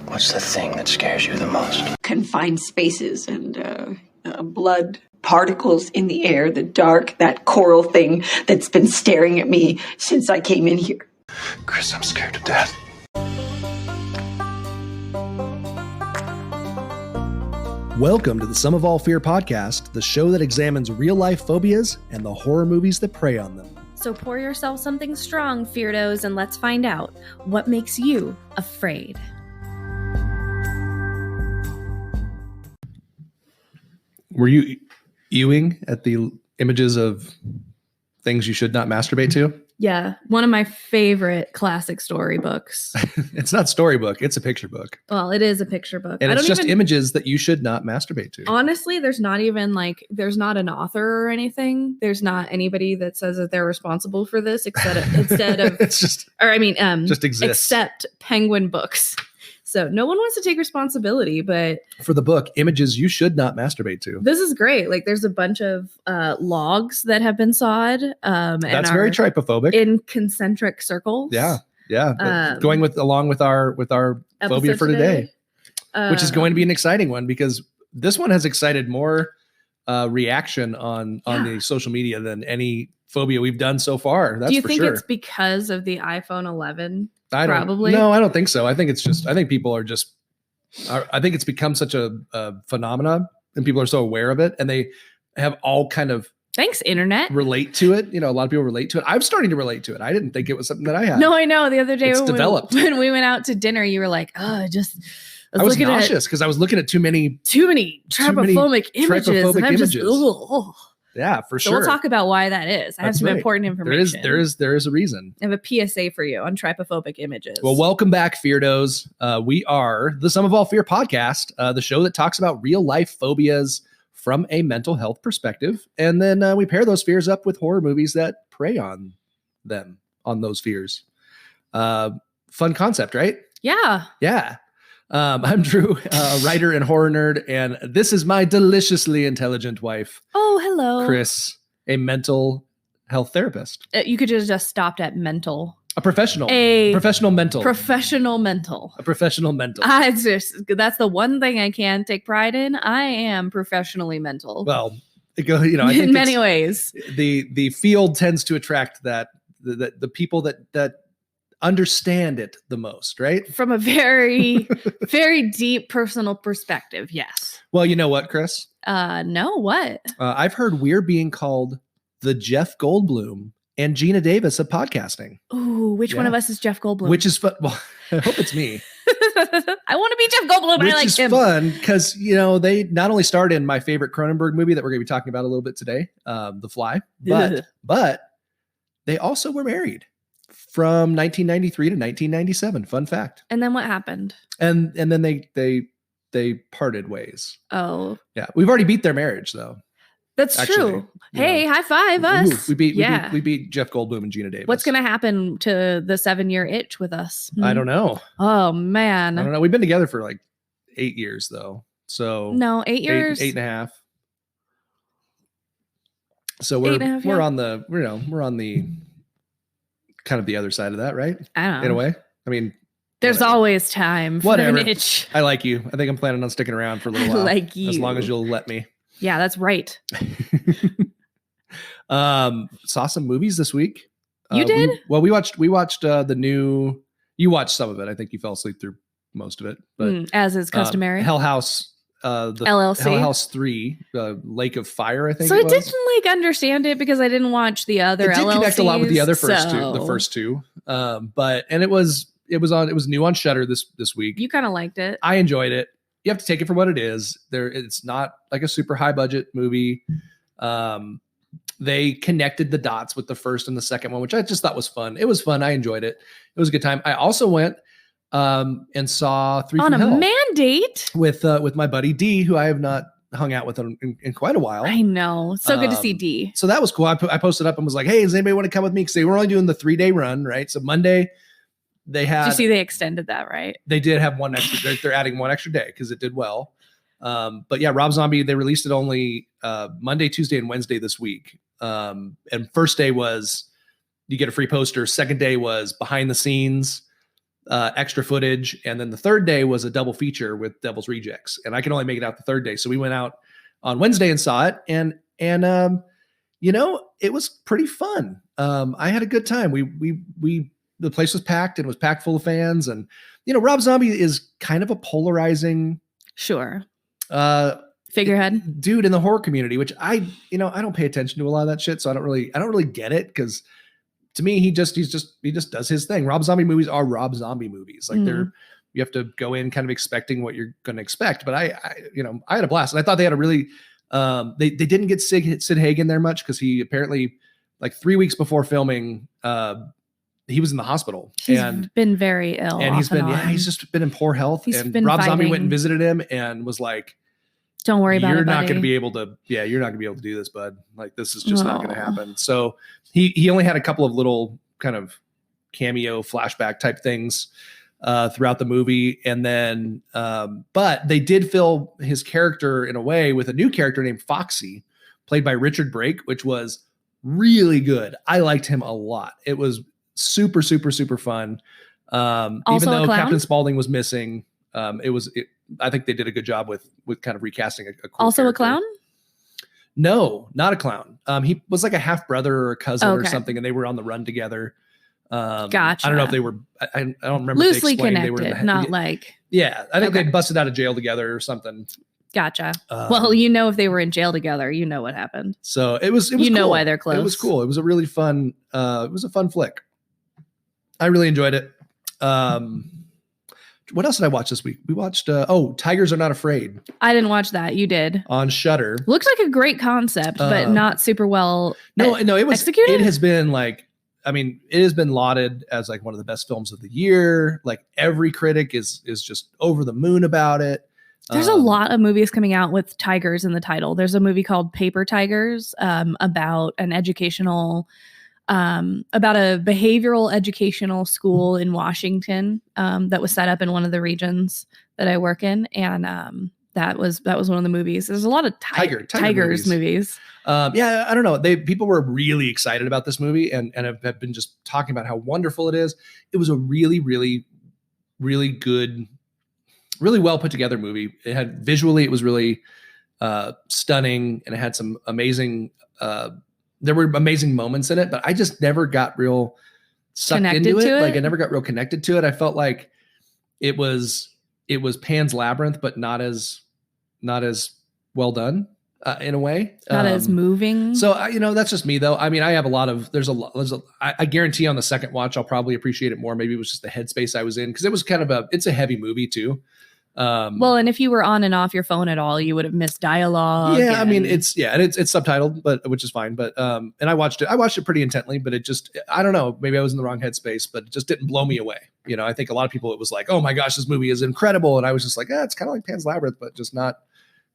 What's the thing that scares you the most? Confined spaces and blood particles in the air, the dark, that coral thing that's been staring at me since I came in here. Kris, I'm scared to death. Welcome to the Sum of All Fear podcast, the show that examines real-life phobias and the horror movies that prey on them. So pour yourself something strong, Feardos, and let's find out what makes you afraid. Were you ewing at the images of things you should not masturbate to? Yeah, one of my favorite classic storybooks. It's not storybook, it's a picture book. Well, it is a picture book. And it's just images that you should not masturbate to. Honestly, there's not even there's not an author or anything. There's not anybody that says that they're responsible for this instead of it's just, just exists. Except Penguin Books. So no one wants to take responsibility, but for the book, images you should not masturbate to. This is great. There's a bunch of logs that have been sawed. That's very trypophobic. In concentric circles. Yeah. Going along with our phobia for today, which is going to be an exciting one because this one has excited more reaction on the social media than any phobia we've done so far. That's Do you for think sure. It's because of the iPhone 11? Probably. No, I don't think so. I think people are just, I think it's become such a phenomenon and people are so aware of it and they have all kind of, thanks, internet, relate to it. You know, a lot of people relate to it. I'm starting to relate to it. I didn't think it was something that I had. No, I know. The other day when we went out to dinner, you were like, I was nauseous because I was looking at too many trypophobic images. And I'm just, ugh. Yeah, for sure. So we'll talk about why that is. I have some important information. There is a reason. I have a PSA for you on trypophobic images. Well, welcome back, Feardos. We are the Sum of All Fear podcast, the show that talks about real life phobias from a mental health perspective. And then we pair those fears up with horror movies that prey on them, on those fears. Fun concept, right? Yeah. Yeah. I'm Drew, writer and horror nerd, and this is my deliciously intelligent wife. Oh, hello. Kris, a mental health therapist. You could just stopped at mental. A professional mental. A professional mental. That's the one thing I can take pride in. I am professionally mental. Well, I think in many ways. The field tends to attract the people that understand it the most, right? From a very, very deep personal perspective, yes. Well, you know what, Kris? No, what? I've heard we're being called the Jeff Goldblum and Gina Davis of podcasting. Ooh, which one of us is Jeff Goldblum? Which is fun. Well, I hope it's me. I want to be Jeff Goldblum. Which I like is him. Fun because they not only starred in my favorite Cronenberg movie that we're going to be talking about a little bit today, The Fly, but they also were married. From 1993 to 1997. Fun fact. And then what happened? And then they parted ways. Oh. Yeah. We've already beat their marriage though. That's true. Hey, high five us. We beat Jeff Goldblum and Gina Davis. What's going to happen to the 7-year itch with us? I don't know. Oh man. I don't know. We've been together for like 8 years though. So no, 8 years. 8.5. So we're on the kind of the other side of that, right? I don't know. In a way. I mean, there's always time for an itch. I like you. I think I'm planning on sticking around for a little while. Like you. As long as you'll let me. Yeah, that's right. Saw some movies this week. You did? We watched the new. You watched some of it. I think you fell asleep through most of it. But as is customary. Hell House. The LLC. Hell House 3, Lake of Fire, I think. So I didn't understand it because I didn't watch the other. It did connect a lot with the other first two. But it was new on Shudder this week. You kind of liked it. I enjoyed it. You have to take it for what it is. It's not like a super high budget movie. They connected the dots with the first and the second one, which I just thought was fun. It was fun. I enjoyed it. It was a good time. I also went and saw Three on from a Hell mandate with my buddy D, who I have not hung out with in quite a while. I know. So good to see D. So that was cool. I posted up and was like, hey, does anybody want to come with me? Because they were only doing the 3-day run, right? So Monday they had. Did you see they extended that, right? They did have one extra. They're adding one extra day because it did well. But yeah, Rob Zombie, they released it only Monday, Tuesday, and Wednesday this week. And first day was you get a free poster. Second day was behind the scenes. extra footage. And then the third day was a double feature with Devil's Rejects. And I could only make it out the third day. So we went out on Wednesday and saw it. And it was pretty fun. I had a good time. The place was packed and was packed full of fans. And, Rob Zombie is kind of a polarizing. Sure. Figurehead dude in the horror community, which I don't pay attention to a lot of that shit. So I don't really get it. Cause to me, he just does his thing. Rob Zombie movies are Rob Zombie movies. Like you have to go in kind of expecting what you're going to expect. But I had a blast, and I thought they had a really, they didn't get Sid Haig in there much because he apparently, like 3 weeks before filming, he was in the hospital. He's been very ill, and he's just been in poor health. Rob Zombie went and visited him and was like, "Don't worry about it. You're not going to be able to do this, bud. Like, this is just not going to happen." So he only had a couple of little kind of cameo flashback type things throughout the movie. And then, but they did fill his character in a way with a new character named Foxy, played by Richard Brake, which was really good. I liked him a lot. It was super, super, super fun. Even though Captain Spaulding was missing, I think they did a good job with kind of recasting a cool also character. A clown? No, not a clown. He was like a half brother or a cousin or something, and they were on the run together. Gotcha. I don't know if they were. I don't remember. Loosely if they connected, they were not like. Yeah, I think they busted out of jail together or something. Gotcha. Well, if they were in jail together, what happened. So it was. You know cool. why they're close. It was cool. It was a really fun. It was a fun flick. I really enjoyed it. What else did I watch this week? We watched Tigers Are Not Afraid. I didn't watch that. You did. On Shudder. Looks like a great concept, but not super well it was executed. It has been it has been lauded as like one of the best films of the year. Like every critic is just over the moon about it. There's a lot of movies coming out with tigers in the title. There's a movie called Paper Tigers about an educational about a behavioral educational school in Washington that was set up in one of the regions that I work in, and that was one of the movies. There's a lot of tigers movies. Yeah, I don't know. People were really excited about this movie and have been just talking about how wonderful it is. It was a really, really, really good, really well put together movie. It had visually, it was really stunning, and it had some amazing. There were amazing moments in it, but I just never got real sucked into it. Like I never got real connected to it. I felt like it was Pan's Labyrinth, but not as well done in a way. Not as moving. So that's just me though. I mean, I have I guarantee on the second watch, I'll probably appreciate it more. Maybe it was just the headspace I was in, because it was kind of it's a heavy movie too. And if you were on and off your phone at all, you would have missed dialogue. Yeah, I mean, it's subtitled, which is fine. But and I watched it pretty intently, but it just, I don't know, maybe I was in the wrong headspace, but it just didn't blow me away. I think a lot of people, it was like, oh my gosh, this movie is incredible, and I was just like, it's kind of like Pan's Labyrinth, but just not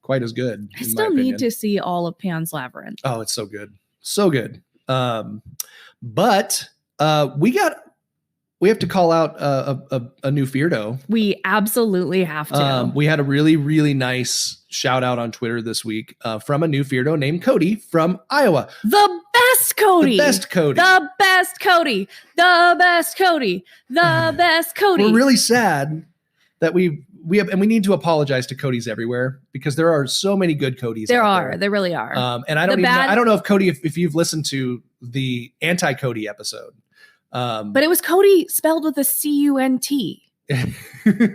quite as good. I still need to see all of Pan's Labyrinth. Oh, it's so good, so good. But we have to call out a new Feardo. We absolutely have to. We had a really, really nice shout out on Twitter this week from a new Feardo named Cody from Iowa. The best Cody. The best Cody. The best Cody. The best Cody. The best Cody. We're really sad that we have, and we need to apologize to Codys everywhere, because there are so many good Codys. There really are. And I don't know if Cody, if you've listened to the anti-Cody episode. But it was Cody spelled with a C-U-N-T.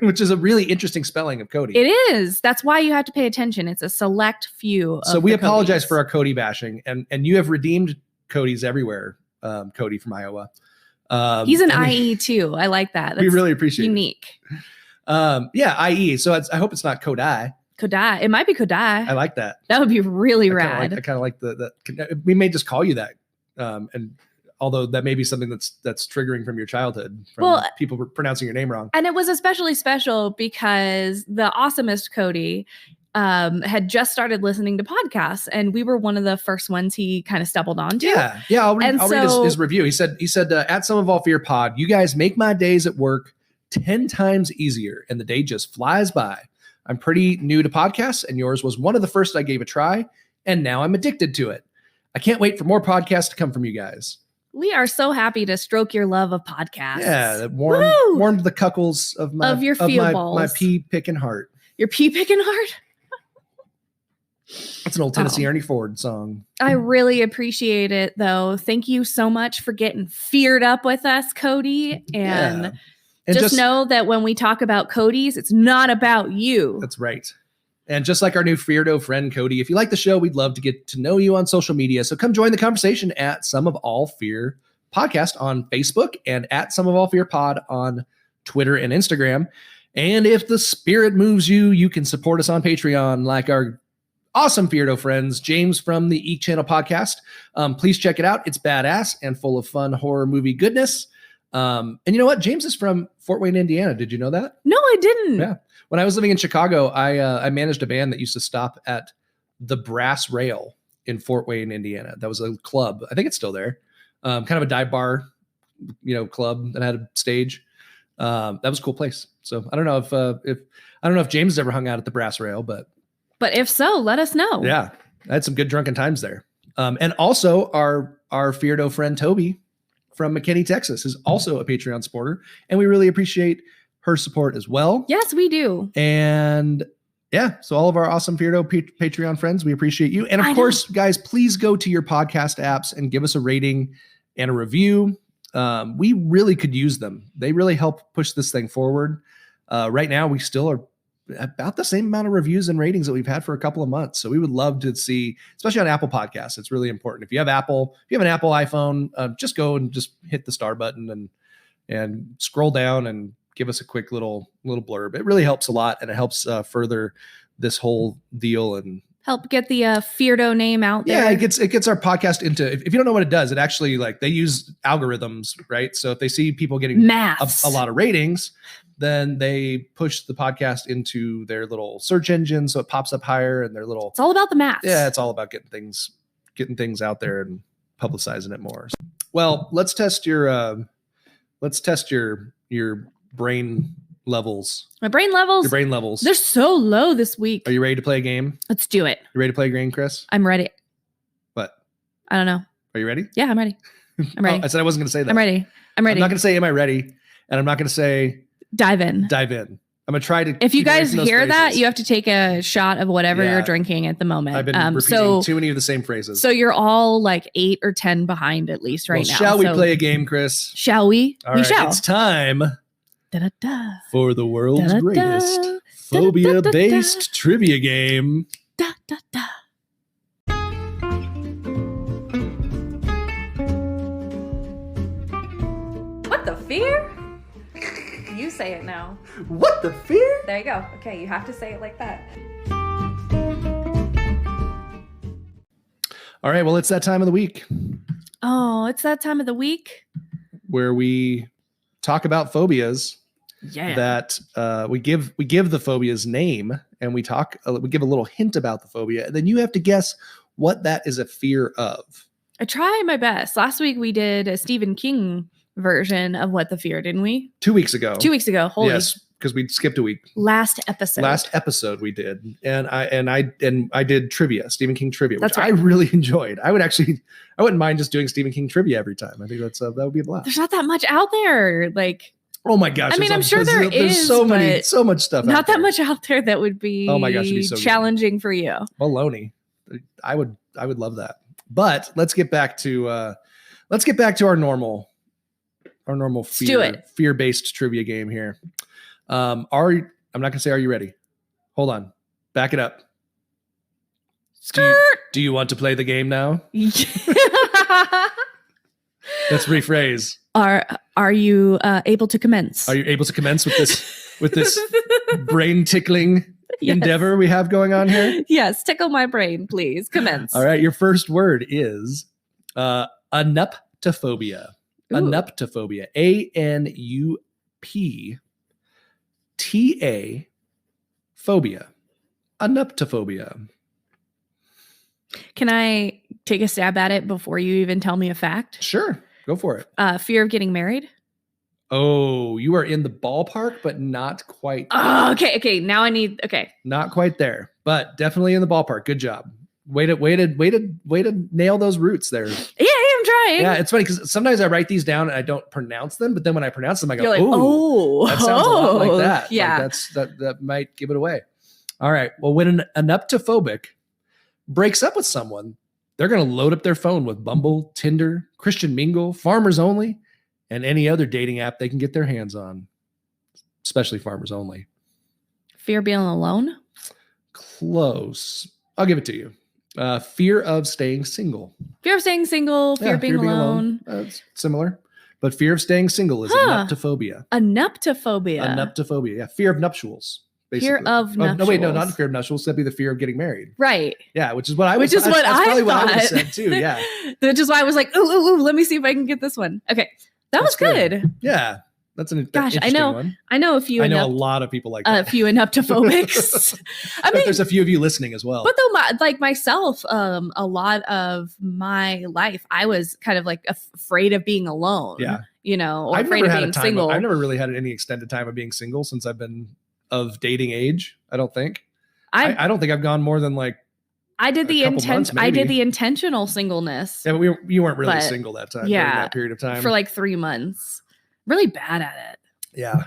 Which is a really interesting spelling of Cody. It is. That's why you have to pay attention. It's a select few. So we apologize for our Cody bashing, and you have redeemed Codys everywhere. Cody from Iowa. He's an IE too. I like that. That's we really appreciate unique. IE. So I hope it's not Kodai. Kodai. It might be Kodai. I like that. That would be really rad. I kind of like the we may just call you that. And although that may be something that's triggering from your childhood, from people pronouncing your name wrong. And it was especially special because the awesomest Cody had just started listening to podcasts, and we were one of the first ones he kind of stumbled onto. Yeah. I'll read his review. He said at Some of All Fear Pod, you guys make my days at work 10 times easier, and the day just flies by. I'm pretty new to podcasts, and yours was one of the first I gave a try, and now I'm addicted to it. I can't wait for more podcasts to come from you guys. We are so happy to stroke your love of podcasts. Yeah, that Woo! warmed the cuckles of your feel my balls. pea picking heart. Your pea picking heart? That's an old Tennessee Ernie Ford song. I really appreciate it, though. Thank you so much for getting feared up with us, Cody. And just know that when we talk about Cody's, it's not about you. That's right. And just like our new Feardo friend, Cody, if you like the show, we'd love to get to know you on social media. So come join the conversation at Some of All Fear Podcast on Facebook and at Some of All Fear Pod on Twitter and Instagram. And if the spirit moves you, you can support us on Patreon like our awesome Feardo friends, James from the Eek Channel podcast. Please check it out. It's badass and full of fun horror movie goodness. And you know what? James is from Fort Wayne, Indiana. Did you know that? No, I didn't. Yeah. When I was living in Chicago, I managed a band that used to stop at the Brass Rail in Fort Wayne, Indiana. That was a club. I think it's still there. Kind of a dive bar, club that had a stage. That was a cool place. So I don't know if James has ever hung out at the Brass Rail, but if so, let us know. Yeah, I had some good drunken times there. And also our Feardo friend Toby from McKinney, Texas, is also a Patreon supporter, and we really appreciate her support as well. Yes, we do. And yeah, so all of our awesome Feardo Patreon friends, we appreciate you. And of course, guys, please go to your podcast apps and give us a rating and a review. We really could use them. They really help push this thing forward. Right now, we still are about the same amount of reviews and ratings that we've had for a couple of months. So we would love to see, especially on Apple Podcasts. It's really important. If you have an Apple iPhone, just go and just hit the star button and scroll down and give us a quick little blurb. It really helps a lot, and it helps further this whole deal and help get the Feardo name out there. Yeah, it gets our podcast into. If you don't know what it does, it actually they use algorithms, right? So if they see people getting a lot of ratings, then they push the podcast into their little search engine, so it pops up higher, and their little. It's all about the maths. Yeah, it's all about getting things out there and publicizing it more. Well, let's test your brain levels. My brain levels? Your brain levels. They're so low this week. Are you ready to play a game? Let's do it. You ready to play a game, Kris? I'm ready. What? I don't know. Are you ready? Yeah, I'm ready. I'm ready. I said I wasn't going to say that. I'm ready. I'm not going to say, am I ready? And I'm not going to say... Dive in. I'm going to try to... If you guys hear that, you have to take a shot of whatever you're drinking at the moment. I've been repeating too many of the same phrases. So you're all like 8 or 10 behind at least now. Shall we play a game, Kris? Shall we? All right, shall. It's time... Da-da-da. For the world's greatest phobia-based trivia game. Da-da-da. What the fear? You say it now. What the fear? There you go. Okay, you have to say it like that. All right, well, it's that time of the week. Oh, it's that time of the week where we talk about phobias. Yeah. That we give the phobia's name, and we give a little hint about the phobia, and then you have to guess what that is a fear of. I try my best. Last week we did a Stephen King version of What the Fear, didn't we? 2 weeks ago. 2 weeks ago. Holy. Yes, because we skipped a week. Last episode we did, and I did trivia, Stephen King trivia, which right. I really enjoyed. I wouldn't mind just doing Stephen King trivia every time. I think that would be a blast. There's not that much out there, Oh my gosh! I mean, I'm sure there's so much stuff. Not that much out there that would be. Oh my gosh, it'd be so challenging for you. Baloney. I would love that. But let's get back to our normal fear-based trivia game here. I'm not gonna say, are you ready? Hold on, back it up. Do you want to play the game now? Let's rephrase. Are you able to commence? Are you able to commence with this brain tickling endeavor we have going on here? Yes, tickle my brain, please. Commence. All right, your first word is anuptophobia. Anuptophobia. ANUPTA phobia. Anuptophobia. Can I take a stab at it before you even tell me a fact? Sure. Go for it. Fear of getting married. Oh, you are in the ballpark, but not quite. Oh, okay. Now I need. Okay. Not quite there, but definitely in the ballpark. Good job. Way to nail those roots there. Yeah, I'm trying. Yeah, it's funny because sometimes I write these down and I don't pronounce them, but then when I pronounce them, I go, You're like, "Oh, that sounds a lot like that." Yeah, Like that might give it away. All right. Well, when an Untitled breaks up with someone, they're going to load up their phone with Bumble, Tinder, Christian Mingle, Farmers Only, and any other dating app they can get their hands on, especially Farmers Only. Fear of being alone? Close. I'll give it to you. Fear of staying single. Fear of staying single, fear of being alone. It's similar. But fear of staying single is Nuptophobia. Nuptophobia. Nuptophobia. Yeah. Fear of nuptials. Basically. Fear of nuptials. No, wait, no, not fear of nuptials. That'd be the fear of getting married. Right. Yeah, which is what I Which was. is what that's I probably thought. What I would have said too. Yeah. Which is why I was like, ooh, let me see if I can get this one. Okay. That was good. Yeah. That's an Gosh, interesting one. I know a few. I know a lot of people like that. A few Nuptophobics. I mean, there's a few of you listening as well. But though, myself, a lot of my life, I was kind of like afraid of being alone. Yeah. Or afraid of being single. I've never really had any extended time of being single since I've been of dating age. I don't think. I don't think I've gone more than like. I did the intentional singleness. Yeah, but you weren't really single that time. Yeah, during that period of time for like 3 months. Really bad at it. Yeah.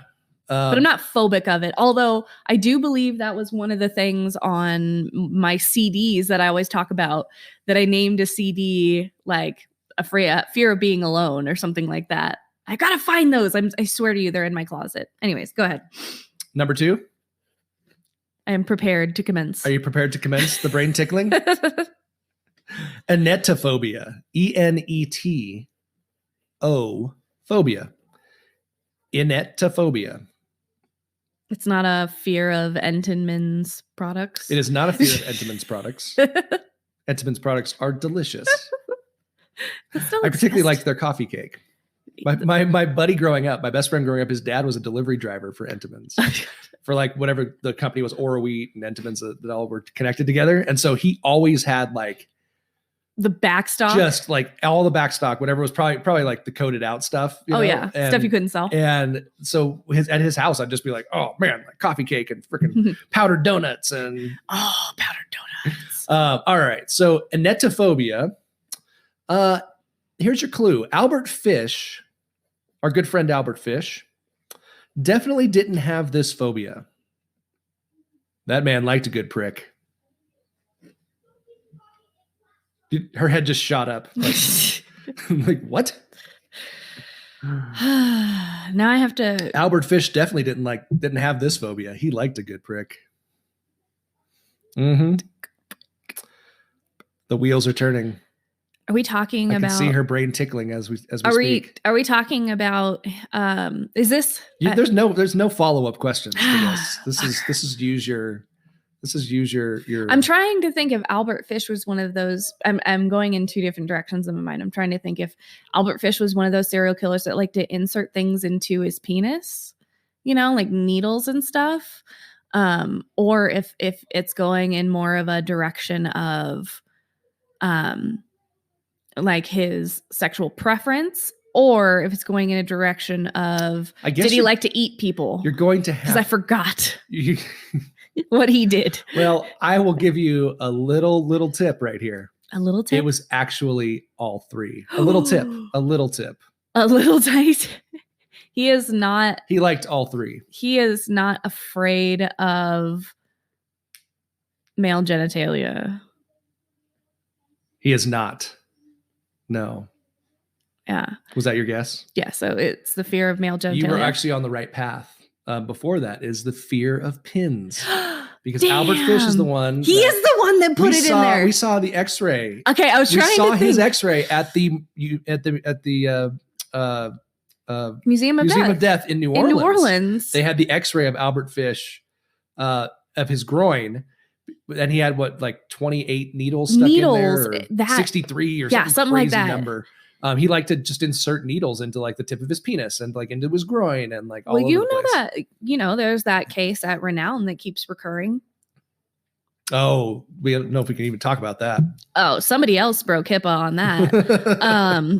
But I'm not phobic of it. Although I do believe that was one of the things on my CDs that I always talk about, that I named a CD like Fear of Being Alone or something like that. I got to find those. I swear to you, they're in my closet. Anyways, go ahead. Number 2. I am prepared to commence. Are you prepared to commence the brain tickling? Enetophobia. ENETO phobia. Enetophobia. It's not a fear of Entenmann's products. It is not a fear of Entenmann's products. Entenmann's products are delicious. I particularly liked their coffee cake. My buddy growing up, my best friend growing up, his dad was a delivery driver for Entenmann's. For like whatever the company was, Ora Wheat and Entenmann's that all were connected together. And so he always had like the backstock, just like all the backstock, whatever was probably like the coded out stuff. Yeah. Stuff you couldn't sell. And so at his house, I'd just be like, oh man, like coffee cake and freaking powdered donuts and powdered donuts. All right. So enetophobia. Here's your clue. Albert Fish, our good friend Albert Fish, definitely didn't have this phobia. That man liked a good prick. Her head just shot up. Like what? Now I have to. Albert Fish definitely didn't have this phobia. He liked a good prick. Mm-hmm. The wheels are turning. Are we talking about? I can see her brain tickling as we speak. Are we talking about? Is this? There's no follow-up questions to this. This is use your. I'm trying to think if Albert Fish was one of those. I'm going in 2 different directions in my mind. I'm trying to think if Albert Fish was one of those serial killers that like to insert things into his penis, like needles and stuff, or if it's going in more of a direction of, like his sexual preference, or if it's going in a direction of, did he like to eat people? You're going to have, because I forgot. What he did. Well, I will give you a little tip right here. A little tip? It was actually all 3. A little tip. A little tip. A little tight. He is not. He liked all 3. He is not afraid of male genitalia. He is not. No. Yeah. Was that your guess? Yeah. So it's the fear of male genitalia. You were actually on the right path. Before that is the fear of pins, because Damn. Albert Fish is the one. He is the one that put it in there. We saw the X-ray. Okay, I was trying to think. We saw his X-ray at the Museum of Death in New Orleans. In New Orleans, they had the X-ray of Albert Fish, of his groin, and he had 28 needles stuck in there, or 63 or something like that. Number. He liked to just insert needles into like the tip of his penis and like into his groin and like all over the place. There's that case at Renown that keeps recurring. Oh, we don't know if we can even talk about that. Oh, somebody else broke HIPAA on that.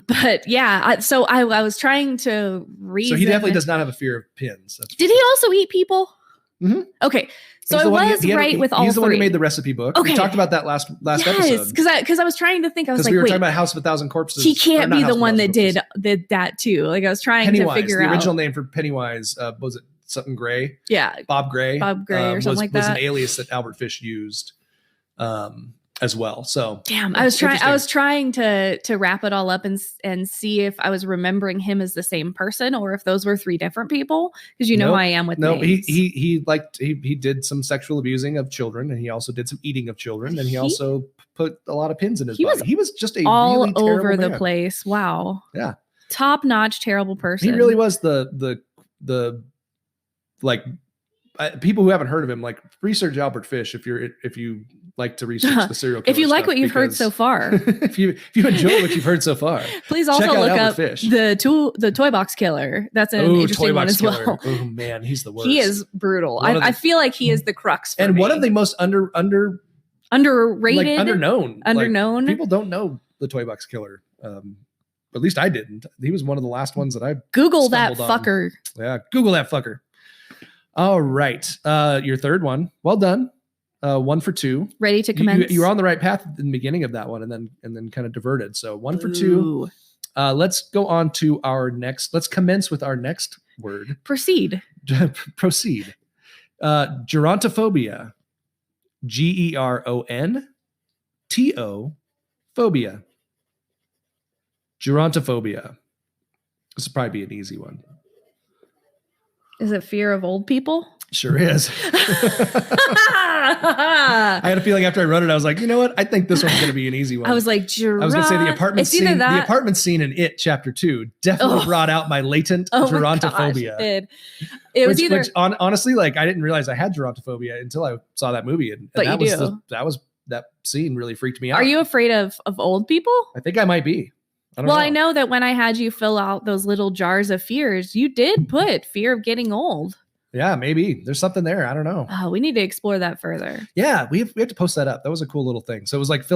But yeah, so I was trying to reason. So he definitely does not have a fear of pins. Did he also eat people? Mhm. Okay. So He's I the one- was he had- right with all He's the one three. who made the recipe book. Okay. We talked about that last yes, episode. because I was trying to think. I was Because like, we were wait, talking about House of a Thousand Corpses. he or can't not be House the of a one Thousand that Corpses. did that too. Like I was trying Pennywise. to figure The out. original name for Pennywise was it something Gray? Yeah. Bob Gray. Bob Gray or something like was that. an alias that Albert Fish used as well. So Damn, I was trying to wrap it all up and see if I was remembering him as the same person or if those were three different people. Because you know Nope. how I am with No, names. he did some sexual abusing of children, and he also did some eating of children, and he also put a lot of pins in his body. He was just a all really terrible over the man. place. Wow. Yeah. Top notch, terrible person. He really was the like people who haven't heard of him, like research Albert Fish if you like to research the serial killer if you like stuff, what you've heard because so far. if you enjoy what you've heard so far, Please check also out look Albert up Fish. the toy box killer. That's an interesting Toy one Box as Killer. well. Oh man, he's the worst. He is brutal. I feel like he is the crux for and me. one of the most underrated, underrated, like underknown. underknown. Like, people don't know the Toy Box Killer. At least I didn't. He was one of the last ones that I Google that stumbled on. fucker. Yeah, Google that fucker. All right, your third one. Well done. 1 for 2. Ready to commence. You were on the right path in the beginning of that one, and then kind of diverted. So 1 for 2. Let's go on to our next. Let's commence with our next word. Proceed. Proceed. Gerontophobia. Geronto phobia. Gerontophobia. This will probably be an easy one. Is it fear of old people? Sure is. I had a feeling after I wrote it, I was like, you know what? I think this one's going to be an easy one. I was like, I was going to say the apartment it's either scene. that- The apartment scene in It Chapter 2 definitely brought out my latent gerontophobia. It was either. Which honestly, like I didn't realize I had gerontophobia until I saw that movie, and But that you was do. that scene really freaked me out. Are you afraid of old people? I think I might be. I don't Well, know. I know that when I had you fill out those little jars of fears, you did put fear of getting old. Yeah, maybe there's something there. I don't know. Oh, we need to explore that further. Yeah, we have to post that up. That was a cool little thing. So it was like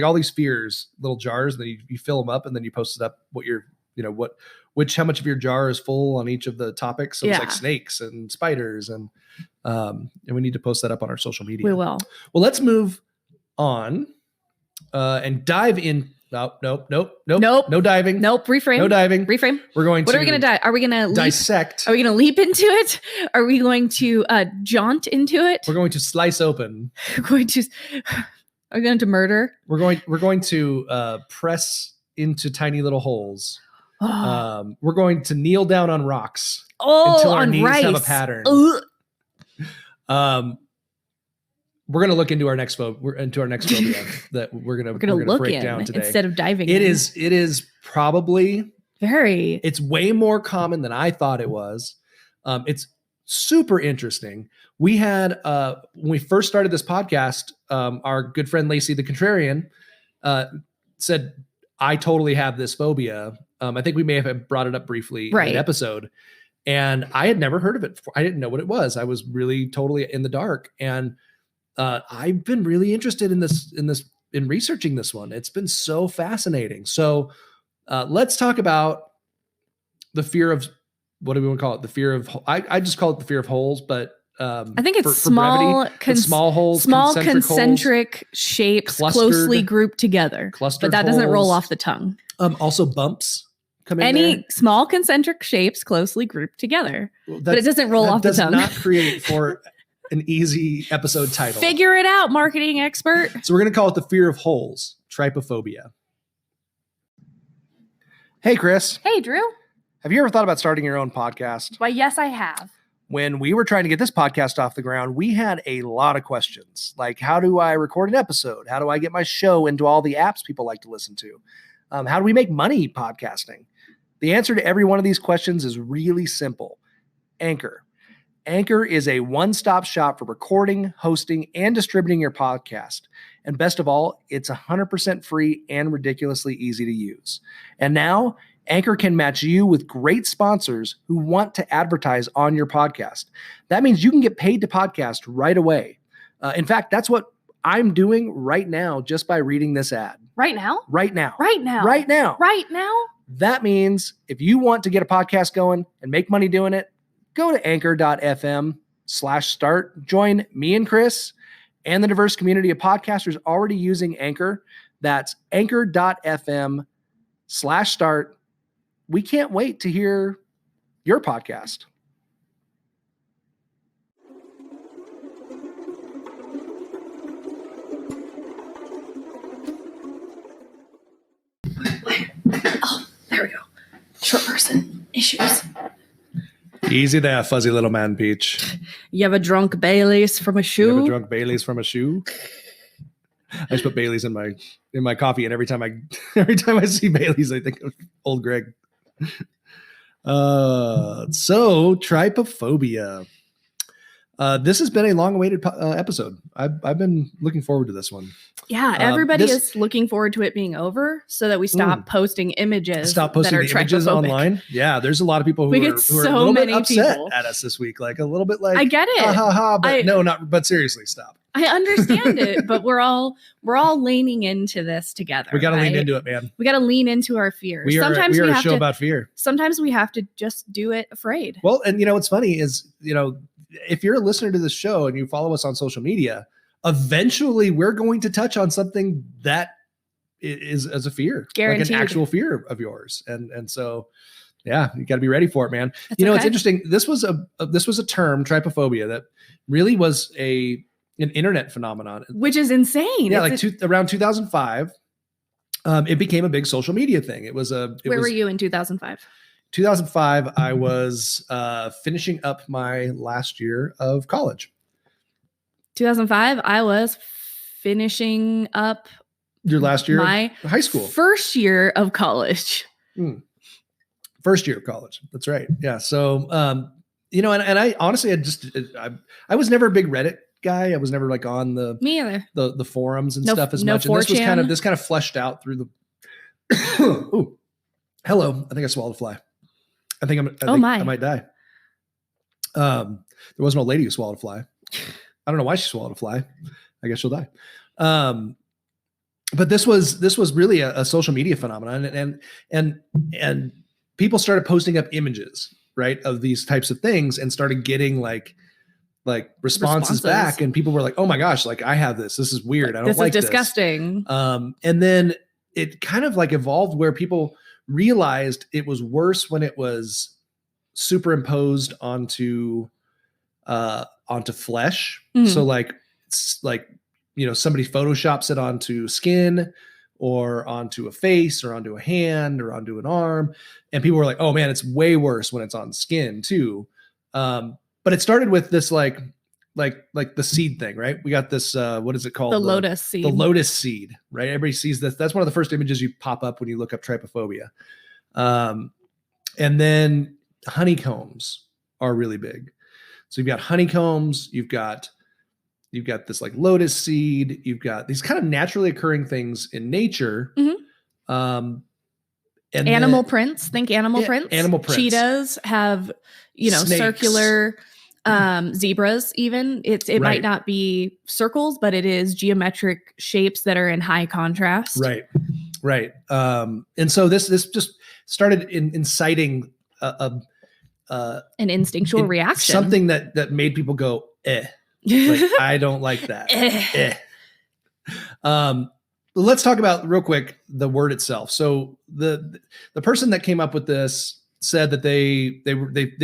all these fears, little jars, and then you fill them up, and then you post it up how much of your jar is full on each of the topics. So it's like snakes and spiders, and we need to post that up on our social media. We will. Well, let's move on and dive in. Nope. No diving. Nope. Reframe. No diving. Reframe. We're going What to. are we going to die? Are we going to dissect? Are we going to leap into it? Are we going to jaunt into it? We're going to slice open. Are we going to murder? We're going to press into tiny little holes. We're going to kneel down on rocks until our knees have a pattern. We're going to look into our next phobia that we're going to break down today instead of diving. It is probably it's way more common than I thought it was. It's super interesting. We had when we first started this podcast, our good friend Lacey the Contrarian said, I totally have this phobia. I think we may have brought it up briefly in an episode, and I had never heard of it before. I didn't know what it was. I was really totally in the dark, and I've been really interested in researching this one. It's been so fascinating. So let's talk about the fear of, what do we want to call it? The fear of, I just call it the fear of holes, but I think it's small holes, small concentric shapes closely grouped together, but that doesn't roll off the tongue. Also bumps come in there. Small concentric shapes closely grouped together, but it doesn't roll off the tongue. Does not create for an easy episode title. Figure it out, marketing expert. So we're going to call it the fear of holes, trypophobia. Hey, Kris. Hey, Drew. Have you ever thought about starting your own podcast? Why, yes, I have. When we were trying to get this podcast off the ground, we had a lot of questions. Like, how do I record an episode? How do I get my show into all the apps people like to listen to? How do we make money podcasting? The answer to every one of these questions is really simple. Anchor. Anchor is a one-stop shop for recording, hosting, and distributing your podcast. And best of all, it's 100% free and ridiculously easy to use. And now, Anchor can match you with great sponsors who want to advertise on your podcast. That means you can get paid to podcast right away. In fact, that's what I'm doing right now just by reading this ad. Right now? Right now. Right now. Right now. Right now? That means if you want to get a podcast going and make money doing it, go to anchor.fm, anchor.fm/start. Join me and Kris and the diverse community of podcasters already using Anchor. That's anchor.fm/start. We can't wait to hear your podcast. Oh, there we go. Short person issues. Easy there, fuzzy little man, Peach. You have a drunk Baileys from a shoe? You have a drunk Baileys from a shoe? I just put Baileys in my coffee, and every time I see Baileys, I think of old Greg. So trypophobia. This has been a long-awaited episode. I've been looking forward to this one. Yeah, everybody is looking forward to it being over so that we stop posting images. Stop posting that are the images online. Yeah, there's a lot of people who are a little bit upset at us this week. Like a little bit like, I get it. But seriously, stop. I understand it, but we're all leaning into this together. We got to lean into it, man. We got to lean into our fears. We are a show about fear. Sometimes we have to just do it afraid. Well, and what's funny is, if you're a listener to this show and you follow us on social media, eventually we're going to touch on something that is as a fear, guaranteed, like an actual fear of yours. And so, yeah, you got to be ready for it, man. It's interesting. This was a term, trypophobia, that really was an internet phenomenon, which is insane. Yeah, around 2005, it became a big social media thing. Where were you in 2005? 2005, I was finishing up my last year of college. 2005, I was finishing up your last year of high school. First year of college. First year of college. That's right. Yeah. So, and I honestly, I was never a big Reddit guy. I was never like on me either. The forums and stuff as much. 4chan. And this kind of fleshed out through the. Ooh, hello. I think I swallowed a fly. I think I might die. There was an old lady who swallowed a fly. I don't know why she swallowed a fly. I guess she'll die. But this was really a social media phenomenon, and people started posting up images, right, of these types of things, and started getting like responses back, and people were like, "Oh my gosh, like I have this. This is weird. I don't like this. This is disgusting." And then it kind of like evolved where people realized it was worse when it was superimposed onto flesh. So like somebody photoshops it onto skin or onto a face or onto a hand or onto an arm, and people were like, oh man, it's way worse when it's on skin too. But it started with this like the seed thing, right? We got this what is it called? The lotus seed. The lotus seed, right? Everybody sees this. That's one of the first images you pop up when you look up trypophobia. And then honeycombs are really big. So you've got honeycombs, you've got this like lotus seed, you've got these kind of naturally occurring things in nature. And animal prints. Think animal prints. Animal prints. Cheetahs have, snakes. Circular zebras even. It might not be circles, but it is geometric shapes that are in high contrast. Right. And so this just started inciting an instinctual reaction. Something that made people go, eh. Like, I don't like that. Let's talk about real quick the word itself. So the person that came up with this said that they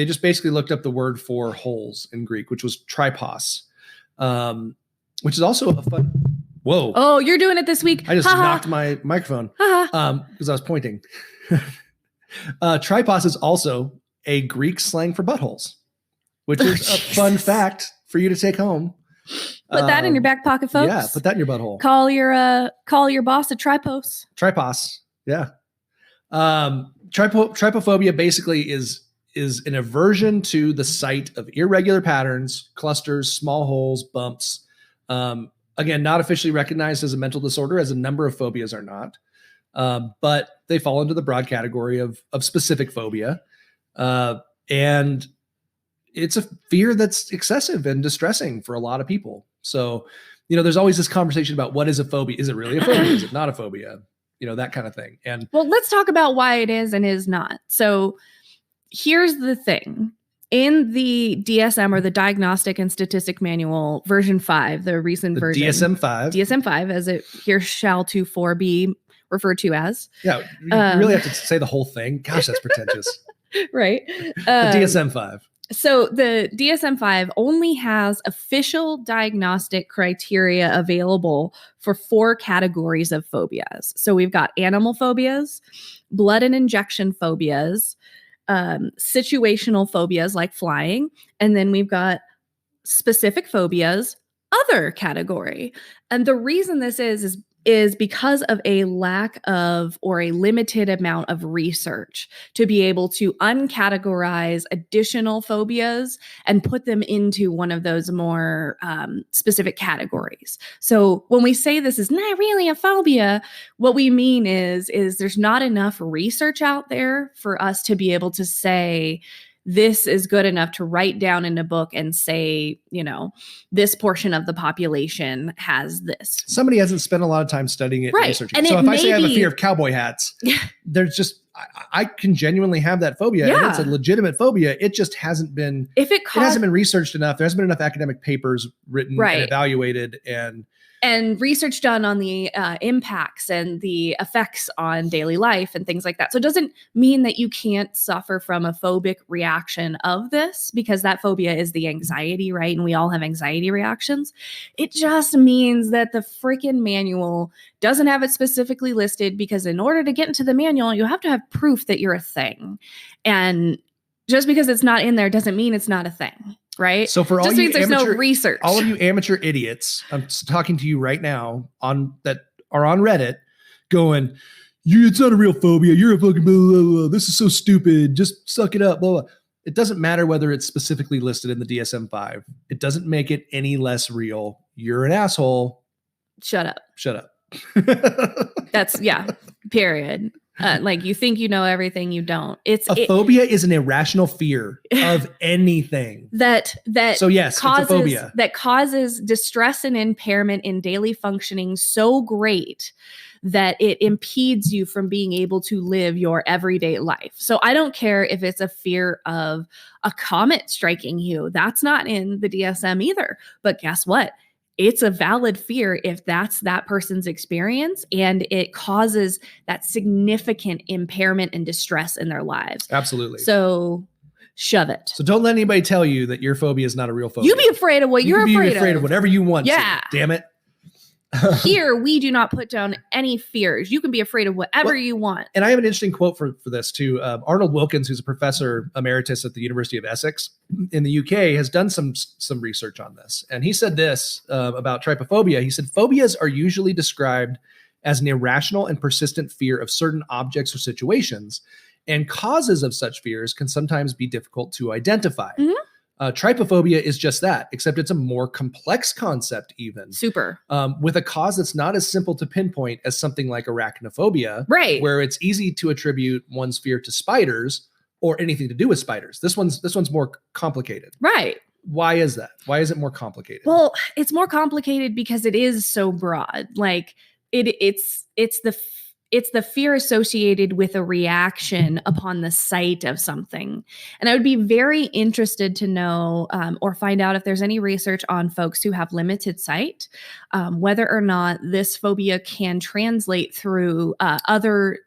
just basically looked up the word for holes in Greek, which was trypos, which is also a fun. Whoa! Oh, you're doing it this week. I just knocked my microphone because I was pointing. Trypos is also a Greek slang for buttholes, which is a fun fact for you to take home. Put that in your back pocket, folks. Yeah, put that in your butthole. Call your boss at Trypos. Trypos, yeah. Trypophobia basically is an aversion to the sight of irregular patterns, clusters, small holes, bumps. Again, not officially recognized as a mental disorder, as a number of phobias are not. But they fall into the broad category of specific phobia. And it's a fear that's excessive and distressing for a lot of people. So, there's always this conversation about what is a phobia? Is it really a phobia? Is it not a phobia? That kind of thing. And well, let's talk about why it is and is not. So here's the thing. In the DSM, or the Diagnostic and Statistic Manual, version 5, the recent version. DSM-5, as it here shall to for be referred to as. Yeah, you really have to say the whole thing. Gosh, that's pretentious. Right. The DSM-5. So the DSM-5 only has official diagnostic criteria available for 4 categories of phobias. So we've got animal phobias, blood and injection phobias, situational phobias like flying, and then we've got specific phobias, other category. And the reason this is because of a lack of, or a limited amount of research to be able to uncategorize additional phobias and put them into one of those more specific categories. So when we say this is not really a phobia, what we mean is there's not enough research out there for us to be able to say, this is good enough to write down in a book and say, this portion of the population has this. Somebody hasn't spent a lot of time studying it, right. And researching And it. So if I say I have a fear of cowboy hats, there's just, I can genuinely have that phobia. Yeah. And it's a legitimate phobia. It just hasn't been, it hasn't been researched enough. There hasn't been enough academic papers written and evaluated and research done on the impacts and the effects on daily life and things like that. So it doesn't mean that you can't suffer from a phobic reaction of this, because that phobia is the anxiety, right? And we all have anxiety reactions. It just means that the freaking manual doesn't have it specifically listed, because in order to get into the manual, you have to have proof that you're a thing. And just because it's not in there doesn't mean it's not a thing. Right. So for all just you means there's amateur, no research. All of you amateur idiots, I'm talking to you right now that are on Reddit going, it's not a real phobia. You're a fucking blah, blah, blah. This is so stupid. Just suck it up. Blah, blah. It doesn't matter whether it's specifically listed in the DSM-5. It doesn't make it any less real. You're an asshole. Shut up. That's period. Like, you think you know everything, you don't. Phobia is an irrational fear of anything. So yes, it's a phobia that causes distress and impairment in daily functioning so great that it impedes you from being able to live your everyday life. So I don't care if it's a fear of a comet striking you. That's not in the DSM either. But guess what? It's a valid fear if that's that person's experience, and it causes that significant impairment and distress in their lives. Absolutely. So shove it. So don't let anybody tell you that your phobia is not a real phobia. You be afraid of what you're afraid of. Be afraid of whatever you want. Yeah. To, damn it. Here, we do not put down any fears. You can be afraid of whatever you want. And I have an interesting quote for this too. Arnold Wilkins, who's a professor emeritus at the University of Essex in the UK, has done some research on this. And he said this about trypophobia. He said, phobias are usually described as an irrational and persistent fear of certain objects or situations, and causes of such fears can sometimes be difficult to identify. Mm-hmm. Trypophobia is just that, except it's a more complex concept even. Super. With a cause that's not as simple to pinpoint as something like arachnophobia, right? Where it's easy to attribute one's fear to spiders or anything to do with spiders. This one's more complicated. Right. Why is that? Why is it more complicated? Well, it's more complicated because it is so broad. Like it's the fear associated with a reaction upon the sight of something. And I would be very interested to know or find out if there's any research on folks who have limited sight, whether or not this phobia can translate through other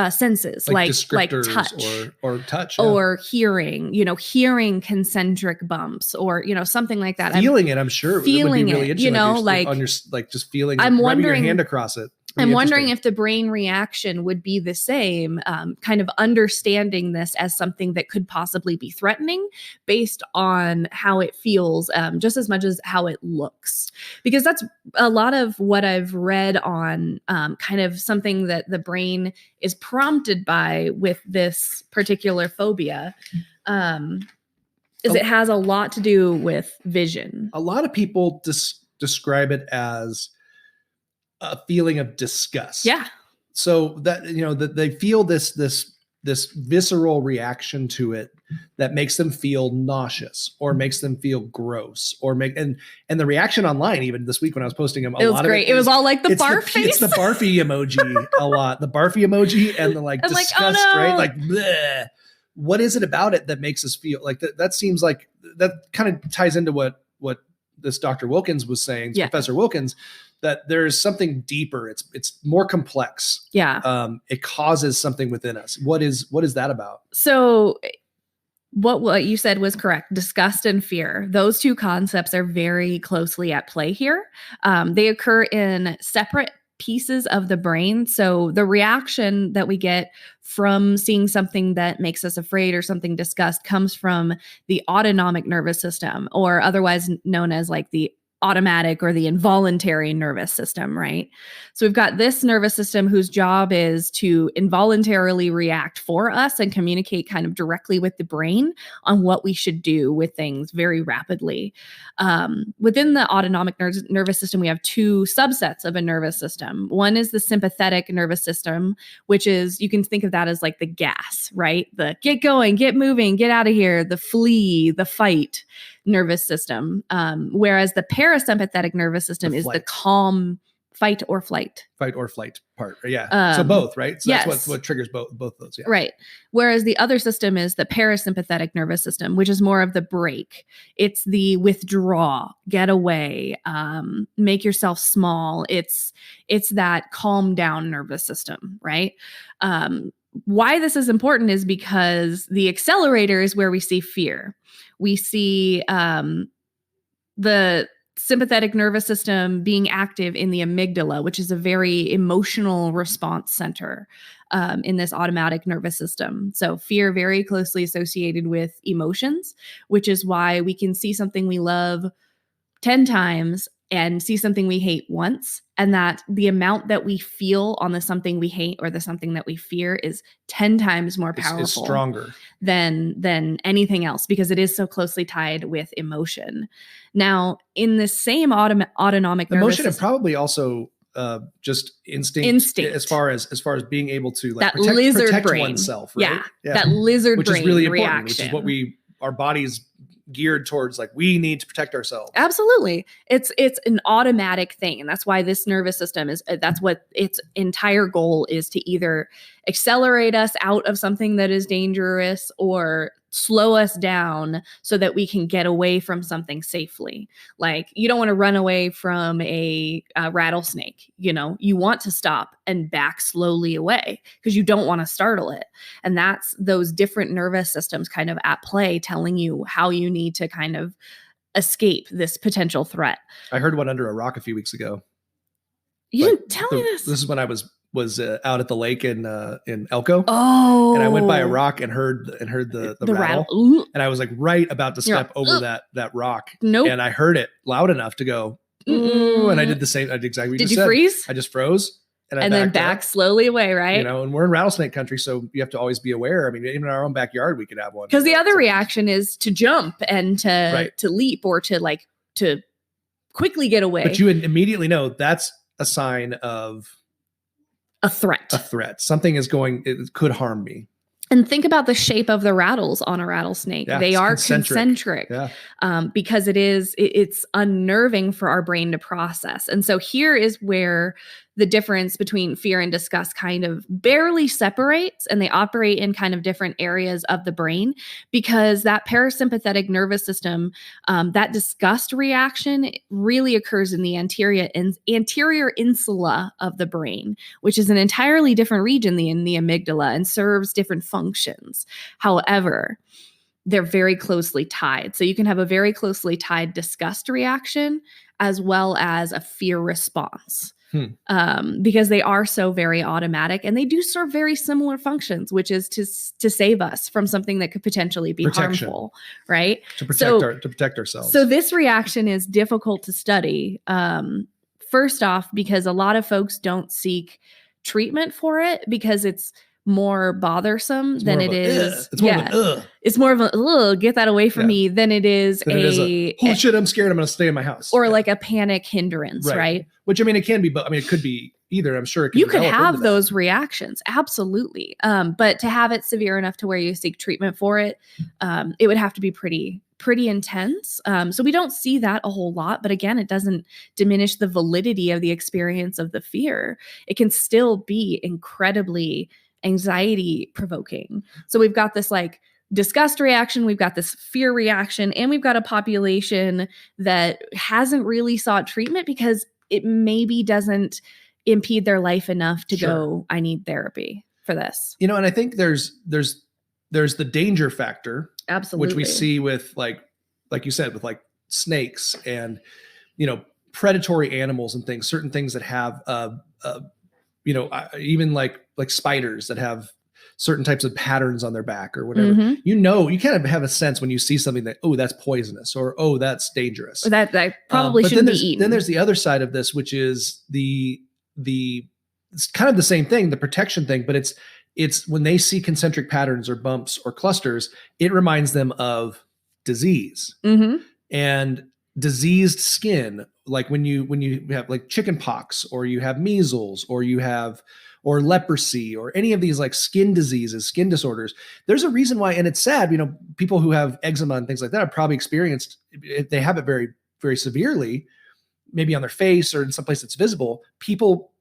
senses like touch or touch or hearing, hearing concentric bumps or, something like that. Feeling it, I'm sure. Feeling it would be really it, on your, just feeling I'm wondering, your hand across it. I'm wondering if the brain reaction would be the same, kind of understanding this as something that could possibly be threatening based on how it feels, just as much as how it looks. Because that's a lot of what I've read on kind of something that the brain is prompted by with this particular phobia, is it has a lot to do with vision. A lot of people describe it as a feeling of disgust. Yeah. So that, that they feel this visceral reaction to it that makes them feel nauseous or makes them feel gross or and the reaction online, even this week when I was posting them, it was great. It was all like the barf face. It's the barfy emoji a lot. The barfy emoji and the disgust, oh no. right? Like bleh. what is it about it that makes us feel like that? That seems like that kind of ties into what this Dr. Wilkins was saying, Professor Wilkins, that there's something deeper. It's more complex. Yeah. It causes something within us. What is that about? So what you said was correct. Disgust and fear. Those two concepts are very closely at play here. They occur in separate pieces of the brain. So the reaction that we get from seeing something that makes us afraid or something disgust comes from the autonomic nervous system, or otherwise known as like the automatic or the involuntary nervous system, right? So we've got this nervous system whose job is to involuntarily react for us and communicate kind of directly with the brain on what we should do with things very rapidly. Within the autonomic nervous system, we have two subsets of a nervous system. One is the sympathetic nervous system, which is, you can think of that as like the gas, right? The get going, get moving, get out of here, the flee, the fight nervous system. Whereas the parasympathetic nervous system is the calm fight or flight part. Yeah. So both, right? So that's what triggers both of those. Yeah. Right. Whereas the other system is the parasympathetic nervous system, which is more of the break. It's the withdraw, get away, make yourself small. It's that calm down nervous system, right? Why this is important is because the accelerator is where we see fear. We see the sympathetic nervous system being active in the amygdala, which is a very emotional response center in this automatic nervous system. So fear very closely associated with emotions, which is why we can see something we love 10 times and see something we hate once, and that the amount that we feel on the something we hate or the something that we fear is 10 times more powerful, is stronger than anything else, because it is so closely tied with emotion. Now, in the same autonomic nervous emotion, system, and probably also just instinct as far as being able to like protect oneself, right? Yeah, that lizard which brain is really important, reaction, which is what our bodies geared towards, like we need to protect ourselves. Absolutely. It's an automatic thing. And that's why this nervous system that's what its entire goal is, to either accelerate us out of something that is dangerous or slow us down so that we can get away from something safely. Like, you don't want to run away from a rattlesnake. You want to stop and back slowly away because you don't want to startle it. And that's those different nervous systems kind of at play, telling you how you need to kind of escape this potential threat. I heard one under a rock a few weeks ago. You didn't tell me this. This is when I was out at the lake in Elko. Oh, and I went by a rock and heard the rattle. And I was like right about to step over that rock. Nope. And I heard it loud enough to go, ooh, and I did the same. I did exactly what you said. Did you freeze? I just froze. And then back slowly away, right? And we're in rattlesnake country, so you have to always be aware. I mean, even in our own backyard, we could have one. Because the other reaction is to jump and to leap, or to quickly get away. But you immediately know that's a sign of a threat. Something is it could harm me. And think about the shape of the rattles on a rattlesnake. Yeah, they are concentric because it's unnerving for our brain to process. And so here is where the difference between fear and disgust kind of barely separates, and they operate in kind of different areas of the brain, because that parasympathetic nervous system, that disgust reaction really occurs in the anterior insula of the brain, which is an entirely different region in the amygdala and serves different functions. However, they're very closely tied. So you can have a very closely tied disgust reaction as well as a fear response. Because they are so very automatic, and they do serve very similar functions, which is to save us from something that could potentially be harmful, right? To protect ourselves. So this reaction is difficult to study. First off, because a lot of folks don't seek treatment for it because it's more bothersome than it is. It's more of an It's more of a get that away from me than it is holy shit, I'm scared, I'm going to stay in my house. Or like a panic hindrance, right? Which, I mean, it can be, but I mean, it could be either. I'm sure it can. You could have those reactions, absolutely. But to have it severe enough to where you seek treatment for it, it would have to be pretty intense. So we don't see that a whole lot, but again, it doesn't diminish the validity of the experience of the fear. It can still be incredibly anxiety provoking. So we've got this like disgust reaction, we've got this fear reaction, and we've got a population that hasn't really sought treatment because it maybe doesn't impede their life enough to go, I need therapy for this. You know, and I think there's the danger factor, Absolutely, which we see with like you said, with like snakes and, you know, predatory animals and things, certain things that have, you know, even like spiders that have certain types of patterns on their back or whatever. Mm-hmm. You know, you kind of have a sense when you see something that, oh, that's poisonous, or, oh, that's dangerous. Or that probably shouldn't be eaten. Then there's the other side of this, which is it's kind of the same thing, the protection thing, but it's when they see concentric patterns or bumps or clusters, it reminds them of disease. Mm-hmm. And diseased skin, like when you have like chicken pox, or you have measles, or leprosy, or any of these like skin diseases, skin disorders, there's a reason why. And it's sad, you know, people who have eczema and things like that have probably experienced, if they have it very, very severely, maybe on their face or in some place that's visible, people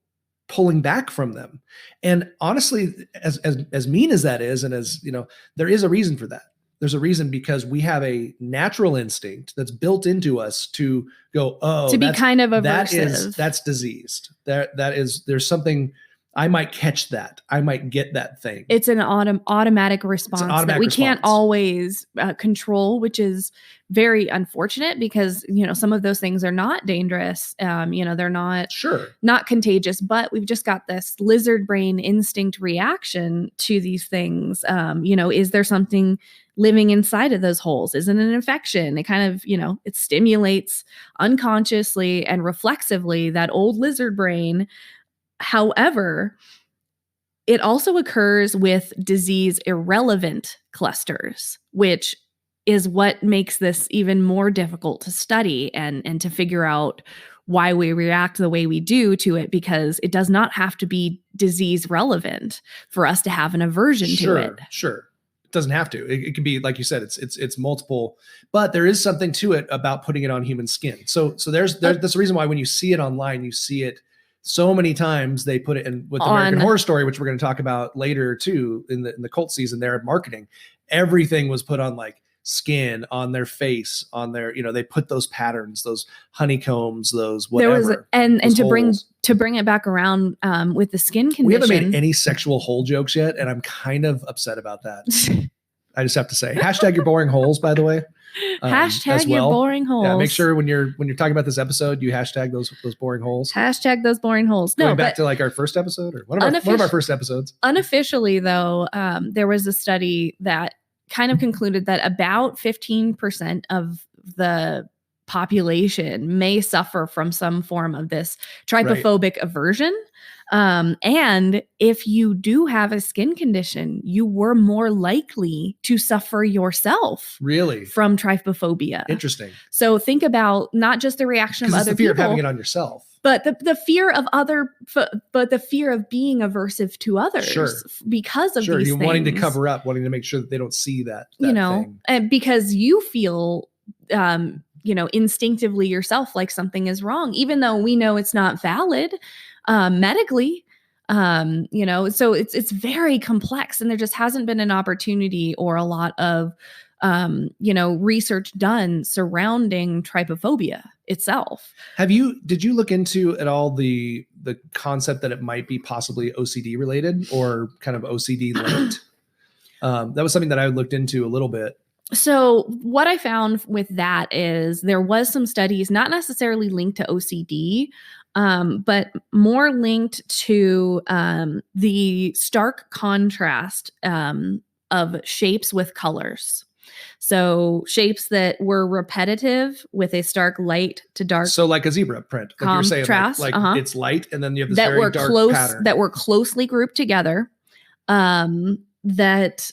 pulling back from them. And honestly, as mean as that is, and as, you know, there is a reason for that. There's a reason, because we have a natural instinct that's built into us to go, oh, to be kind of aversive. That's diseased. There's something, I might catch that. I might get that thing. It's an automatic response that we can't always control, which is very unfortunate, because, you know, some of those things are not dangerous. You know, they're not contagious, but we've just got this lizard brain instinct reaction to these things. You know, is there something living inside of those holes? Is it an infection? It kind of, you know, it stimulates unconsciously and reflexively that old lizard brain. However, it also occurs with disease irrelevant clusters, which is what makes this even more difficult to study and to figure out why we react the way we do to it, because it does not have to be disease relevant for us to have an aversion to it. Sure. It doesn't have to. It can be, like you said, it's multiple, but there is something to it about putting it on human skin. So there's that's the reason why when you see it online, you see it so many times. They put it in with American Horror Story, which we're going to talk about later too, in the cult season. Their marketing, everything was put on like skin, on their face, on their, you know, they put those patterns, those honeycombs, those whatever. There was, and to bring it back around with the skin condition. We haven't made any sexual hole jokes yet, and I'm kind of upset about that. I just have to say, hashtag your boring holes, by the way. Hashtag your boring holes. Yeah, make sure when you're talking about this episode, you hashtag those boring holes. Hashtag those boring holes. Going back to like our first episode, or one of our first episodes. Unofficially, though, there was a study that kind of concluded that about 15% of the population may suffer from some form of this trypophobic aversion. And if you do have a skin condition, you were more likely to suffer yourself from trypophobia. Interesting. So think about not just the reaction of other the fear people, of having it on yourself, but the fear of but the fear of being aversive to others because of these things. Wanting to cover up, wanting to make sure that they don't see that you know, thing. And because you feel, you know, instinctively yourself like something is wrong, even though we know it's not valid medically. You know, so it's very complex, and there just hasn't been an opportunity or a lot of you know, research done surrounding trypophobia itself. Did you look into at all the concept that it might be possibly OCD related or kind of OCD linked? That was something that I looked into a little bit. So what I found with that is there was some studies, not necessarily linked to OCD, but more linked to the stark contrast of shapes with colors. So shapes that were repetitive with a stark light to dark. So like a zebra print, like you're saying, like it's light, and then you have this very dark pattern. That were closely grouped together, that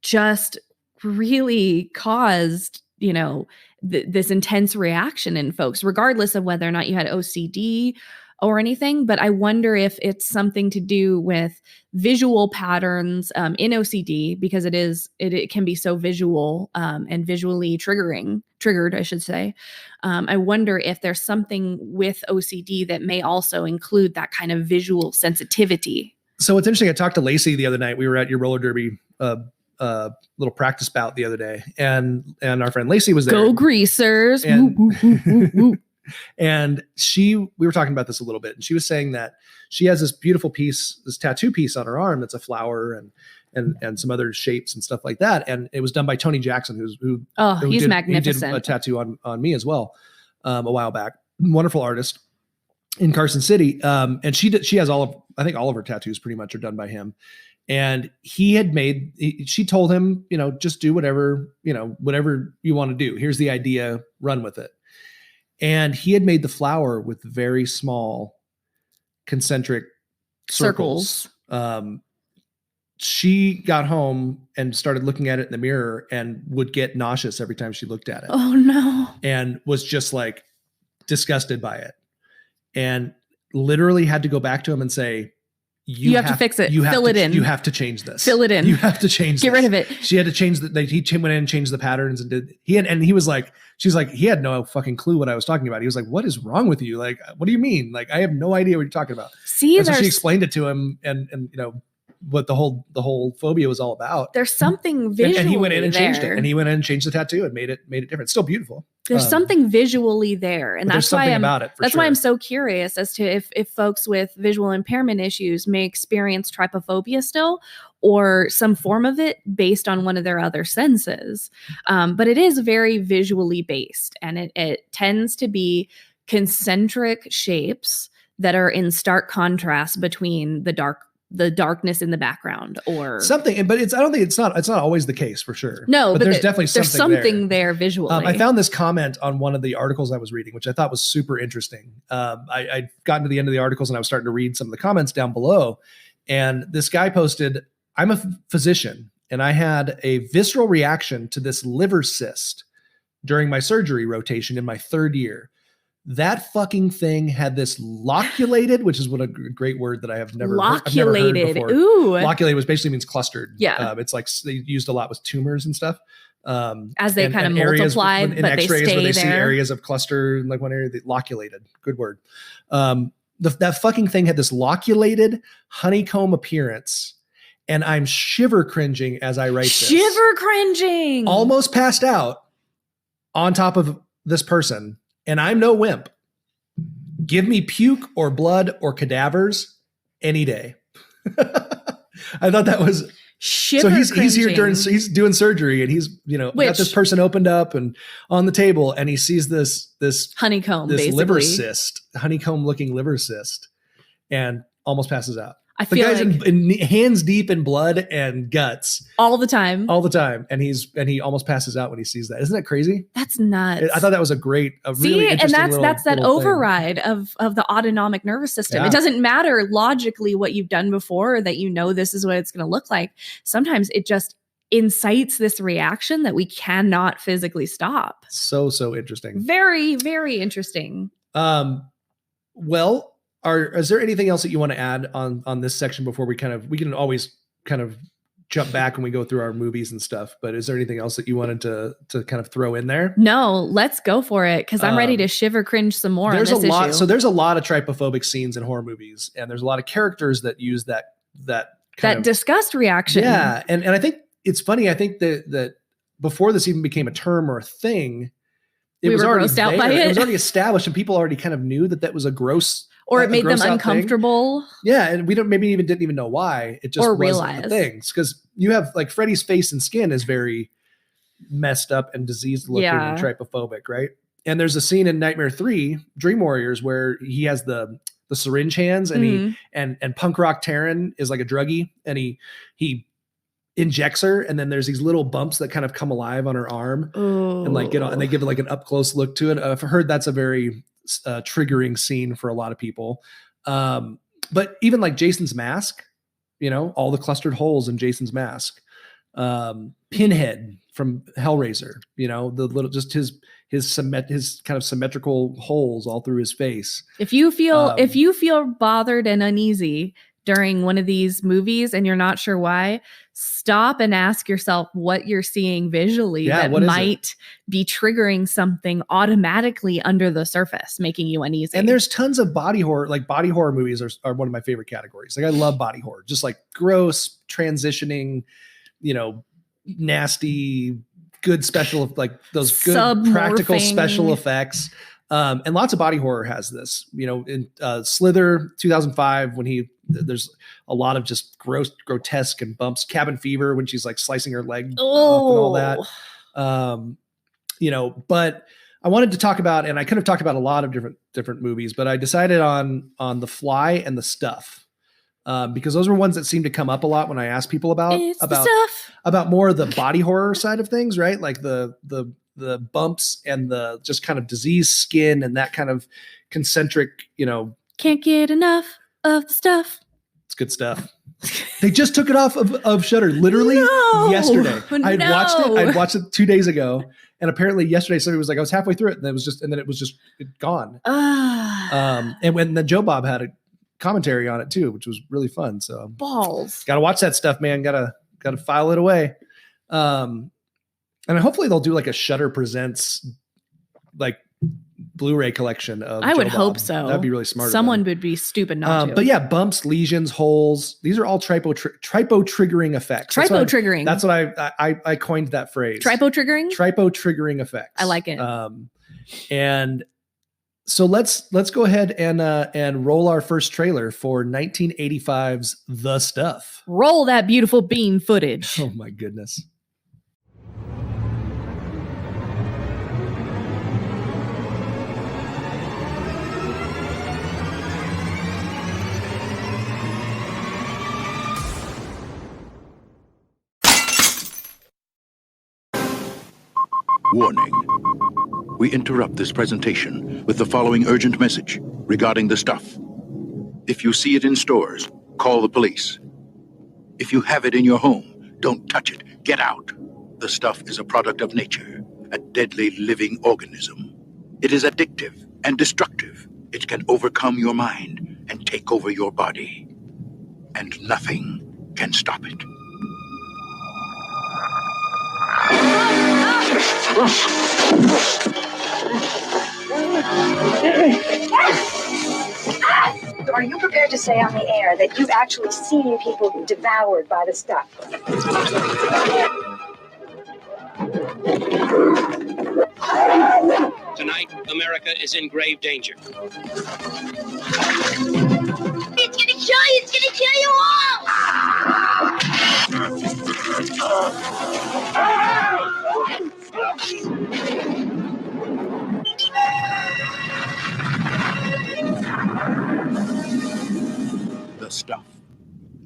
just really caused, you know, this intense reaction in folks, regardless of whether or not you had OCD or anything. But I wonder if it's something to do with visual patterns in OCD, because it can be so visual and visually triggered, I should say. I wonder if there's something with OCD that may also include that kind of visual sensitivity. So it's interesting. I talked to Lacey the other night. We were at your roller derby little practice bout the other day, and our friend Lacey was there. Go Greasers. And, Woo, woo, woo, woo. and we were talking about this a little bit, and she was saying that she has this beautiful piece, this tattoo piece on her arm that's a flower and some other shapes and stuff like that. And it was done by Tony Jackson, who he's did, magnificent. He did a tattoo on me as well a while back. Wonderful artist in Carson City. And she has I think all of her tattoos pretty much are done by him. And she told him, just do whatever you want to do. Here's the idea, run with it. And he had made the flower with very small concentric circles. She got home and started looking at it in the mirror and would get nauseous every time she looked at it. Oh no. And was just like disgusted by it. And literally had to go back to him and say, you have to fix it. Fill it in. You have to change this. Fill it in. You have to change Get rid of it. She had to change he went in and changed the patterns and he was like, she's like, he had no fucking clue what I was talking about. He was like, what is wrong with you? Like, what do you mean? Like, I have no idea what you're talking about. See, so she explained it to him and what the whole phobia was all about. There's something visually and he went in and there. changed it. And he went in and changed the tattoo and made it different. It's still beautiful. There's something visually there. And that's why why I'm so curious as to if folks with visual impairment issues may experience trypophobia still, or some form of it based on one of their other senses. But it is very visually based, and it tends to be concentric shapes that are in stark contrast between the darkness in the background or something. But I don't think it's not always the case for sure. No, but there's definitely something there visually. I found this comment on one of the articles I was reading, which I thought was super interesting. I'd gotten to the end of the articles and I was starting to read some of the comments down below. And this guy posted, I'm a physician and I had a visceral reaction to this liver cyst during my surgery rotation in my 3rd year. That fucking thing had this loculated, which is what a great word that I have never heard before. Ooh. Loculated, which basically means clustered. Yeah. It's like they used a lot with tumors and stuff. As they kind of multiply, in but X-rays they stay where they there. see areas of cluster in like one area, they loculated. Good word. That fucking thing had this loculated honeycomb appearance. And I'm shiver cringing as I write this. Shiver cringing. Almost passed out on top of this person. And I'm no wimp. Give me puke or blood or cadavers any day. I thought that was shiver. So he's here he's doing surgery and he's got this person opened up and on the table and he sees this honeycomb, this liver cyst, honeycomb looking liver cyst, and almost passes out. The guy's in hands deep in blood and guts all the time, and he almost passes out when he sees that. Isn't that crazy? That's nuts. I thought that was really interesting. And that's that override of the autonomic nervous system. Yeah. It doesn't matter logically what you've done before, or that this is what it's going to look like. Sometimes it just incites this reaction that we cannot physically stop. So interesting. Very, very interesting. Well. Is there anything else that you want to add on this section before we can always kind of jump back when we go through our movies and stuff, but is there anything else that you wanted to kind of throw in there? No, let's go for it. Cause I'm ready to shiver cringe some more. There's a lot. So there's a lot of trypophobic scenes in horror movies, and there's a lot of characters that use that disgust reaction. Yeah. And I think it's funny. I think that before this even became a term or a thing, it was already grossed out by it. It was already established and people already kind of knew that was a gross, or it made them uncomfortable. Yeah, and we didn't even know why. It just wasn't the things, because you have like Freddy's face and skin is very messed up and diseased looking and trypophobic, right? And there's a scene in Nightmare 3, Dream Warriors, where he has the syringe hands and and Punk Rock Taryn is like a druggie and he injects her, and then there's these little bumps that kind of come alive on her arm and like get on, and they give it like an up close look to it. I've heard that's a very triggering scene for a lot of people. But even like Jason's mask, all the clustered holes in Jason's mask, Pinhead from Hellraiser, the little, just his kind of symmetrical holes all through his face. If you feel bothered and uneasy, during one of these movies and you're not sure why, stop and ask yourself what you're seeing visually that might be triggering something automatically under the surface, making you uneasy. And there's tons of body horror, like body horror movies are one of my favorite categories. Like I love body horror, just like gross, transitioning, nasty, good special, like those good practical special effects. And lots of body horror has this, in Slither 2005, when there's a lot of just grotesque and bumps. Cabin Fever, when she's like slicing her leg off and all that. But I wanted to talk about, and I could have talked about a lot of different movies, but I decided on The Fly and The Stuff. Because those were ones that seemed to come up a lot when I asked people about more of the body horror side of things, right? Like the bumps and the just kind of diseased skin and that kind of concentric, can't get enough of the stuff. It's good stuff. They just took it off of Shudder literally yesterday. I'd watched it 2 days ago, and apparently yesterday somebody was like, I was halfway through it, and then it was just gone. And when the Joe Bob had a commentary on it too, which was really fun. So balls. Gotta watch that stuff, man. Gotta file it away. And hopefully they'll do like a Shudder Presents like Blu-ray collection of I would Joe hope Bob. so. That'd be really smart. Someone would be stupid not to. But yeah, bumps, lesions, holes. These are all trypo-triggering effects. Trypo-triggering. That's what I coined that phrase. Trypo-triggering? Trypo-triggering effects. I like it. And so let's go ahead and roll our first trailer for 1985's The Stuff. Roll that beautiful bean footage. Oh my goodness. Warning. We interrupt this presentation with the following urgent message regarding The Stuff. If you see it in stores, call the police. If you have it in your home, don't touch it. Get out. The Stuff is a product of nature, a deadly living organism. It is addictive and destructive. It can overcome your mind and take over your body. And nothing can stop it. Are you prepared to say on the air that you've actually seen people devoured by the stuff? Tonight, America is in grave danger. It's gonna kill you! It's gonna kill you all! The Stuff.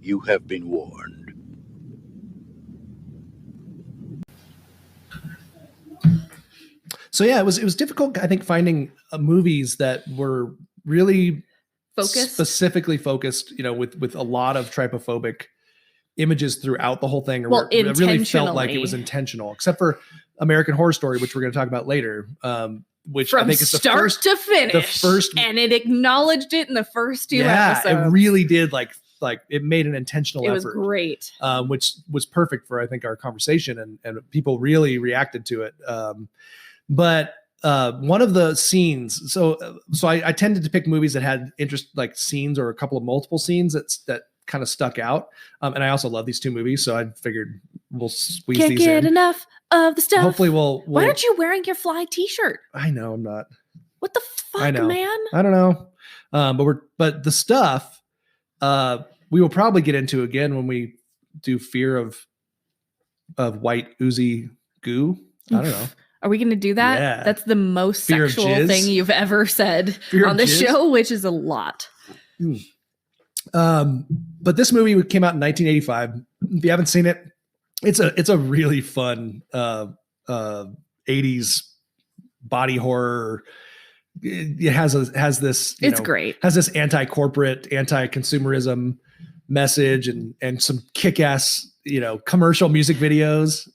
You have been warned. So yeah, it was difficult, I think, finding movies that were really specifically focused, with a lot of trypophobic images throughout the whole thing. Or it really felt like it was intentional, except for American Horror Story, which we're going to talk about later. Which From I think is the start first to finish, the first, and it acknowledged it in the first two episodes. It really did. Like it made an intentional effort. It was great, which was perfect for, I think, our conversation, and people really reacted to it. But one of the scenes, so I tended to pick movies that had interest, like scenes or a couple of multiple scenes that kind of stuck out. And I also love these two movies, so I figured we'll squeeze Can't these get in. enough of the stuff. Hopefully we'll. Why aren't you wearing your Fly t-shirt? I know I'm not. What the fuck, I know. man? I don't know. But The Stuff, we will probably get into again when we do Fear of white oozy goo. I don't know. Are we going to do that? Yeah. That's the most Fear of sexual jizz? thing you've ever said Fear of on the jizz? show, which is a lot. But this movie came out in 1985. If you haven't seen it, it's a really fun 80s body horror. It has this. It's great. Has this anti-corporate, anti-consumerism message and some kick-ass commercial music videos,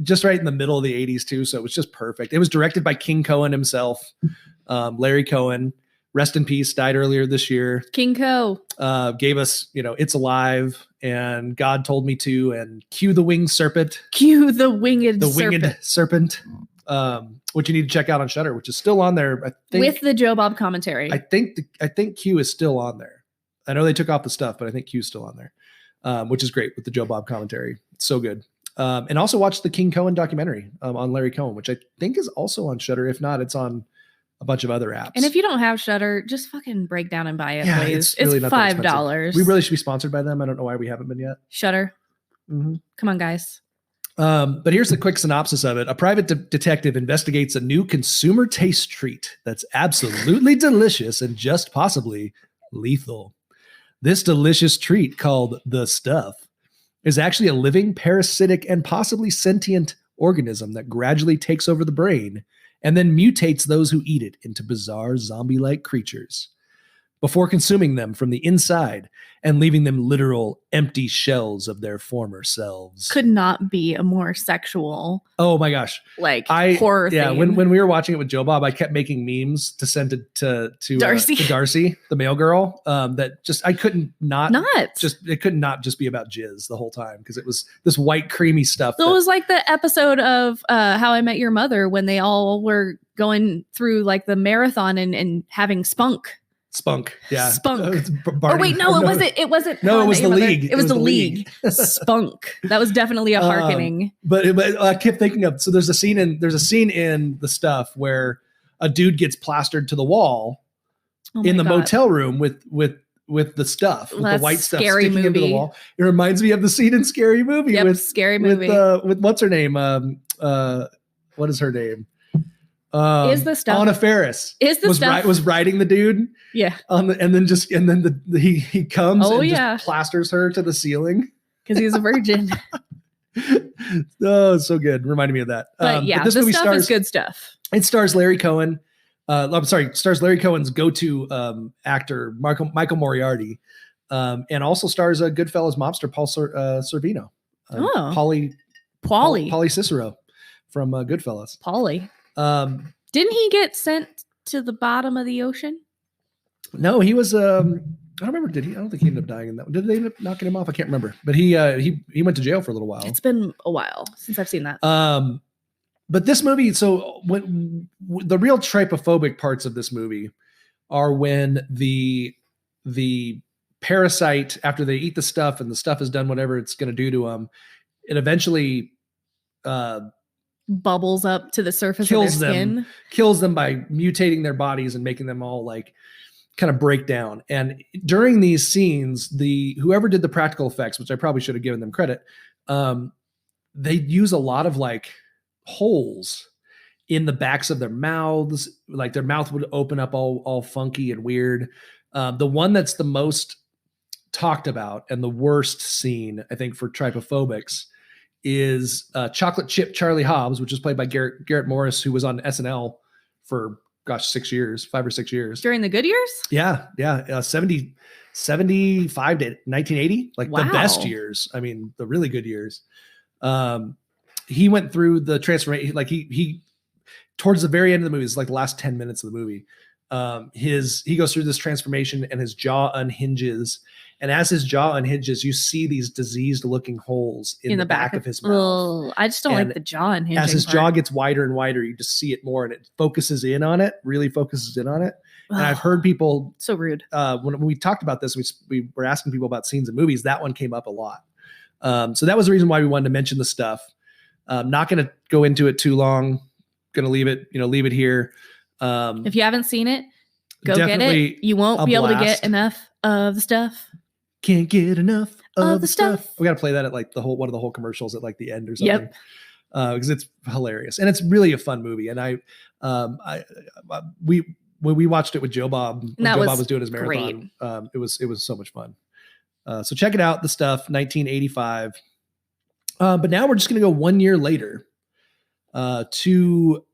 just right in the middle of the 80s too. So it was just perfect. It was directed by King Cohen himself, Larry Cohen, rest in peace, died earlier this year. King Co. Gave us, It's Alive and God Told Me To and Cue the Winged Serpent. Cue the winged The serpent. Winged Serpent, which you need to check out on Shudder, which is still on there. I think, with the Joe Bob commentary. I think Q is still on there. I know they took off the stuff, but I think Q's still on there, which is great with the Joe Bob commentary. It's so good. And also watch the King Cohen documentary on Larry Cohen, which I think is also on Shudder. If not, it's on a bunch of other apps. And if you don't have Shudder, just fucking break down and buy it, yeah, please. it's really not that $5. expensive. We really should be sponsored by them. I don't know why we haven't been yet. Shudder. Mm-hmm. Come on, guys. But here's the quick synopsis of it. A private detective investigates a new consumer taste treat that's absolutely delicious and just possibly lethal. This delicious treat, called the stuff, is actually a living, parasitic, and possibly sentient organism that gradually takes over the brain and then mutates those who eat it into bizarre zombie-like creatures before consuming them from the inside and leaving them literal empty shells of their former selves. Could not be a more sexual, Oh my gosh. horror Yeah, theme. when we were watching it with Joe Bob, I kept making memes to send it to Darcy. to Darcy, the mail girl. That just I couldn't not Nuts. it could not just be about jizz the whole time because it was this white creamy stuff. So it was like the episode of How I Met Your Mother when they all were going through like the marathon and having spunk. Spunk, yeah. Spunk. Barney, Oh wait, no, it wasn't. It wasn't. No, How I it was Met Your the Mother. League. It was the League. Spunk. That was definitely a hearkening. But I kept thinking of, so there's a scene in the stuff where a dude gets plastered to the wall in the motel room with the stuff, with the white stuff Scary sticking into the Movie. wall. It reminds me of the scene in Scary Movie Yep, with Scary Movie. with what's her name? What is her name? Is the stuff Anna Faris Is the stuff was riding the dude? Yeah, and then he comes Oh, and yeah. just plasters her to the ceiling. because he's a virgin. Oh, it's so good. Reminded me of that. But yeah, this the movie stuff is good stuff. It stars Larry Cohen. Stars Larry Cohen's go-to actor, Michael Moriarty, and also stars a Goodfellas mobster, Paul Sorvino. Paulie Cicero from Goodfellas. Paulie. Didn't he get sent to the bottom of the ocean? No, he was. I don't remember. Did he? I don't think he ended up dying in that one. Did they end up knocking him off? I can't remember. But he went to jail for a little while. It's been a while since I've seen that. But this movie, so when the real trypophobic parts of this movie are when the parasite, after they eat the stuff and the stuff has done whatever it's going to do to them, it eventually Bubbles up to the surface of their skin. Kills them by mutating their bodies and making them all like kind of break down. And during these scenes, whoever did the practical effects, which I probably should have given them credit, they use a lot of like holes in the backs of their mouths. Like their mouth would open up all funky and weird. The one that's the most talked about and the worst scene, I think, for trypophobics is Chocolate Chip Charlie Hobbs, which is played by Garrett Morris, who was on SNL for 5 or 6 years. During the good years? Yeah. 75 to 1980, like Wow. the best years. I mean, the really good years. He went through the transformation. Like he towards the very end of the movie, it's like the last 10 minutes of the movie. He goes through this transformation and his jaw unhinges. And as his jaw unhinges, you see these diseased looking holes in the back of his mouth. I just don't And like the jaw unhinging. As his part. jaw gets wider and wider, you just see it more and it really focuses in on it. And I've heard people, so rude. when we talked about this, we were asking people about scenes in movies. That one came up a lot. So that was the reason why we wanted to mention the stuff. Not going to go into it too long. Going to leave it here. If you haven't seen it, go get definitely it. You won't a be able to blast. get enough of the stuff. Can't get enough of the stuff. stuff. We got to play that at like one of the whole commercials at like the end or something. Yep. Because it's hilarious and it's really a fun movie. And when we watched it with Joe Bob, when Joe Bob was doing his marathon, it was so much fun. So check it out. The Stuff, 1985. But now we're just going to go 1 year later to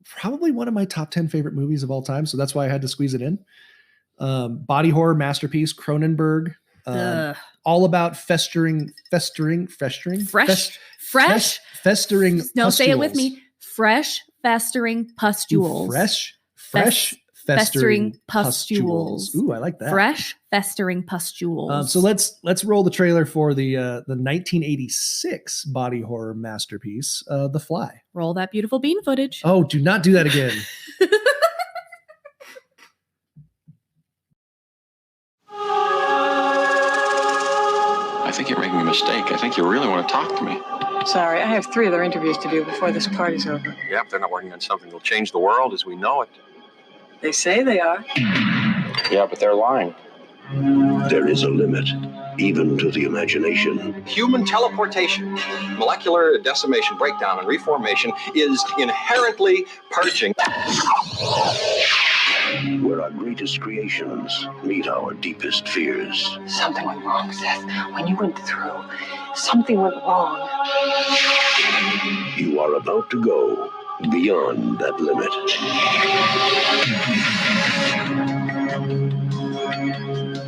probably one of my top 10 favorite movies of all time. So that's why I had to squeeze it in. Body horror masterpiece, Cronenberg. All about festering. Festering No, say it with me. Fresh, festering pustules. Fresh festering pustules. Ooh, I like that. Fresh festering pustules. So let's roll the trailer for the 1986 body horror masterpiece, The Fly. Roll that beautiful bean footage. Oh, do not do that again. I think you're making a mistake. I think you really want to talk to me. Sorry, I have 3 other interviews to do before this party's over. Yep, they're not working on something that'll change the world as we know it. They say they are. Yeah, but they're lying. There is a limit, even to the imagination. Human teleportation, molecular decimation, breakdown, and reformation is inherently purging. Where our greatest creations meet our deepest fears. Something went wrong, Seth. When you went through, something went wrong. You are about to go beyond that limit.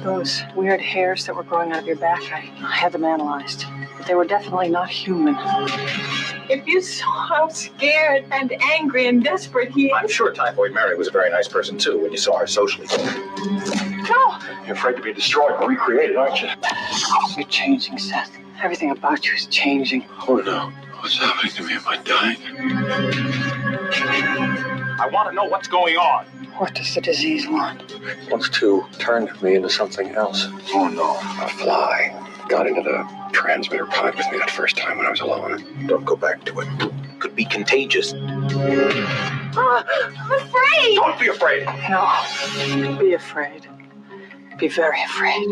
Those weird hairs that were growing out of your back, I had them analyzed. But they were definitely not human. If you saw how scared and angry and desperate he is. I'm sure Typhoid Mary was a very nice person, too, when you saw her socially. No! You're afraid to be destroyed and recreated, aren't you? You're changing, Seth. Everything about you is changing. Oh, no. What's happening to me? Am I dying? I want to know what's going on. What does the disease want? It wants to turn me into something else. Oh, no. A fly got into the transmitter pod with me that first time when I was alone. Don't go back to it. Could be contagious. I'm afraid! Don't be afraid. No. Be afraid. Be very afraid.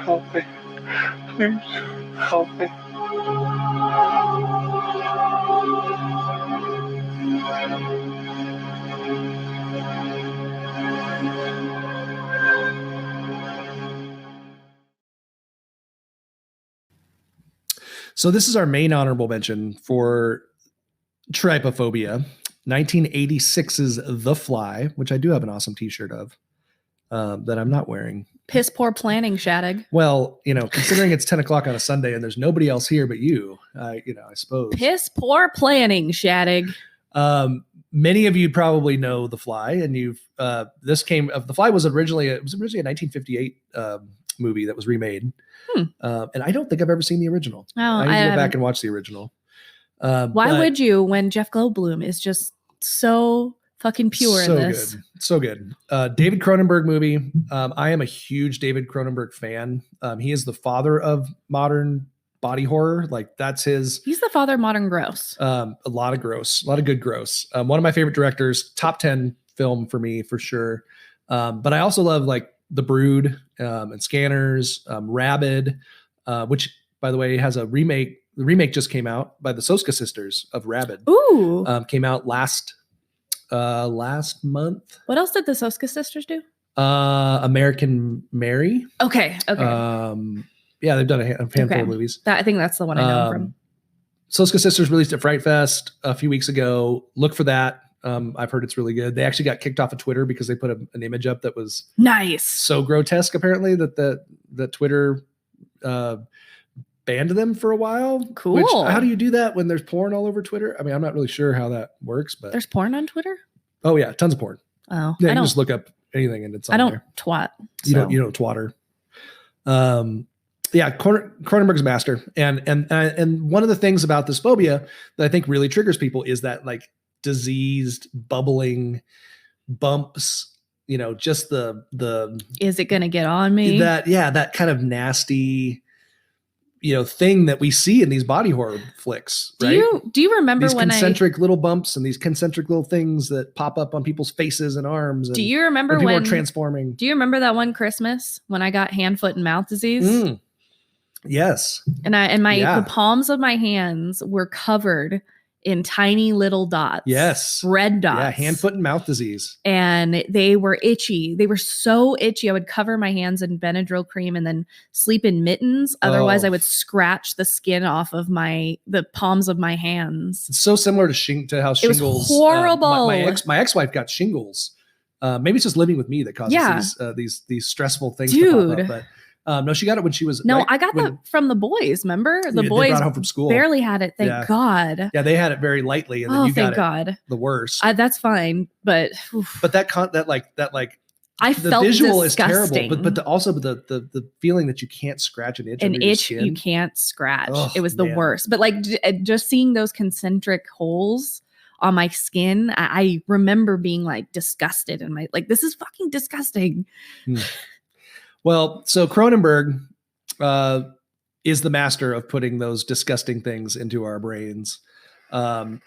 Help me. Please, help me. So this is our main honorable mention for Trypophobia, 1986's The Fly, which I do have an awesome t-shirt of that I'm not wearing. Piss poor planning, Shattuck. Well, considering it's 10 o'clock on a Sunday and there's nobody else here but you, I suppose. Piss poor planning, Shattuck. Many of you probably know The Fly, and The Fly was originally a 1958 movie that was remade. And I don't think I've ever seen the original. Oh, I need to go back and watch the original. Why would you when Jeff Goldblum is just so fucking pure in this? So good. David Cronenberg movie. I am a huge David Cronenberg fan. He is the father of modern body horror. Like that's his. He's the father of modern gross. A lot of good gross. One of my favorite directors, top 10 film for me for sure. But I also love like The Brood and Scanners, Rabid, which by the way has a remake. The remake just came out by the Soska sisters of Rabid. Ooh. Came out last month. What else did the Soska sisters do? American Mary. Okay. Yeah, they've done a handful of movies. I think that's the one I know from. Soska sisters released at Fright Fest a few weeks ago. Look for that. I've heard it's really good. They actually got kicked off of Twitter because they put an image up that was nice, so grotesque. Apparently, that Twitter banned them for a while. Cool. How do you do that when there's porn all over Twitter? I mean, I'm not really sure how that works, but there's porn on Twitter. Oh yeah, tons of porn. Oh, yeah, you can just look up anything and it's on there. Twat. So. You don't twatter. Yeah, Cronenberg's a master, and one of the things about this phobia that I think really triggers people is that like diseased, bubbling bumps. Just the is it gonna get on me? That kind of nasty, thing that we see in these body horror flicks. Right? Do you remember these when concentric little bumps and these concentric little things that pop up on people's faces and arms? Do you remember when people are transforming? Do you remember that one Christmas when I got hand, foot, and mouth disease? Yes. And the palms of my hands were covered in tiny little dots. Yes. Red dots. Yeah, hand, foot, and mouth disease. And they were itchy. They were so itchy. I would cover my hands in Benadryl cream and then sleep in mittens. Otherwise, I would scratch the skin off of the palms of my hands. It's so similar to how shingles. It was horrible. My ex-wife got shingles Maybe it's just living with me that causes these stressful things to pop up. But no, she got it when she was I got that from the boys. Remember, the they boys brought it home from school. barely had it. Thank God. Yeah, they had it very lightly, and then you got God. the worst. That's fine, but I felt the visual disgusting. is terrible, but also the feeling that you can't scratch an itch. An under your itch skin. you can't scratch. Oh, it was the worst. But like just seeing those concentric holes on my skin, I remember being like disgusted and this is fucking disgusting. Well, so Cronenberg is the master of putting those disgusting things into our brains. And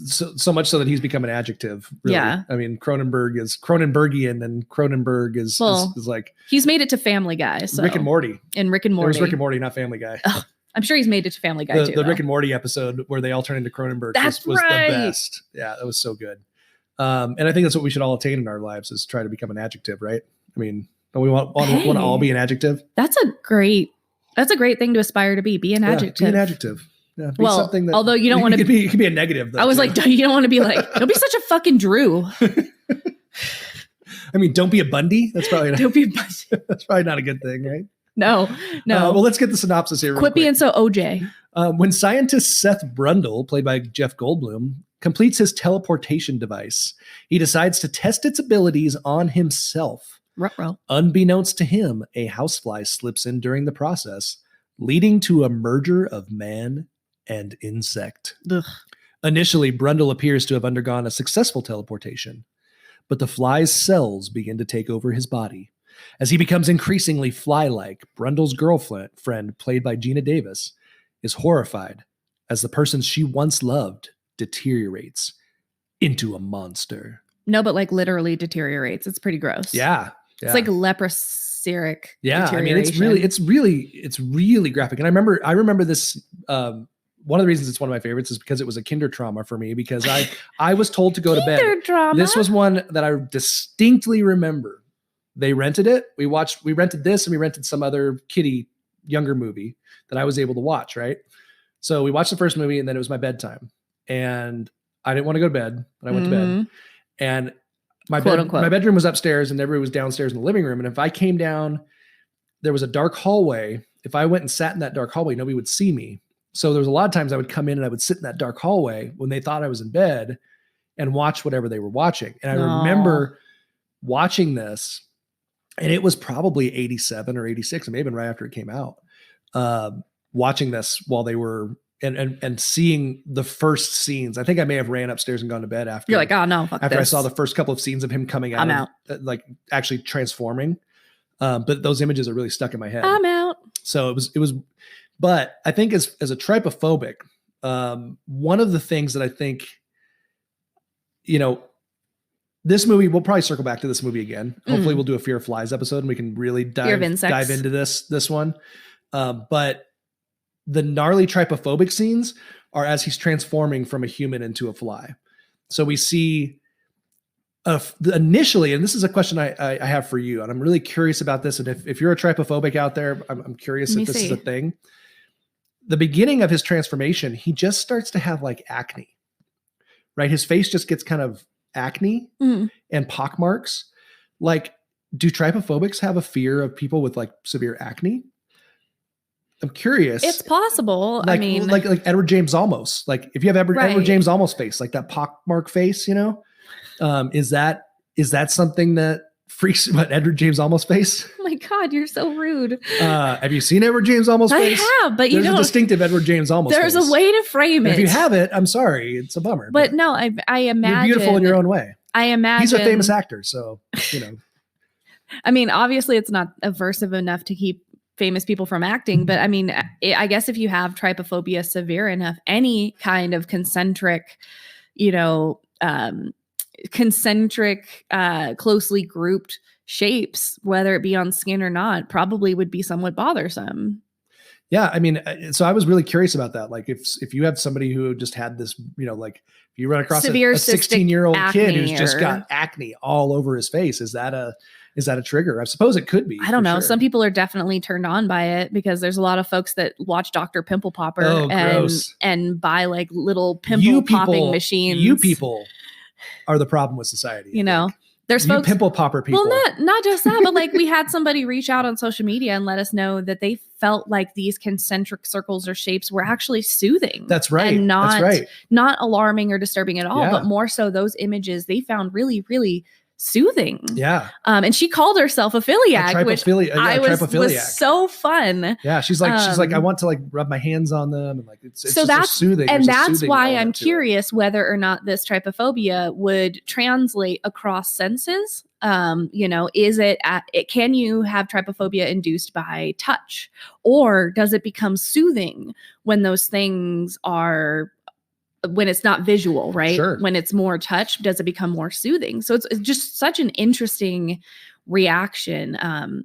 so much so that he's become an adjective. Really. Yeah. I mean, Cronenberg is Cronenbergian, and Cronenberg is like he's made it to Family Guy. So. Rick and Morty. And Rick and Morty. It was Rick and Morty, not Family Guy. Oh, I'm sure he's made it to Family Guy too. The Rick and Morty episode where they all turn into Cronenberg was the best. Yeah, that was so good. And I think that's what we should all attain in our lives, is try to become an adjective, right? I mean, don't we want to all be an adjective? That's a great thing to aspire to be. Be an adjective. Be an adjective. Yeah, something that, although you don't want to be, it could be a negative. Though, I was like, you don't want to be like, don't be such a fucking Drew. I mean, don't be a Bundy. That's probably don't be a Bundy. That's probably not a good thing, right? No. Well, let's get the synopsis here. Quit being so OJ. When scientist Seth Brundle, played by Jeff Goldblum, completes his teleportation device, he decides to test its abilities on himself. Ruh-roh. Unbeknownst to him, a housefly slips in during the process, leading to a merger of man and insect. Ugh. Initially, Brundle appears to have undergone a successful teleportation, but the fly's cells begin to take over his body. As he becomes increasingly fly-like, Brundle's girlfriend, played by Gina Davis, is horrified as the person she once loved deteriorates into a monster. No, but like literally deteriorates. It's pretty gross. Yeah. It's like leprosaric. Yeah, I mean, it's really graphic. And I remember this. One of the reasons it's one of my favorites is because it was a kinder trauma for me, because I was told to go to bed. Trauma. This was one that I distinctly remember. They rented it. We rented this, and we rented some other kiddie younger movie that I was able to watch. Right. So we watched the first movie, and then it was my bedtime, and I didn't want to go to bed, but I went to bed, and my bedroom was upstairs and everybody was downstairs in the living room. And if I came down, there was a dark hallway. If I went and sat in that dark hallway, nobody would see me. So there was a lot of times I would come in and I would sit in that dark hallway when they thought I was in bed and watch whatever they were watching. And I remember watching this, and it was probably 87 or 86. It may have been right after it came out. Watching this while they were and seeing the first scenes. I think I may have ran upstairs and gone to bed after. You're like, oh no, fuck after this. I saw the first couple of scenes of him coming out. I'm out. Like actually transforming. But those images are really stuck in my head. I'm out. So it was, but I think as a trypophobic, one of the things that I think, this movie, we'll probably circle back to this movie again. Hopefully we'll do a Fear of Flies episode and we can really dive into this one. But the gnarly trypophobic scenes are as he's transforming from a human into a fly. So we see initially, and this is a question I have for you, and I'm really curious about this. And if you're a trypophobic out there, I'm curious if this is a thing. The beginning of his transformation, he just starts to have like acne, right? His face just gets kind of acne and pock marks. Like, do trypophobics have a fear of people with like severe acne? I'm curious. It's possible. Like, I mean, like Edward James Olmos. Like if you have Edward James Olmos face, like that pockmark face, is that something that freaks about Edward James Olmos face? Oh my God, you're so rude. Have you seen Edward James Olmos face? I have, but there's a distinctive Edward James Olmos face. There's a way to frame it. If you have it, I'm sorry, it's a bummer. But no, I imagine you're beautiful in your own way. I imagine he's a famous actor, so I mean, obviously, it's not aversive enough to keep famous people from acting, but I mean, I guess if you have trypophobia severe enough, any kind of concentric, closely grouped shapes, whether it be on skin or not, probably would be somewhat bothersome. Yeah, I mean, so I was really curious about that. Like, if you have somebody who just had this, like if you run across a 16-year-old kid who's just got acne all over his face, is that a trigger? I suppose it could be. I don't know. Sure. Some people are definitely turned on by it because there's a lot of folks that watch Dr. Pimple Popper and buy like little pimple popping machines. You people are the problem with society. There's you folks, pimple popper people. well, not just that, but like we had somebody reach out on social media and let us know that they felt like these concentric circles or shapes were actually soothing. That's right. And That's right. not alarming or disturbing at all, Yeah. but more so those images they found really, really soothing. Yeah. And she called herself a philiac, which was so fun. Yeah. She's like, I want to like rub my hands on them. And like, it's so just that's soothing. And There's a that's soothing why element I'm to it. curious whether or not this trypophobia would translate across senses. Is can you have trypophobia induced by touch, or does it become soothing when those things are, when it's not visual, right? Sure. When it's more touch, does it become more soothing? So it's just such an interesting reaction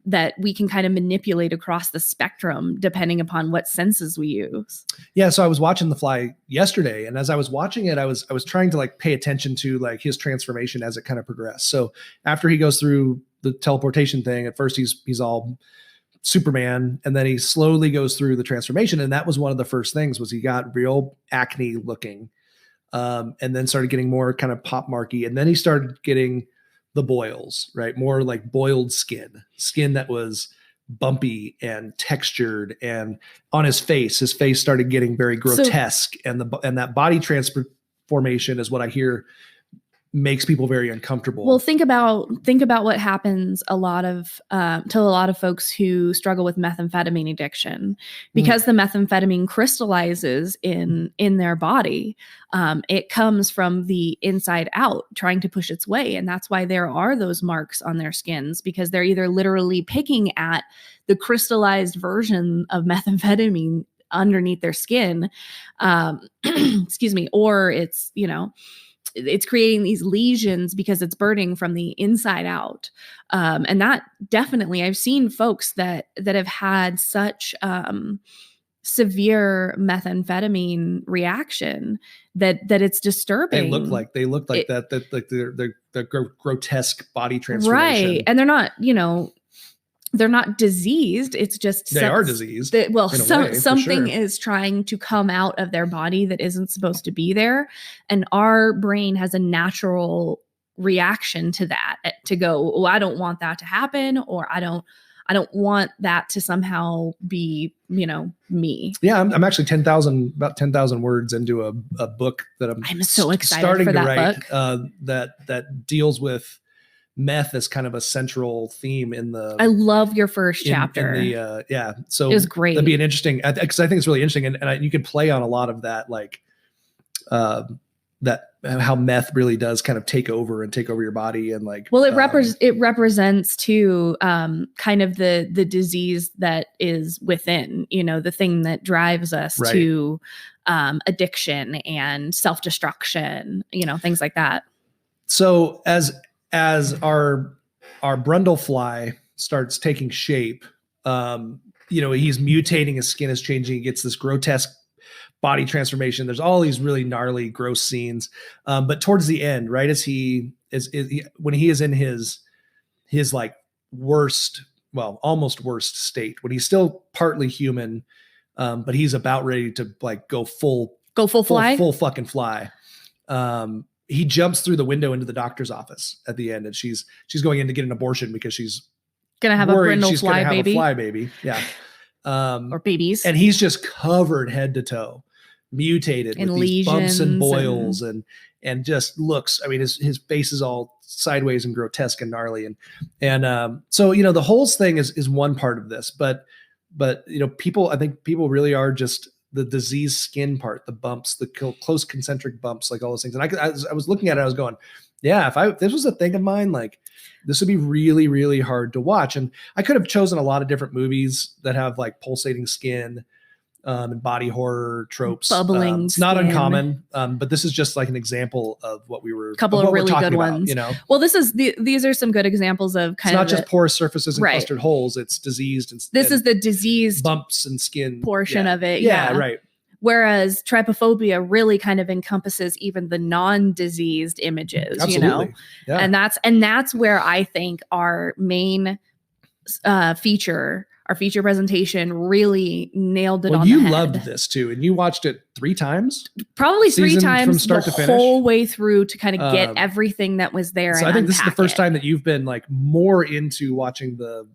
that we can kind of manipulate across the spectrum depending upon what senses we use. Yeah. So I was watching The Fly yesterday, and as I was watching it, I was trying to like pay attention to like his transformation as it kind of progressed. So after he goes through the teleportation thing, at first he's all Superman, and then he slowly goes through the transformation. And that was one of the first things, was he got real acne looking, and then started getting more kind of pop marky. And then he started getting the boils, right? More like boiled skin that was bumpy and textured, and on his face started getting very grotesque. And that body transformation is what I hear makes people very uncomfortable. Well, think about what happens to a lot of folks who struggle with methamphetamine addiction, because the methamphetamine crystallizes in their body. It comes from the inside out, trying to push its way. And that's why there are those marks on their skins, because they're either literally picking at the crystallized version of methamphetamine underneath their skin, excuse me, or it's creating these lesions because it's burning from the inside out. And that definitely, I've seen folks that have had such severe methamphetamine reaction that it's disturbing. They look like the grotesque body transformation. Right. And they're not diseased. It's just they are diseased. Something is trying to come out of their body that isn't supposed to be there, and our brain has a natural reaction to that, to go, "Oh, I don't want that to happen," or I don't want that to somehow be, me. Yeah, I'm actually about 10,000 words into a book that I'm so excited starting for to that write, book. That deals with meth as kind of a central theme in the. I love your first chapter. So it was great. That'd be an interesting, because I think it's really interesting, and you could play on a lot of that, like that how meth really does kind of take over your body, and like. Well, it represents too, kind of the disease that is within, the thing that drives us to addiction and self-destruction, things like that. So as our Brundlefly starts taking shape, he's mutating, his skin is changing, he gets this grotesque body transformation. There's all these really gnarly, gross scenes. But towards the end, right, as when he is in his like worst, well, almost worst state, when he's still partly human, but he's about ready to like go full fucking fly. He jumps through the window into the doctor's office at the end, and she's going in to get an abortion because she's gonna have a fly baby. Yeah. Or babies. And he's just covered head to toe, mutated with these bumps and boils and just looks, I mean, his face is all sideways and grotesque and gnarly. And so, the whole thing is one part of this, but I think people really are just the diseased skin part, the bumps, the close concentric bumps, like all those things. And I was looking at it, I was going, yeah, if this was a thing of mine, like this would be really, really hard to watch. And I could have chosen a lot of different movies that have like pulsating skin and body horror tropes. Bubbling it's not skin. Uncommon, but this is just like an example of what we were. A couple of really good ones. About, Well, these are some good examples of it's not just porous surfaces and clustered holes. It's diseased. This is the diseased bumps and skin portion of it. Yeah, right. Whereas trypophobia really kind of encompasses even the non-diseased images, Absolutely. Yeah. and that's where I think our main feature, our feature presentation really nailed it on the you head. loved this too, and you watched it 3 times? Probably 3 Season times from start the to finish? whole way through to kind of get everything that was there. So and I think this is the unpack first it. time that you've been like more into watching the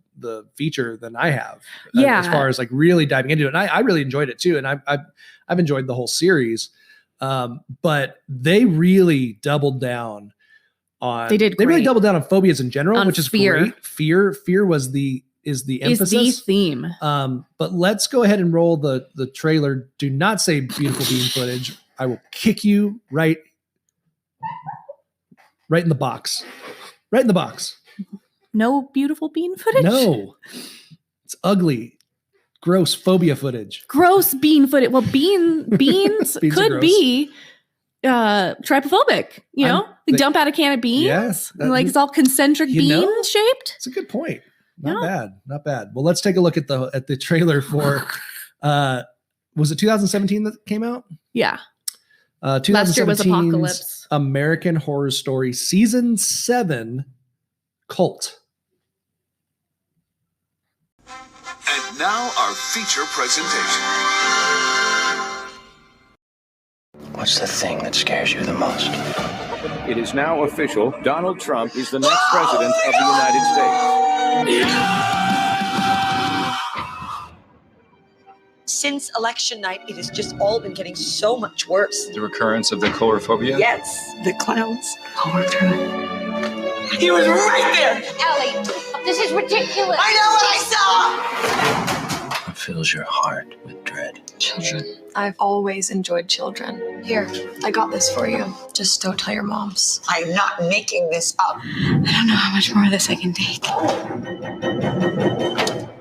feature than I have. Yeah. As far as like really diving into it. And I really enjoyed it too. And I've enjoyed the whole series. But they really doubled down on, They really great. doubled down on phobias in general, On which is fear. great. Fear is the emphasis. Is the theme. But let's go ahead and roll the trailer. Do not say beautiful bean footage. I will kick you right in the box. Right in the box. No beautiful bean footage? No. It's ugly. Gross phobia footage. Gross bean footage. Well, beans Beans are could gross. be trypophobic. You know, they dump out a can of beans. Yes. And like it's all concentric bean shaped. It's a good point. Not bad. Well, let's take a look at the trailer for was it 2017 that came out? Yeah. 2017's Last year was Apocalypse. American Horror Story Season 7 Cult. And now our feature presentation. What's the thing that scares you the most? It is now official. Donald Trump is the next president of the United States. Since election night, it has just all been getting so much worse. The recurrence of the Phobia? Yes, the clowns. I'll work through it. He was right there. Ellie, this is ridiculous. I know what I saw. What fills your heart with dread? Children. I've always enjoyed children. Here, I got this for you. Just don't tell your moms. I'm not making this up. I don't know how much more of this I can take.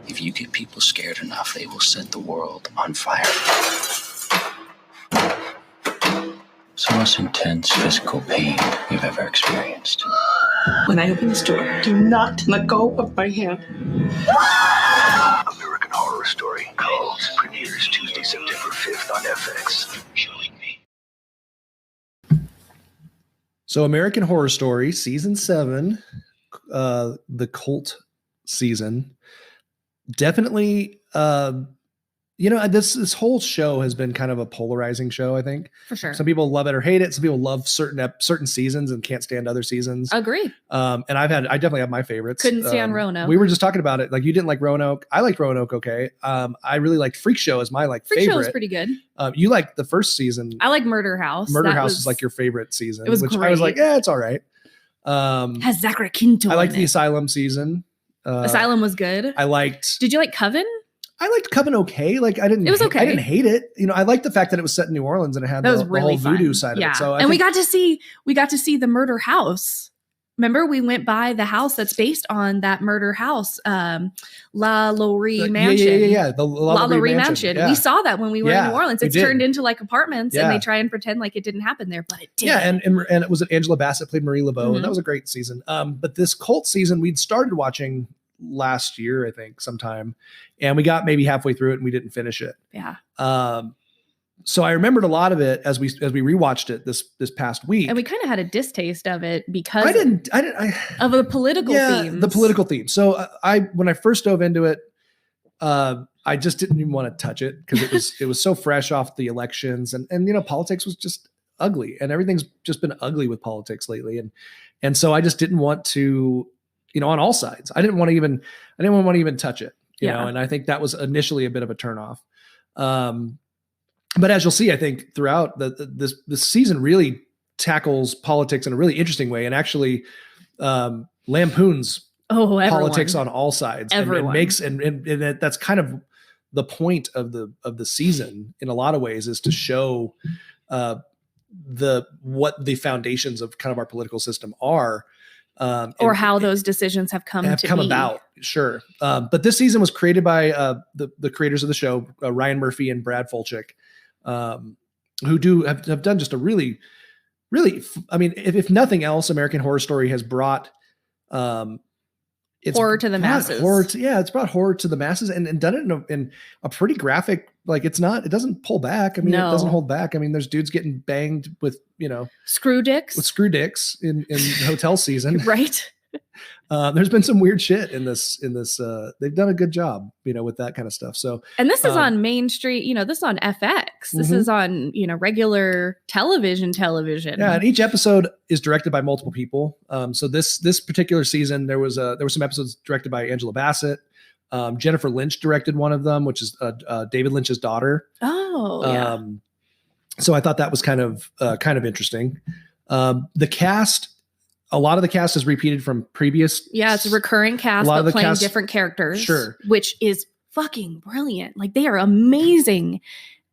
If you get people scared enough, they will set the world on fire. It's the most intense physical pain you've ever experienced. When I open this door, do not let go of my hand. American Horror Story Cult premieres Tuesday, September 5th on FX. So American Horror Story Season 7, the Cult season. Definitely, this whole show has been kind of a polarizing show, I think. For sure. Some people love it or hate it. Some people love certain seasons and can't stand other seasons. Agree. And I definitely have my favorites. Couldn't stand Roanoke. We were just talking about it. Like you didn't like Roanoke. I liked Roanoke. Okay. I really liked Freak Show as my Freak favorite. Show was pretty good. You liked the first season. I like Murder House. Murder House is like your favorite season. It was which great. I was like, yeah, it's all right. Has Zachary Quinto. I liked in the it. Asylum season. Asylum was good. Did you like Coven? I liked Coven okay. Like I didn't. It was okay. I didn't hate it. I liked the fact that it was set in New Orleans and it had the whole voodoo side of it. So we got to see the murder house. Remember, we went by the house that's based on that murder house, La Laurie Mansion. Yeah. The La Laurie Mansion. Yeah. We saw that when we were in New Orleans. It's turned into like apartments, Yeah. and they try and pretend like it didn't happen there, but it did. Yeah, and it was Angela Bassett played Marie Laveau, Mhm. and that was a great season. But this Cult season, we'd started watching last year, I think, sometime, and we got maybe halfway through it, and we didn't finish it. Yeah. So I remembered a lot of it as we rewatched it this past week. And we kind of had a distaste of it because I didn't of the political themes. The political theme. So when I first dove into it, I just didn't even want to touch it because it was so fresh off the elections, and politics was just ugly, and everything's just been ugly with politics lately, and so I just didn't want to, on all sides. I didn't want to even touch it, you know, and I think that was initially a bit of a turnoff. But as you'll see, I think throughout this season really tackles politics in a really interesting way, and actually lampoons politics on all sides. Everyone. And that's kind of the point of the season in a lot of ways, is to show what the foundations of kind of our political system are. Or how those decisions have come about. Sure. But this season was created by the creators of the show, Ryan Murphy and Brad Fulchik, who have done just a really, really, I mean, if nothing else, American Horror Story has brought horror to the masses. It's brought horror to the masses and done it in a pretty graphic, like it doesn't pull back. I mean, It doesn't hold back. I mean, there's dudes getting banged with, screw dicks in hotel season. Right. There's been some weird shit in this. They've done a good job, with that kind of stuff. So, and this is on Main Street, this is on FX. This is on, regular television. Yeah. And each episode is directed by multiple people. So this particular season, there was some episodes directed by Angela Bassett. Jennifer Lynch directed one of them, which is David Lynch's daughter. Oh, yeah. So I thought that was kind of interesting. The cast, a lot of the cast is repeated from previous. Yeah, it's a recurring cast, but playing different characters. Sure. Which is fucking brilliant. Like, they are amazing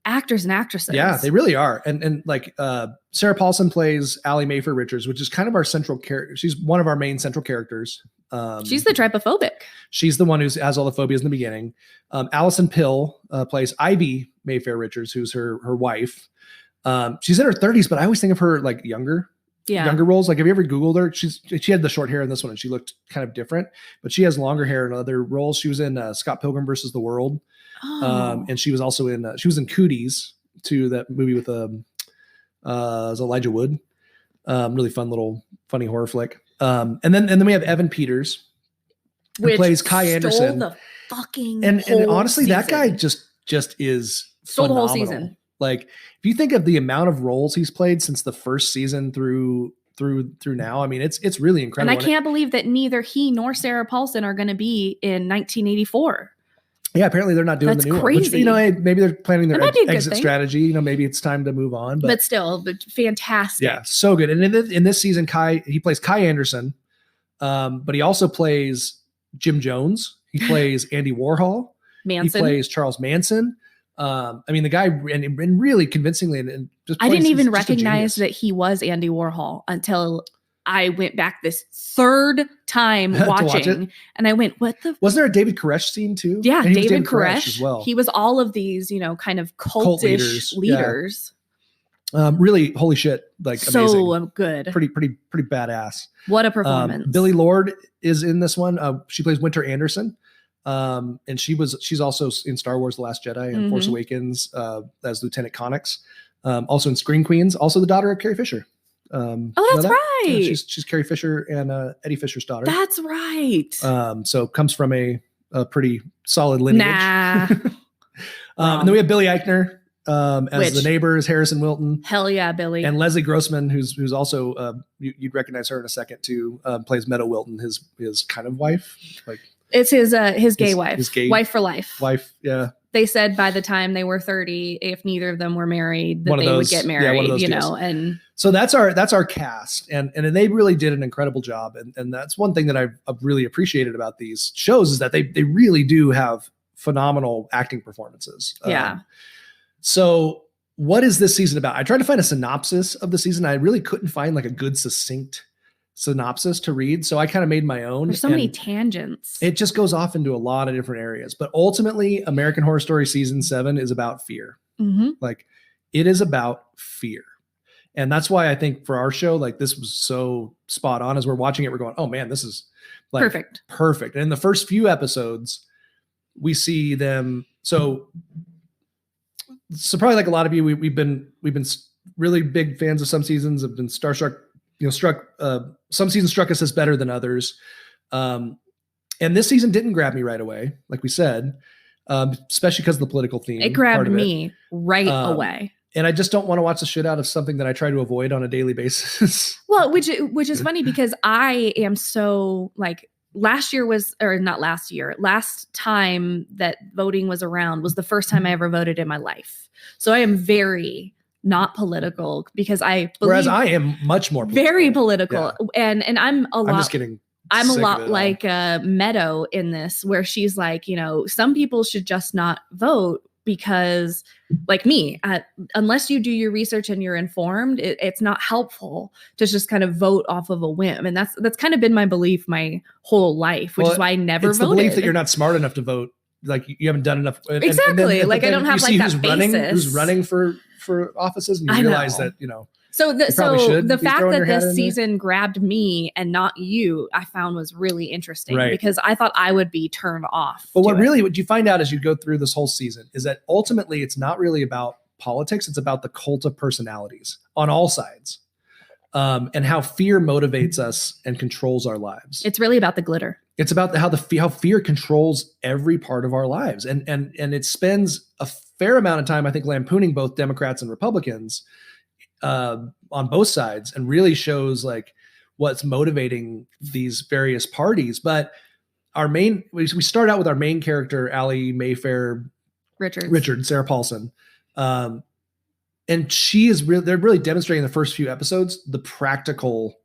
actors and actresses. Yeah, they really are. And like Sarah Paulson plays Allie Mayfair Richards, which is kind of our central character. She's one of our main central characters. She's the trypophobic. She's the one who has all the phobias in the beginning. Allison Pill plays Ivy Mayfair Richards, who's her wife. She's in her 30s, but I always think of her like younger roles. Like, have you ever Googled her? She had the short hair in this one, and she looked kind of different, but she has longer hair in other roles. She was in Scott Pilgrim versus the World. And she was also in Cooties, too, that movie with was Elijah Wood. Really fun little funny horror flick. And then we have Evan Peters, who plays Kai Anderson. The fucking and honestly, that guy just is stole phenomenal. The whole season. Like, if you think of the amount of roles he's played since the first season through now, I mean, it's really incredible. And I can't believe that neither he nor Sarah Paulson are going to be in 1984. Yeah, apparently they're not doing the new crazy. one. Which, maybe they're planning their exit thing. strategy. Maybe it's time to move on. But still, fantastic. Yeah, so good. And in this season, he plays Kai Anderson, but he also plays Jim Jones. He plays Andy Warhol. Manson. He plays Charles Manson. I mean, the guy, and really convincingly, and just I didn't even recognize that he was Andy Warhol until I went back this third time watching, and I went, "What the?" Wasn't there a David Koresh scene too? Yeah, David Koresh as well. He was all of these, kind of cultish leaders. Yeah. Really, holy shit! Like, so amazing. Good, pretty badass. What a performance! Billie Lourd is in this one. She plays Winter Anderson. And she's also in Star Wars: The Last Jedi and Force Awakens as Lieutenant Connix. Also in Scream Queens. Also the daughter of Carrie Fisher. That's right. Yeah, she's Carrie Fisher and Eddie Fisher's daughter. That's right. So comes from a pretty solid lineage. Nah. And then we have Billy Eichner as the neighbors, Harrison Wilton. Hell yeah, Billy. And Leslie Grossman, who's also you'd recognize her in a second too. Plays Meadow Wilton, his kind of wife. Like, it's his gay wife. His gay wife for life. Wife, yeah. They said by the time they were 30, if neither of them were married, that they would get married, and so that's our cast. And they really did an incredible job. And that's one thing that I've really appreciated about these shows is that they really do have phenomenal acting performances. Yeah. So what is this season about? I tried to find a synopsis of the season. I really couldn't find like a good succinct synopsis to read. So I kind of made my own. There's so many tangents. It just goes off into a lot of different areas. But ultimately, American Horror Story season 7 is about fear. Like, it is about fear. And that's why I think for our show, like, this was so spot on. As we're watching it, we're going, oh man, this is like perfect. And in the first few episodes, we see them. So probably like a lot of you, we've been really big fans of some seasons, have been starstruck. Some seasons struck us as better than others. And this season didn't grab me right away, like we said, especially because of the political theme. It grabbed me right away. And I just don't want to watch the shit out of something that I try to avoid on a daily basis. Well, which is funny because I am so like, last time that voting was around was the first time I ever voted in my life. So I am very not political because whereas I am much more political. Very political. Yeah. And I'm a lot. I'm just kidding. I'm a lot like Meadow in this, where she's like, some people should just not vote because, like me, unless you do your research and you're informed, it's not helpful to just kind of vote off of a whim. And that's kind of been my belief my whole life, which is why I never voted. It's the belief that you're not smart enough to vote. Like, you haven't done enough. Exactly. I don't have like that basis. Who's running for offices, and you realize that, So the fact that this season grabbed me and not you, I found was really interesting because I thought I would be turned off. But what you find out as you go through this whole season is that ultimately it's not really about politics. It's about the cult of personalities on all sides. and how fear motivates us and controls our lives. It's really about the glitter. It's about how fear controls every part of our lives, and it spends a fair amount of time, I think, lampooning both Democrats and Republicans on both sides, and really shows like what's motivating these various parties. But we start out with our main character, Allie Mayfair Richard, Sarah Paulson. And they're really demonstrating in the first few episodes the practical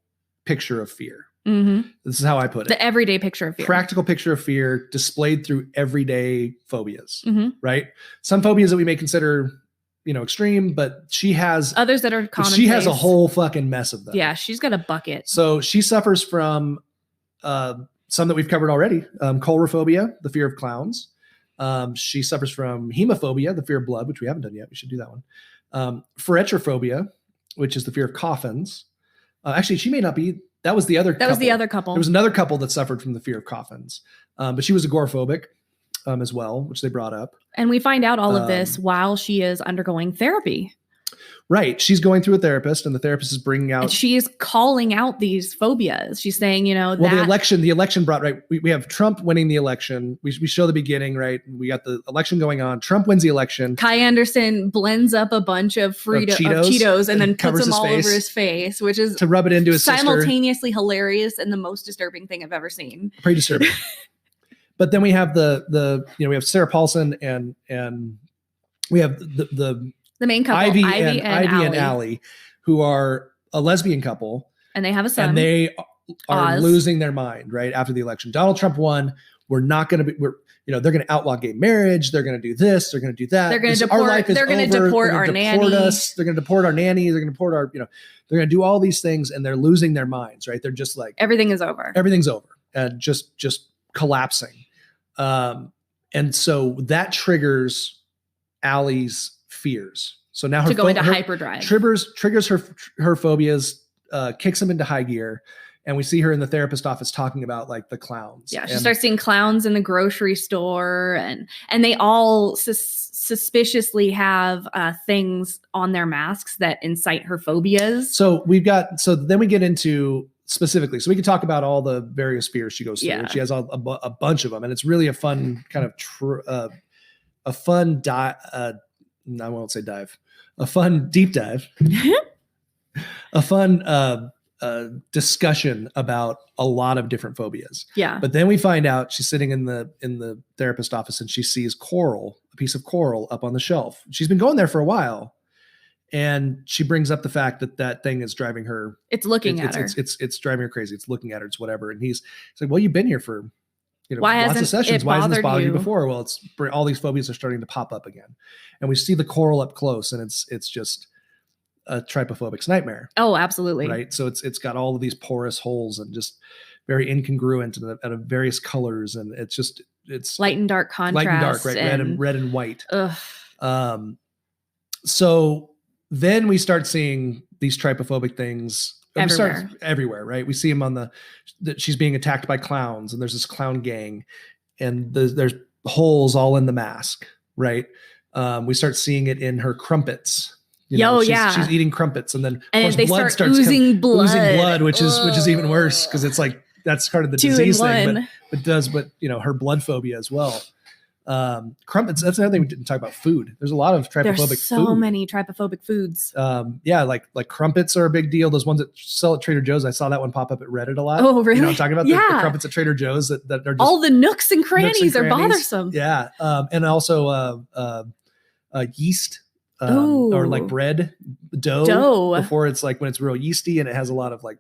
picture of fear. Mm-hmm. This is how I put it. The everyday picture of fear. Practical picture of fear displayed through everyday phobias, mm-hmm. right? Some phobias that we may consider, extreme, but she has others that are common. She has a whole fucking mess of them. Yeah, she's got a bucket. So she suffers from some that we've covered already. Coulrophobia, the fear of clowns. She suffers from hemophobia, the fear of blood, which we haven't done yet. We should do that one. Phoretrophobia, which is the fear of coffins. Actually, she may not be. That was the other couple. Was the other couple. There was another couple that suffered from the fear of coffins. But she was agoraphobic as well, which they brought up. And we find out all of this while she is undergoing therapy. Right. She's going through a therapist, and the therapist is bringing out. And she is calling out these phobias. She's saying, the election brought, right. We have Trump winning the election. We show the beginning, right. We got the election going on. Trump wins the election. Kai Anderson blends up a bunch of Cheetos and then puts them all over his face, which is to rub it into his simultaneously hilarious and the most disturbing thing I've ever seen. Pretty disturbing. But then we have we have Sarah Paulson and we have the main couple, Ivy and Allie, who are a lesbian couple. And they have a son. And they are losing their mind right after the election. Donald Trump won. We're not going to be, they're going to outlaw gay marriage. They're going to do this. They're going to do that. They're going to deport our nanny. They're going to deport our nanny. They're going to deport our, they're going to do all these things, and they're losing their minds, right? They're just like, everything is over. Everything's over. And just collapsing. And so that triggers Allie's fears. So now her to go into hyperdrive triggers her phobias, kicks them into high gear, and we see her in the therapist office talking about like the clowns. Yeah, she starts seeing clowns in the grocery store, and they all suspiciously have things on their masks that incite her phobias. So then we get into specifically. So we can talk about all the various fears she goes through. Yeah. She has a bunch of them, and it's really a fun kind of a fun I won't say dive. A fun deep dive, a fun discussion about a lot of different phobias. Yeah. But then we find out she's sitting in the therapist office, and she sees a piece of coral up on the shelf. She's been going there for a while, and she brings up the fact that thing is driving her. It's looking at her. It's driving her crazy. It's looking at her. It's whatever. And he's like, well, you've been here for why lots of sessions. Why hasn't this bothered you you before? Well, all these phobias are starting to pop up again, and we see the coral up close, and it's just a trypophobic's nightmare. Oh, absolutely. Right. So it's got all of these porous holes and just very incongruent and at various colors, and it's light and dark contrast. Light and dark, right? Red and white. Ugh. So then we start seeing these trypophobic things. Everywhere, right? We see him on that she's being attacked by clowns, and there's this clown gang, and there's holes all in the mask, right? We start seeing it in her crumpets. She's eating crumpets, and then of course blood starts oozing blood, which is even worse because it's like that's part of the disease thing, but her blood phobia as well. Crumpets, that's another thing we didn't talk about. Food. There's a lot of trypophobic There's so many trypophobic foods. Like crumpets are a big deal. Those ones that sell at Trader Joe's. I saw that one pop up at Reddit a lot. Oh, really? I'm talking about the crumpets at Trader Joe's that are just all the nooks and crannies are bothersome. Yeah. And also yeast or like bread dough before it's like when it's real yeasty and it has a lot of like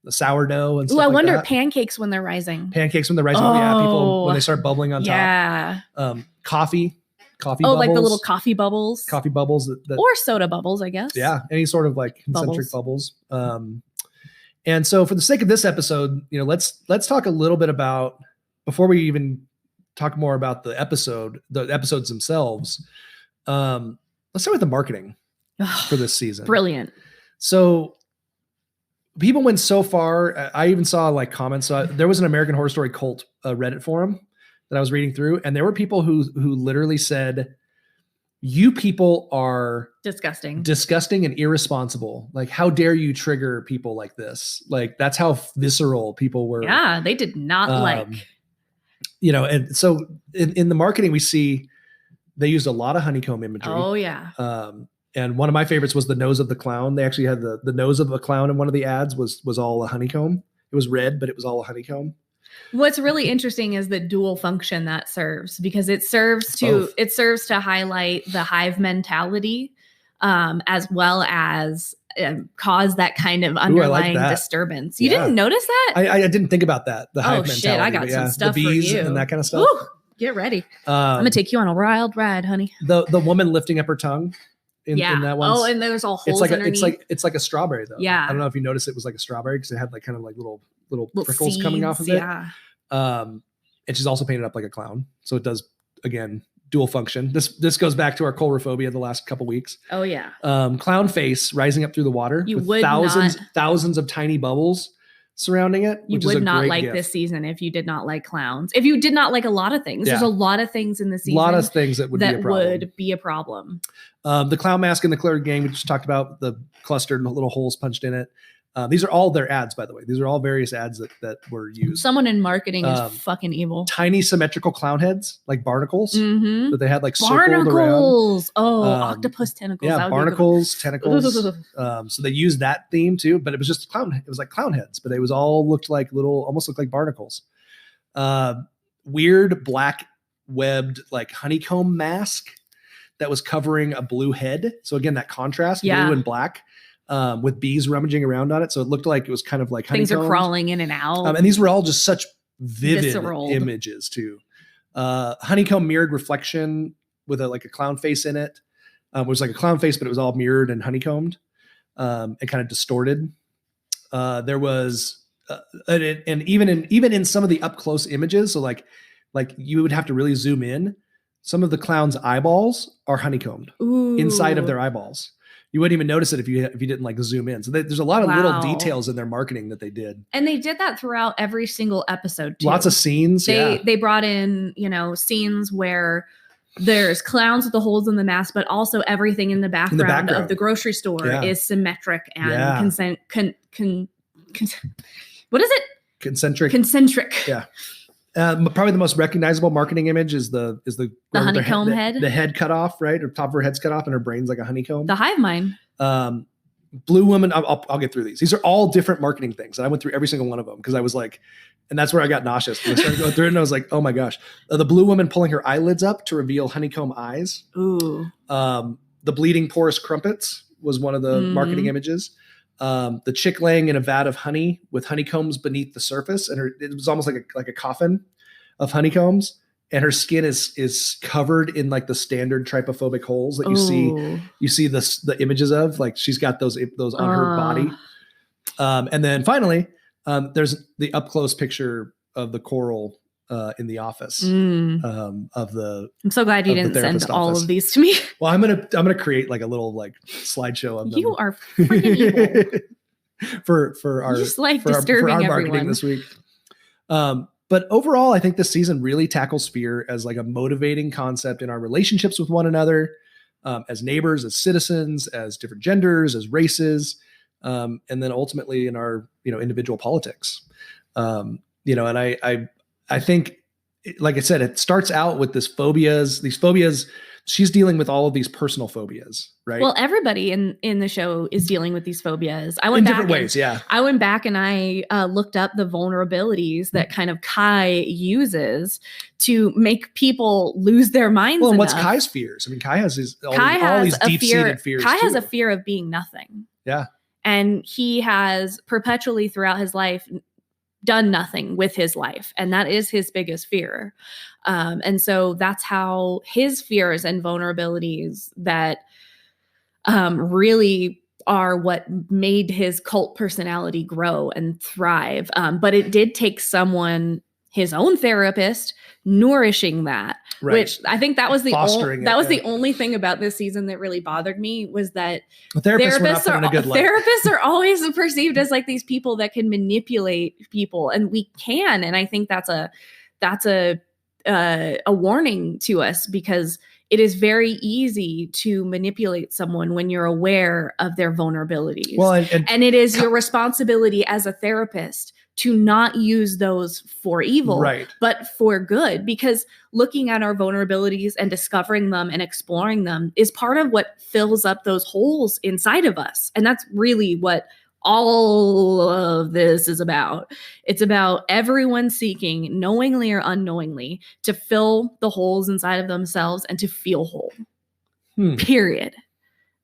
the sourdough and stuff. I wonder pancakes when they're rising. Yeah, people when they start bubbling on top. Yeah. Coffee bubbles. Like the little coffee bubbles. Coffee bubbles that or soda bubbles, I guess. Yeah, any sort of like concentric bubbles. And so for the sake of this episode, let's talk a little bit about, before we even talk more about the episodes themselves. Let's start with the marketing for this season. Brilliant. So people went so far. I even saw like comments. There was an American Horror Story cult Reddit forum that I was reading through, and there were people who literally said you people are disgusting and irresponsible. Like, how dare you trigger people like this? Like, that's how visceral people were. Yeah, they did not like. You know, and so in the marketing, we see they used a lot of honeycomb imagery. Oh, yeah. And one of my favorites was the nose of the clown. They actually had the nose of a clown in one of the ads was all a honeycomb. It was red, but it was all a honeycomb. What's really interesting is the dual function that serves, because it serves to highlight the hive mentality, as well as cause that kind of underlying disturbance. You didn't notice that? I didn't think about that. The hive mentality. Shit, I got some stuff the bees for you. And that kind of stuff. Woo, get ready. I'm gonna take you on a wild ride, honey. The woman lifting up her tongue. In that one. Oh, and there's all holes underneath. It's like a strawberry though. Yeah. I don't know if you noticed it was like a strawberry because it had like kind of like little prickles seeds, coming off of it. Yeah. And she's also painted up like a clown. So it does, again, dual function. This goes back to our coulrophobia the last couple weeks. Oh yeah. Clown face rising up through the water with thousands of tiny bubbles surrounding it. You would not like this season if you did not like clowns. If you did not like a lot of things, there's a lot of things in the season. A lot of things that would be a problem. The clown mask and the clear gang, we just talked about, the clustered little holes punched in it. These are all their ads, by the way. These are all various ads that were used. Someone in marketing is fucking evil. Tiny symmetrical clown heads, like barnacles, that they had like barnacles. Circled around. Oh, octopus tentacles. Yeah, barnacles, tentacles. So they used that theme too, but it was just clown. It was like clown heads, but it was all looked like almost looked like barnacles. Weird black webbed like honeycomb mask that was covering a blue head. So again, that contrast, blue and black. With bees rummaging around on it. So it looked like it was kind of like things are crawling in and out. And these were all just such vivid visceral images too. Honeycomb mirrored reflection with a clown face in it. It was like a clown face, but it was all mirrored and honeycombed and kind of distorted. There was, and even in some of the up close images, so like you would have to really zoom in. Some of the clown's eyeballs are honeycombed inside of their eyeballs. You wouldn't even notice it if you didn't like zoom in. So there's a lot of little details in their marketing that they did. And they did that throughout every single episode too. Lots of scenes. They brought in, scenes where there's clowns with the holes in the mask, but also everything in the background of the grocery store is symmetric and what is it? Concentric. Yeah. Probably the most recognizable marketing image is the honeycomb head. The head cut off, right? Or top of her head's cut off and her brain's like a honeycomb. The hive mind. Blue woman. I'll get through these. These are all different marketing things. And I went through every single one of them because I was like, and that's where I got nauseous. I started going through it and I was like, oh my gosh. The blue woman pulling her eyelids up to reveal honeycomb eyes. Ooh. The bleeding porous crumpets was one of the marketing images. The chick laying in a vat of honey with honeycombs beneath the surface, and it was almost like a coffin of honeycombs, and her skin is covered in like the standard trypophobic holes that you see the images of, like she's got those on her body. And then finally, there's the up close picture of the coral in the office of the. I'm so glad you didn't send all of these to me. Well, I'm gonna create like a little like slideshow of them. You are freaking evil. for our just like disturbing our everyone marketing this week. But overall, I think this season really tackles fear as like a motivating concept in our relationships with one another, as neighbors, as citizens, as different genders, as races, and then ultimately in our individual politics. And I think, like I said, it starts out with these phobias. She's dealing with all of these personal phobias, right? Well, everybody in the show is dealing with these phobias. I went in back different ways, yeah. I went back and I looked up the vulnerabilities that kind of Kai uses to make people lose their minds. Well, and what's Kai's fears? I mean, Kai has all these deep-seated fears. Kai has a fear of being nothing. Yeah. And he has perpetually throughout his life done nothing with his life. And that is his biggest fear. And so that's how his fears and vulnerabilities that really are what made his cult personality grow and thrive. But it did take someone, his own therapist, nourishing that, right. Which I think that was the only thing about this season that really bothered me was that therapists are always perceived as like these people that can manipulate people, and we can. And I think that's a a warning to us, because it is very easy to manipulate someone when you're aware of their vulnerabilities. Well, and it is your responsibility as a therapist to not use those for evil, right, but for good, because looking at our vulnerabilities and discovering them and exploring them is part of what fills up those holes inside of us. And that's really what all of this is about. It's about everyone seeking, knowingly or unknowingly, to fill the holes inside of themselves and to feel whole. Period.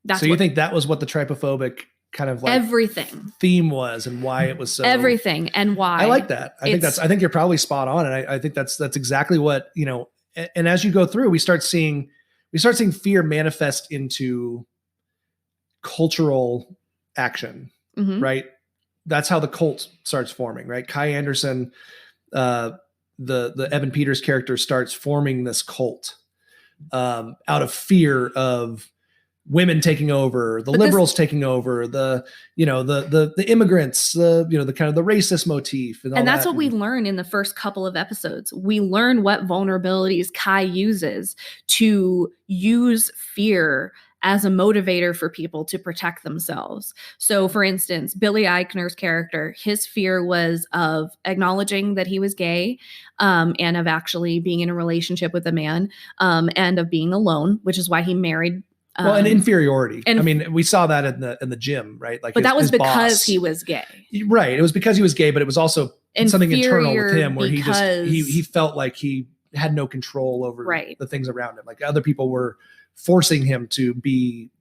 That's so you think that was what the trypophobic kind of like everything theme was, and why it was so everything, and why I like that. I think you're probably spot on, and I think that's exactly what, you know. And as you go through, we start seeing fear manifest into cultural action. Mm-hmm. Right. That's how the cult starts forming, right? Kai Anderson, the Evan Peters character, starts forming this cult out of fear of women taking over, the liberals taking over, the immigrants, the kind of the racist motif. And that's what we learn in the first couple of episodes. We learn what vulnerabilities Kai uses to use fear as a motivator for people to protect themselves. So for instance, Billy Eichner's character, his fear was of acknowledging that he was gay, and of actually being in a relationship with a man, and of being alone, which is why he married. And inferiority. I mean, we saw that in the gym, right? Like, but that was because boss, he was gay. Right. It was because he was gay, but it was also something internal with him where he felt like he had no control over the things around him. Like other people were forcing him to be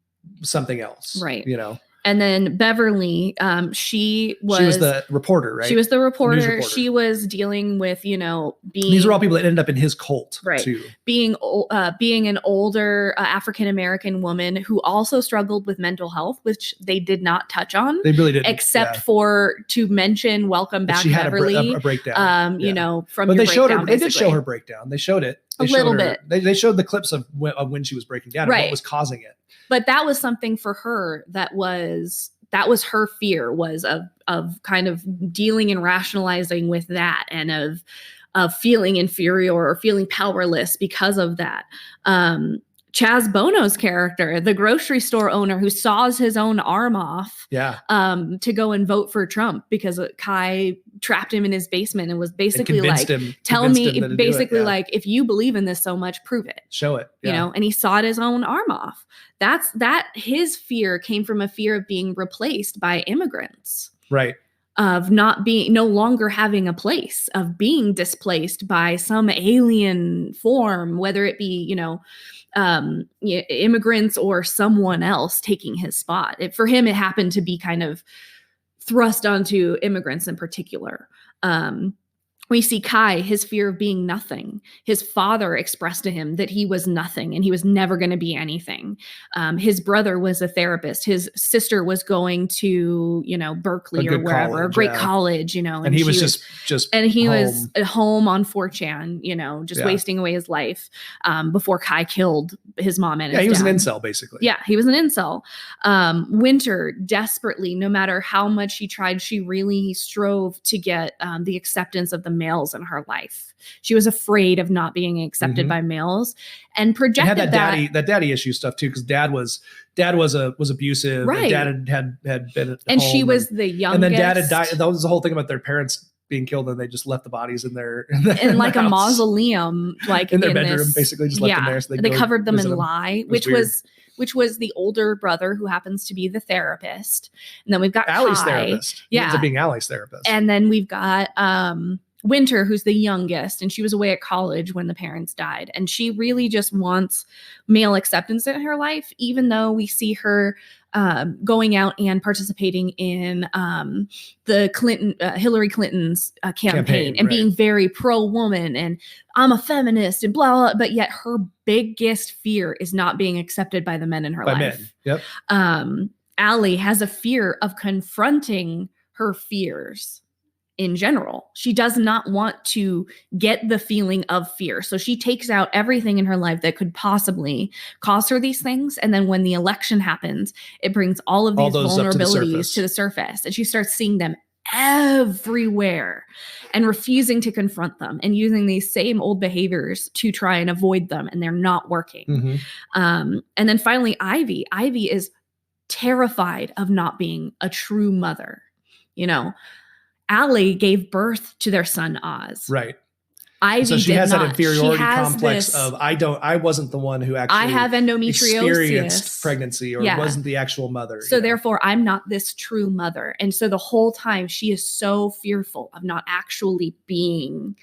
something else. Right. You know? And then Beverly, she was the reporter, right? She was the reporter. She was dealing with, being. These are all people that ended up in his cult, right? Too. Being an older African-American woman who also struggled with mental health, which they did not touch on. They really didn't, except for to mention "Welcome Back, she had Beverly." A breakdown. From but your they showed her. basically. They did show her breakdown. They showed it a little bit. They showed the clips of when she was breaking down and what was causing it. But that was something for her that was her fear, was of kind of dealing and rationalizing with that, and of feeling inferior or feeling powerless because of that. Chaz Bono's character, the grocery store owner who saws his own arm off to go and vote for Trump because Kai trapped him in his basement and was basically like, tell me, basically like, if you believe in this so much, prove it. Show it. Yeah. And he sawed his own arm off. His fear came from a fear of being replaced by immigrants. Right. Of no longer having a place, of being displaced by some alien form, whether it be, immigrants or someone else taking his spot. For him, it happened to be kind of thrust onto immigrants in particular. We see Kai, his fear of being nothing. His father expressed to him that he was nothing and he was never going to be anything. His brother was a therapist. His sister was going to, Berkeley or wherever, a great college, and he was just and he was at home on 4chan, just wasting away his life before Kai killed his mom and his dad. He was an incel, basically. Yeah, he was an incel. Winter, desperately, no matter how much she tried, she really strove to get the acceptance of the males in her life. She was afraid of not being accepted by males, and projected that daddy issue stuff too, because dad was abusive. Right. And dad had been at and home, she was the youngest. And then dad had died. That was the whole thing about their parents being killed, and they just left the bodies in their in like a mausoleum, like in their bedroom, basically just left them there. So they covered them in lye, which was the older brother who happens to be the therapist. And then we've got Allie's Kai, therapist. He ends up being Allie's therapist. And then we've got Winter, who's the youngest, and she was away at college when the parents died. And she really just wants male acceptance in her life, even though we see her going out and participating in the Hillary Clinton's campaign and being very pro-woman and I'm a feminist and blah, blah, but yet her biggest fear is not being accepted by the men in her life. Men. Yep. Allie has a fear of confronting her fears. In general, she does not want to get the feeling of fear. So she takes out everything in her life that could possibly cause her these things. And then when the election happens, it brings all of these vulnerabilities to the surface. And she starts seeing them everywhere and refusing to confront them and using these same old behaviors to try and avoid them, and they're not working. Mm-hmm. And then finally, Ivy. Ivy is terrified of not being a true mother. You know, Allie gave birth to their son Oz. Right. Ivy so she did has not. that inferiority She has complex this, of I wasn't the one who actually I have endometriosis. experienced pregnancy or wasn't the actual mother. So therefore I'm not this true mother. And so the whole time she is so fearful of not actually being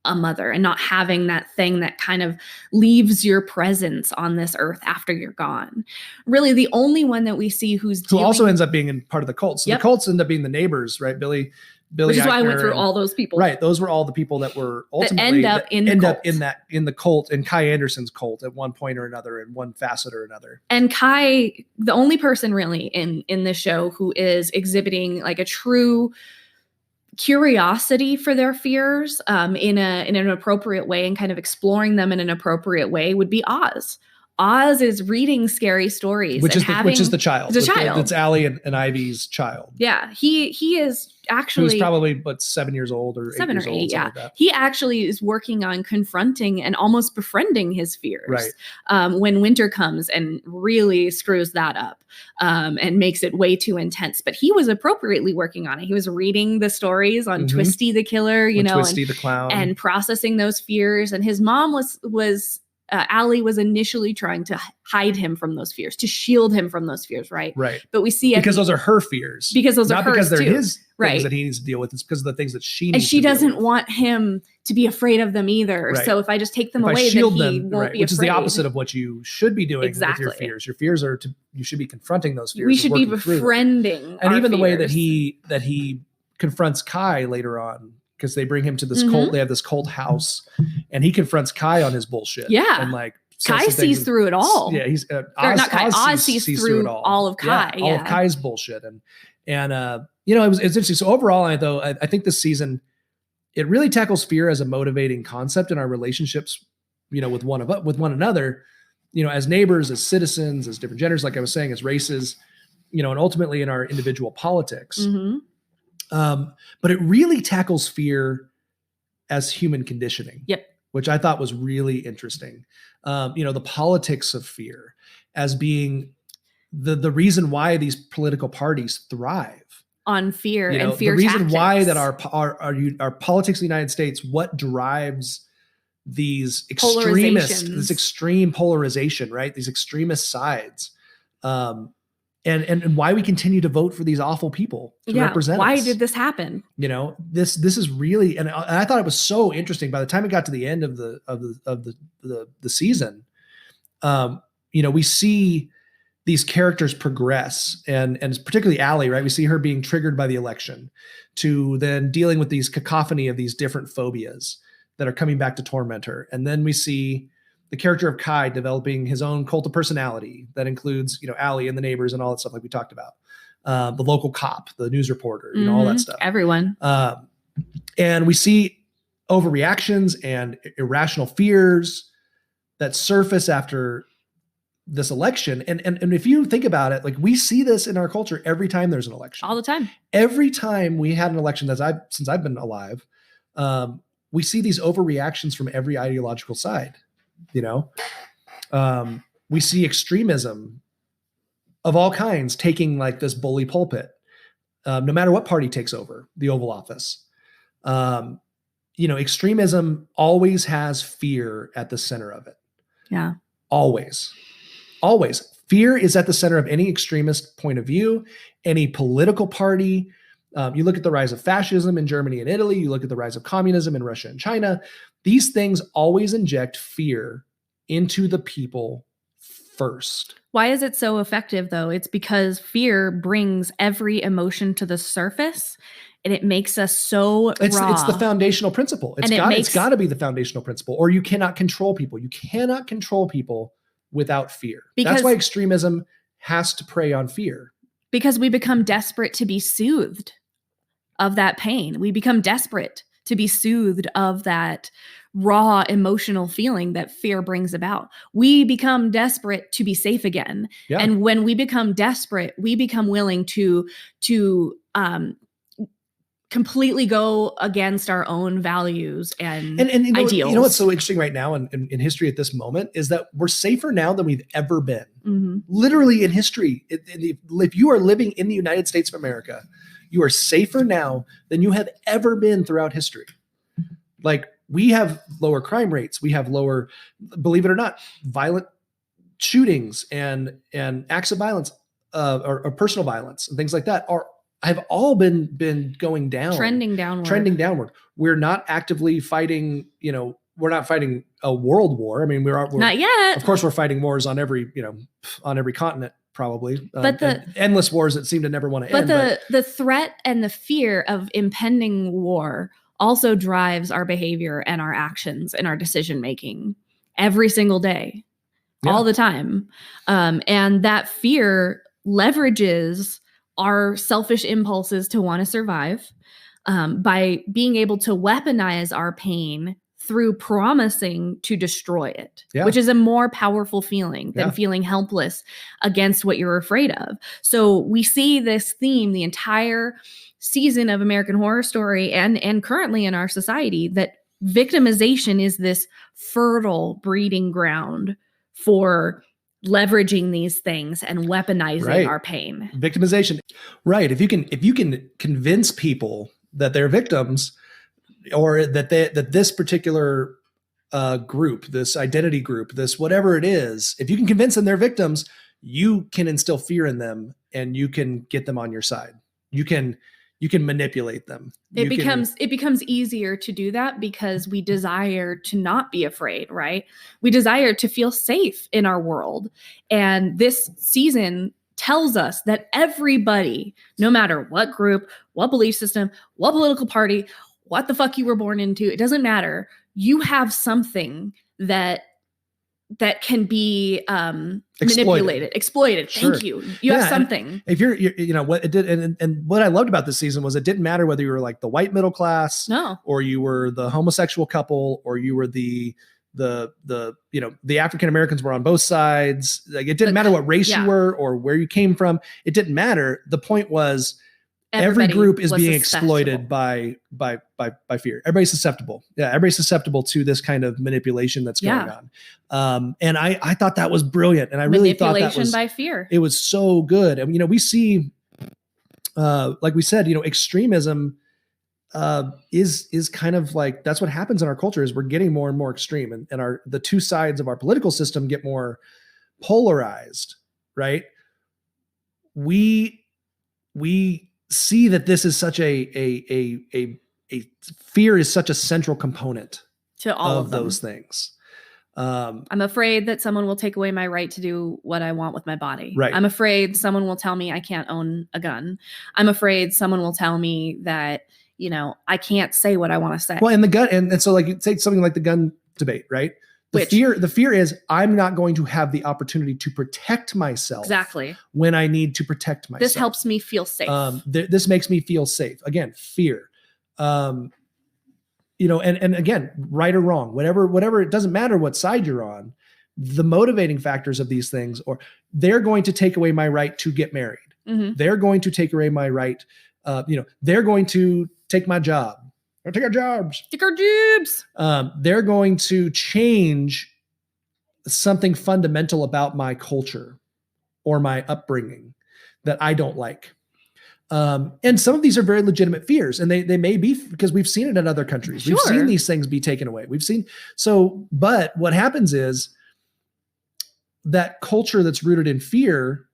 a mother and not having that thing that kind of leaves your presence on this earth after you're gone. Really the only one that we see who also ends up being in part of the cult. So the cults end up being the neighbors, right? Billy which is why I went through all those people. Right. Those were all the people that were ultimately that end up in the cult, in Kai Anderson's cult at one point or another, in one facet or another. And Kai, the only person really in this show who is exhibiting like a true curiosity for their fears in an appropriate way and kind of exploring them in an appropriate way would be Oz. Oz is reading scary stories, which is the child. It's a child. It's Allie and Ivy's child. Yeah, he is actually who's probably 7 years old or 7 8 years or 8. old. Yeah, like that. He actually is working on confronting and almost befriending his fears. Right. When winter comes and really screws that up and makes it way too intense. But he was appropriately working on it. He was reading the stories on Twisty the Killer, Twisty the clown, and processing those fears. And his mom was. Allie was initially trying to hide him from those fears, to shield him from those fears, right? Right. But we see because those are her fears. Because those not are hers because they're too. his right. things that he needs to deal with. It's because of the things that she needs and she to deal doesn't with. want him to be afraid of them either. Right. So if I just take them if away, I shield then he them, won't be which afraid. is the opposite of what you should be doing with your fears. Your fears are you should be confronting those fears. We should be befriending. And even fears. the way that he confronts Kai later on. Because they bring him to this cult, they have this cult house, and he confronts Kai on his bullshit. Yeah, and like Kai sees through it all. Yeah, he's Oz sees through all of Kai. Yeah, all of Kai's bullshit, and it's interesting. So overall, I think this season it really tackles fear as a motivating concept in our relationships, with one another, as neighbors, as citizens, as different genders, like I was saying, as races, and ultimately in our individual politics. But it really tackles fear as human conditioning. Yep. Which I thought was really interesting. The politics of fear as being the reason why these political parties thrive on fear and fear. The reason tactics. why that our politics in the United States, what drives these extremists, this extreme polarization, right? These extremist sides. And why we continue to vote for these awful people to represent why us. did this happen? This is really, and I thought it was so interesting. By the time it got to the end of the season, we see these characters progress, and particularly Allie, right? We see her being triggered by the election, to then dealing with these cacophony of these different phobias that are coming back to torment her, and then we see the character of Kai developing his own cult of personality that includes, Allie and the neighbors and all that stuff like we talked about. The local cop, the news reporter, all that stuff. Everyone. And we see overreactions and irrational fears that surface after this election. And if you think about it, like we see this in our culture every time there's an election. All the time. Every time we had an election since I've been alive, we see these overreactions from every ideological side. We see extremism of all kinds taking like this bully pulpit, no matter what party takes over the Oval Office. Extremism always has fear at the center of it. Yeah. Always. Fear is at the center of any extremist point of view, any political party. You look at the rise of fascism in Germany and Italy. You look at the rise of communism in Russia and China. These things always inject fear into the people first. Why is it so effective, though? It's because fear brings every emotion to the surface, and it makes us so raw. It's the foundational principle. It's got to be the foundational principle, or you cannot control people. You cannot control people without fear. That's why extremism has to prey on fear. Because we become desperate to be soothed of that pain. We become desperate to be soothed of that raw emotional feeling that fear brings about. We become desperate to be safe again. Yeah. And when we become desperate, we become willing to completely go against our own values and ideals. You know what's so interesting right now in history at this moment is that we're safer now than we've ever been. Mm-hmm. Literally in history, if you are living in the United States of America, you are safer now than you have ever been throughout history. Like, we have lower crime rates. We have lower, believe it or not, violent shootings and acts of violence or personal violence and things like that have all been going down, trending downward. We're not actively fighting, we're not fighting a world war. I mean, we're not yet. Of course, we're fighting wars on every continent, probably. But endless wars that seem to never want to end. But the threat and the fear of impending war also drives our behavior and our actions and our decision making every single day, all the time. And that fear leverages our selfish impulses to want to survive by being able to weaponize our pain through promising to destroy it, which is a more powerful feeling than feeling helpless against what you're afraid of. So we see this theme the entire season of American Horror Story and currently in our society, that victimization is this fertile breeding ground for leveraging these things and weaponizing our pain. Victimization. Right. If you can convince people that they're victims, or that this particular group, this identity group, this whatever it is, if you can convince them they're victims, you can instill fear in them and you can get them on your side. You can manipulate them. It becomes easier to do that because we desire to not be afraid, right? We desire to feel safe in our world. And this season tells us that everybody, no matter what group, what belief system, what political party, what the fuck you were born into, it doesn't matter. You have something that can be manipulated, exploited. Sure. Thank you. You have something. If you're what it did, and what I loved about this season was it didn't matter whether you were like the white middle class, or you were the homosexual couple, or you were the African Americans were on both sides. Like, it didn't matter what race you were or where you came from. It didn't matter. The point was, every group is being exploited by fear. Everybody's susceptible. Yeah, everybody's susceptible to this kind of manipulation that's going on. And I thought that was brilliant, and I really thought that was manipulation by fear. It was so good. And we see, like we said, extremism is kind of like, that's what happens in our culture, is we're getting more and more extreme, and the two sides of our political system get more polarized, right? We see that this is such a fear is such a central component to all of those things. I'm afraid that someone will take away my right to do what I want with my body. Right. I'm afraid someone will tell me I can't own a gun. I'm afraid someone will tell me that, I can't say what I want to say. Well, and the gun, and so like, take something like the gun debate, right? The fear is, I'm not going to have the opportunity to protect myself. Exactly. When I need to protect myself. This helps me feel safe. This makes me feel safe. Again, fear. And again, right or wrong, whatever, it doesn't matter what side you're on. The motivating factors of these things, or they're going to take away my right to get married. Mm-hmm. They're going to take away my right. They're going to take my job. Or take our jobs. Take our jobs. They're going to change something fundamental about my culture or my upbringing that I don't like. And some of these are very legitimate fears, and they may be, because we've seen it in other countries. Sure. We've seen these things be taken away. But what happens is that culture that's rooted in fear,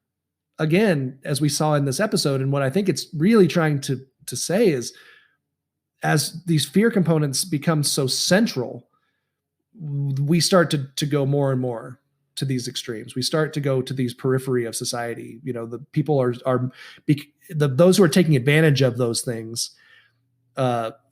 again, as we saw in this episode, and what I think it's really trying to say is, as these fear components become so central, we start to go more and more to these extremes. We start to go to these periphery of society. The people those who are taking advantage of those things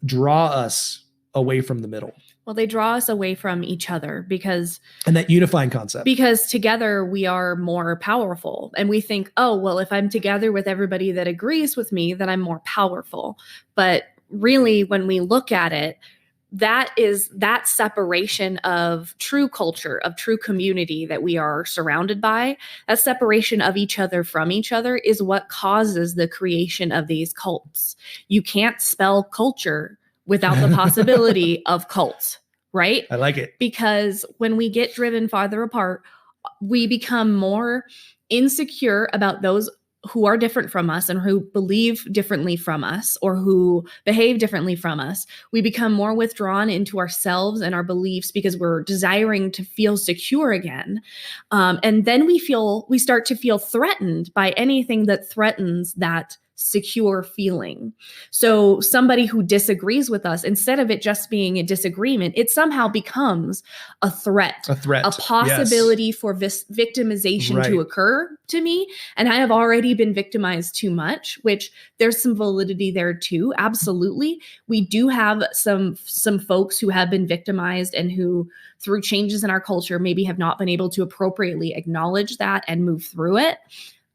draw us away from the middle. Well, they draw us away from each other and that unifying concept. Because together we are more powerful, and we think, oh, well, if I'm together with everybody that agrees with me, then I'm more powerful. But really, when we look at it, that is that separation of true culture, of true community that we are surrounded by, that separation of each other from each other is what causes the creation of these cults. You can't spell culture without the possibility of cult, right? I like it. Because when we get driven farther apart, we become more insecure about those who are different from us and who believe differently from us or who behave differently from us. We become more withdrawn into ourselves and our beliefs because we're desiring to feel secure again. And then we start to feel threatened by anything that threatens that secure feeling. So somebody who disagrees with us, instead of it just being a disagreement, it somehow becomes a threat, a possibility for victimization to occur to me. And I have already been victimized too much, which there's some validity there too. Absolutely. We do have some folks who have been victimized and who, through changes in our culture, maybe have not been able to appropriately acknowledge that and move through it.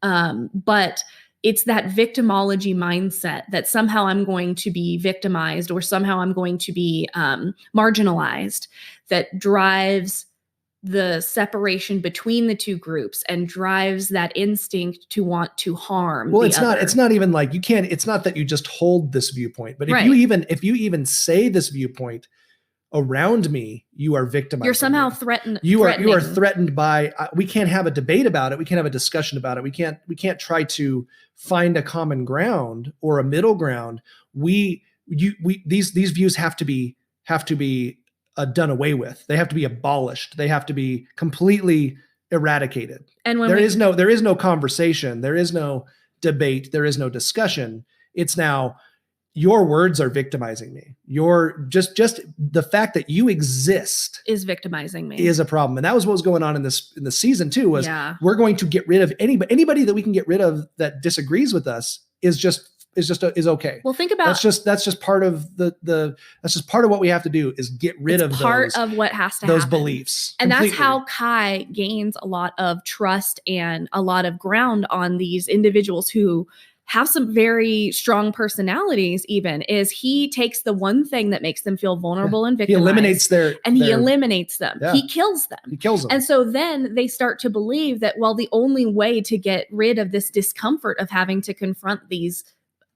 But it's that victimology mindset that somehow I'm going to be victimized or somehow I'm going to be marginalized that drives the separation between the two groups and drives that instinct to want to harm. Well, it's not even like you can't, it's not that you just hold this viewpoint, but if you even say this viewpoint around me, you are victimized. You're somehow threatened. You are threatened by, we can't have a debate about it. We can't have a discussion about it. We can't try to find a common ground or a middle ground. These views have to be done away with. They have to be abolished. They have to be completely eradicated. And when there is no conversation, there is no debate, there is no discussion. It's now, your words are victimizing me. Your just the fact that you exist is victimizing me, is a problem. And that was what was going on in the season too, was we're going to get rid of anybody that we can get rid of that disagrees with us is okay. Well, think about, that's just part of that's just part of what we have to do, is get rid of part of what has to those happen. Beliefs. And completely. That's how Kai gains a lot of trust and a lot of ground on these individuals who have some very strong personalities. Even is he takes the one thing that makes them feel vulnerable and victimized. He eliminates them. Yeah. He kills them. And so then they start to believe that, well, the only way to get rid of this discomfort of having to confront these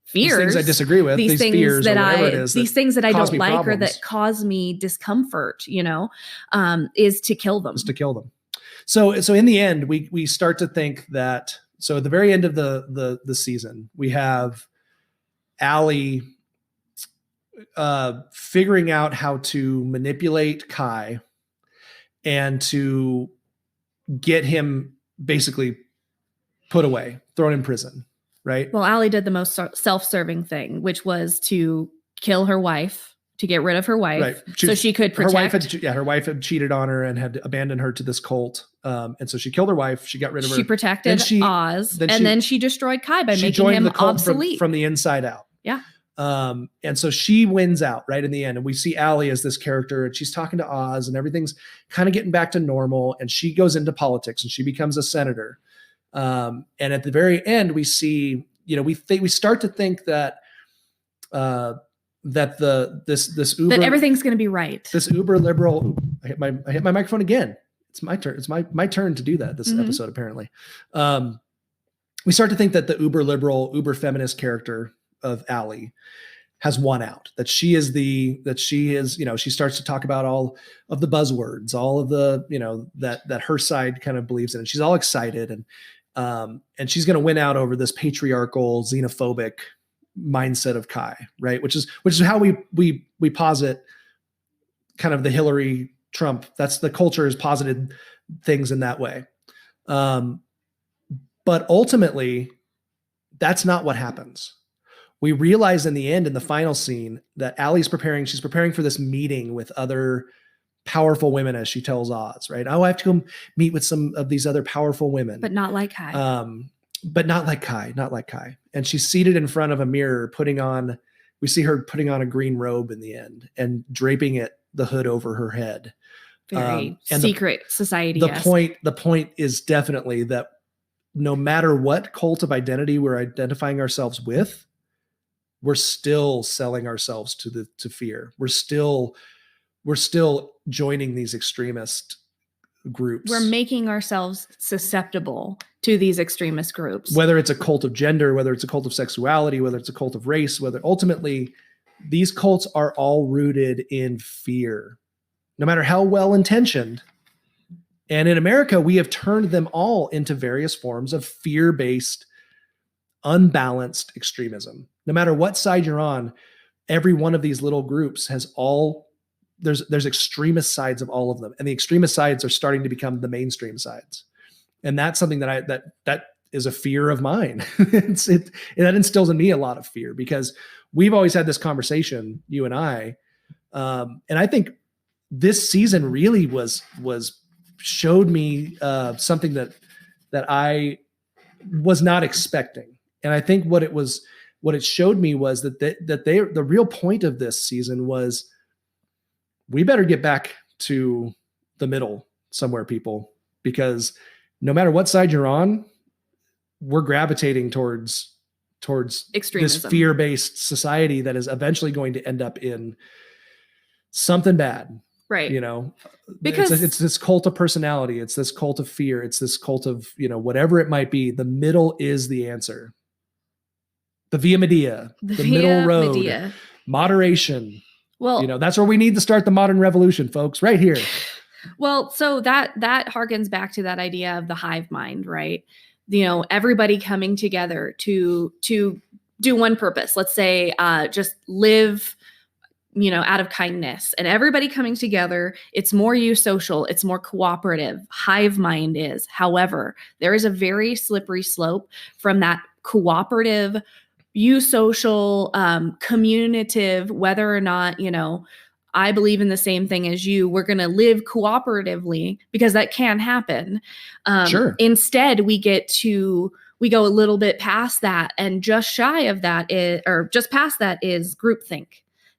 fears, these things I disagree with, these fears that these things that I don't like problems, or that cause me discomfort, is to kill them. So in the end, we start to think that. So at the very end of the season, we have Allie figuring out how to manipulate Kai and to get him basically put away, thrown in prison, right? Well, Allie did the most self-serving thing, which was to kill her wife, to get rid of her wife, right, so she could protect. Her wife had cheated on her and had abandoned her to this cult. And so she killed her wife. She got rid of her. She protected Oz, then she destroyed Kai by making him obsolete from the inside out. Yeah. And so she wins out right in the end. And we see Allie as this character, and she's talking to Oz, and everything's kind of getting back to normal. And she goes into politics and she becomes a senator. And at the very end, we see, we start to think that, that this uber, that everything's going to be right. This uber liberal, I hit my microphone again. It's my turn. It's my turn to do that this episode, apparently. We start to think that the uber liberal, uber feminist character of Allie has won out, that she is, she starts to talk about all of the buzzwords, all of the, that her side kind of believes in, and she's all excited, and she's going to win out over this patriarchal, xenophobic mindset of Kai, right? Which is how we posit kind of the Hillary Trump. That's the culture has posited things in that way. But ultimately, that's not what happens. We realize in the end, in the final scene, that Allie's she's preparing for this meeting with other powerful women, as she tells Oz, right? Oh, I have to go meet with some of these other powerful women. But not like Kai. But not like Kai. And she's seated in front of a mirror we see her putting on a green robe in the end and draping the hood over her head. Very secret society. The point is definitely that no matter what cult of identity we're identifying ourselves with, we're still selling ourselves to fear. We're still joining these extremist groups. We're making ourselves susceptible to these extremist groups. Whether it's a cult of gender, whether it's a cult of sexuality, whether it's a cult of race, whether ultimately these cults are all rooted in fear, no matter how well-intentioned. And in America, we have turned them all into various forms of fear-based, unbalanced extremism. No matter what side you're on, every one of these little groups has there's extremist sides of all of them. And the extremist sides are starting to become the mainstream sides. And that's something that is a fear of mine. That instills in me a lot of fear, because we've always had this conversation, you and I. And I think this season really showed me something that I was not expecting. And I think what it showed me was that the real point of this season was, we better get back to the middle somewhere, people, because no matter what side you're on, we're gravitating towards extremism, this fear-based society that is eventually going to end up in something bad. Right. Because it's this cult of personality. It's this cult of fear. It's this cult of, whatever it might be. The middle is the answer. The via media, the middle road, media. Moderation. Well, that's where we need to start the modern revolution, folks, right here. Well, so that harkens back to that idea of the hive mind, right? Everybody coming together to do one purpose. Let's say just live, out of kindness, and everybody coming together. It's more eusocial. It's more cooperative. Hive mind is. However, there is a very slippery slope from that cooperative, eusocial, communicative, whether or not, I believe in the same thing as you, we're going to live cooperatively, because that can happen. Sure. Instead, we go a little bit past that, and just shy of that just past that is groupthink.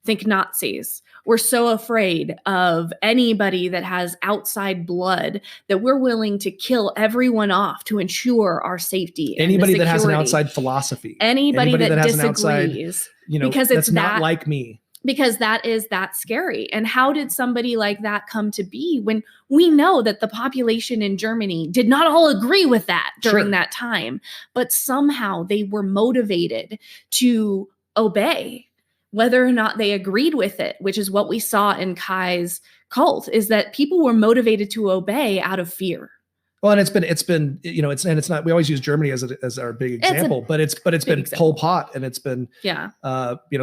Think Nazis. We're so afraid of anybody that has outside blood that we're willing to kill everyone off to ensure our safety. Anybody that has an outside philosophy. Anybody that has disagrees. An outside, because it's not like me. Because that scary. And how did somebody like that come to be, when we know that the population in Germany did not all agree with that during that time, but somehow they were motivated to obey, whether or not they agreed with it, which is what we saw in Kai's cult, is that people were motivated to obey out of fear. Well, and it's been, it's not, we always use Germany as our big example, but it's been example. Pol Pot, and it's been,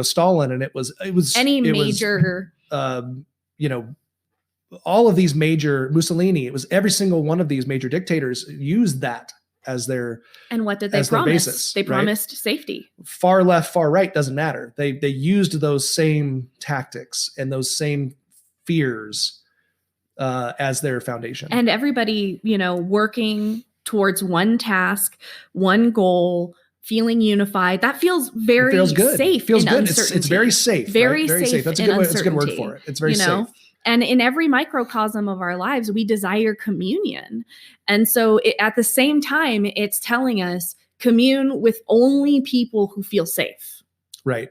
Stalin, and it was major, all of these major, Mussolini, it was every single one of these major dictators used that as their, and what did they promise? Basis, they promised safety. Far left, far right, doesn't matter. They used those same tactics and those same fears as their foundation. And everybody, working towards one task, one goal, feeling unified. That feels very good. Safe. It feels good. It's very safe. Very safe. That's a good word for it. It's very safe. And in every microcosm of our lives, we desire communion. And so at the same time, it's telling us commune with only people who feel safe. Right.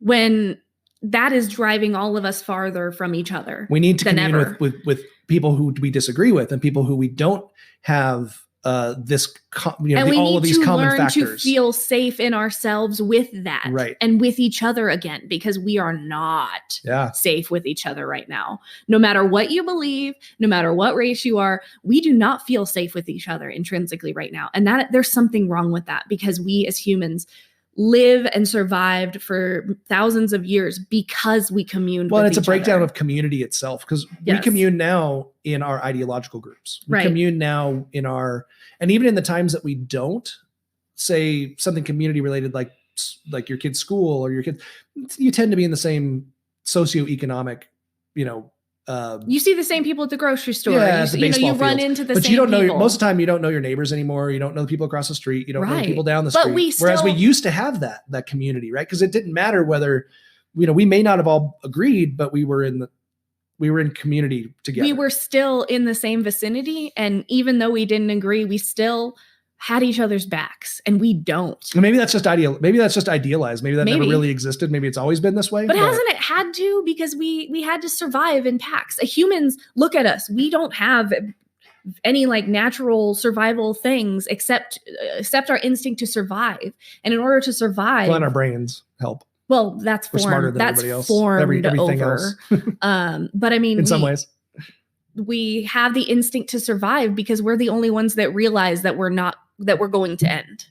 When that is driving all of us farther from each other. We need to commune with people who we disagree with, and people who we don't have all of these common factors. And we need to learn to feel safe in ourselves with that, right, and with each other again, because we are not safe with each other right now. No matter what you believe, no matter what race you are, we do not feel safe with each other intrinsically right now. And that there's something wrong with that, because we as humans live and survived for thousands of years because we communed with each other. Well, it's a breakdown of community itself, because we commune now in our ideological groups. We commune now in and even in the times that we don't, say something community related, like your kid's school or your kid, you tend to be in the same socioeconomic, you see the same people at the grocery store. You run into the same people. But you don't know, most of the time you don't know your neighbors anymore. You don't know the people across the street. You don't know the people down the street. Whereas we used to have that community, right? Because it didn't matter whether, we may not have all agreed, but we were in community together. We were still in the same vicinity. And even though we didn't agree, we still had each other's backs, and we don't. Maybe that's just idealized. Maybe that never really existed. Maybe it's always been this way. But hasn't it had to? Because we had to survive in packs. Humans, look at us. We don't have any like natural survival things except our instinct to survive. And in order to survive, our brains help. Well, that's we're smarter than everybody else. Everything else. But I mean, in some ways, we have the instinct to survive because we're the only ones that realize that we're going to end.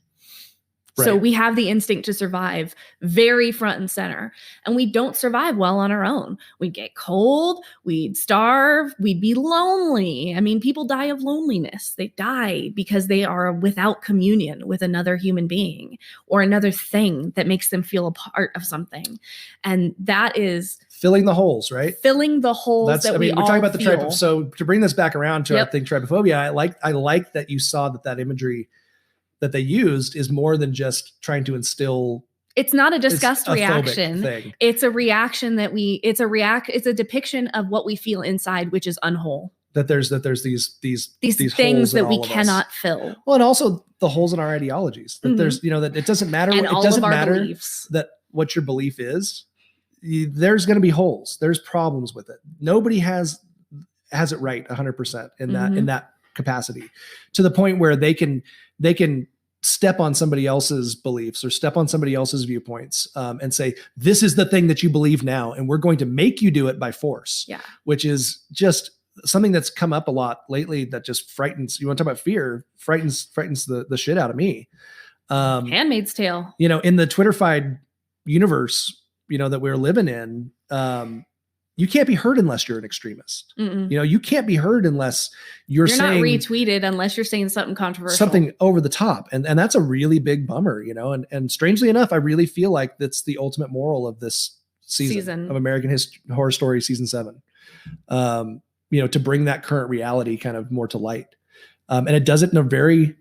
Right. So we have the instinct to survive very front and center, and we don't survive well on our own. We'd get cold, we'd starve, we'd be lonely. I mean, people die of loneliness. They die because they are without communion with another human being or another thing that makes them feel a part of something. And that is filling the holes, right? Filling the holes we're talking about the so to bring this back around to I think trypophobia, I like that you saw that imagery that they used is more than just trying to instill. It's not a disgust reaction. It's a reaction it's a depiction of what we feel inside, which is unwhole. That there's these things that we cannot fill. Well, and also the holes in our ideologies. That there's, that it doesn't matter. And it doesn't matter beliefs. That what your belief is. There's going to be holes. There's problems with it. Nobody has it right 100% in that capacity, to the point where they can step on somebody else's beliefs or step on somebody else's viewpoints and say, this is the thing that you believe now, and we're going to make you do it by force. Yeah. Which is just something that's come up a lot lately that just frightens. You want to talk about fear? Frightens the shit out of me. Handmaid's Tale. In the Twitterfied universe, that we're living in, you can't be heard unless you're an extremist. You can't be heard unless you're saying, not retweeted unless you're saying something controversial, something over the top. And that's a really big bummer, and strangely enough, I really feel like that's the ultimate moral of this season. Of American Horror Story season 7. To bring that current reality kind of more to light. And it does it in a very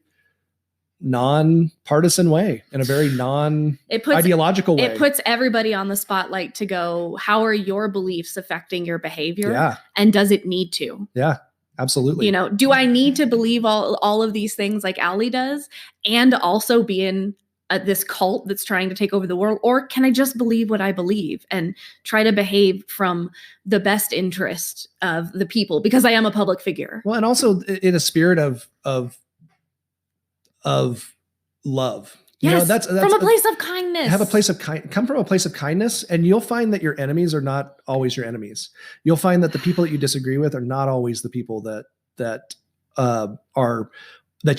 non-partisan way, in a very non-ideological way. It puts everybody on the spotlight to go, how are your beliefs affecting your behavior? Yeah. And does it need to? Yeah, absolutely. Do I need to believe all of these things like Allie does and also be in this cult that's trying to take over the world? Or can I just believe what I believe and try to behave from the best interest of the people because I am a public figure? Well, and also in a spirit of love. Yes, that's from a place of kindness. Come from a place of kindness, and you'll find that your enemies are not always your enemies. You'll find that the people that you disagree with are not always the people that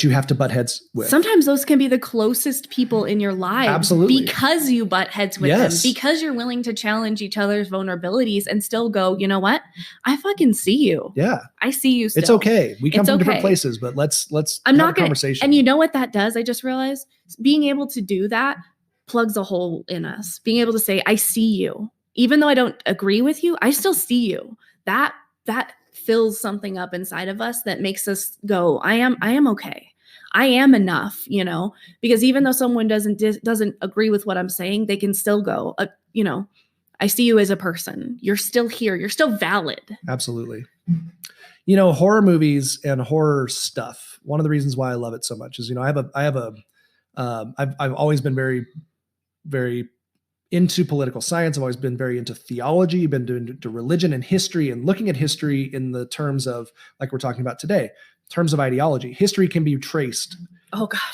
you have to butt heads with. Sometimes those can be the closest people in your life. Absolutely. Because you butt heads with them. Because you're willing to challenge each other's vulnerabilities and still go, you know what? I fucking see you. Yeah. I see you still. It's okay. We come from different places, but let's have a conversation. And you know what that does? I just realized being able to do that plugs a hole in us. Being able to say, I see you. Even though I don't agree with you, I still see you. That fills something up inside of us that makes us go, I am okay. I am enough, because even though someone doesn't agree with what I'm saying, they can still go, I see you as a person. You're still here. You're still valid. Absolutely. Horror movies and horror stuff. One of the reasons why I love it so much is, I've always been very, very into political science. I've always been very into theology, been into religion and history, and looking at history in the terms of, like we're talking about today, terms of ideology. History can be traced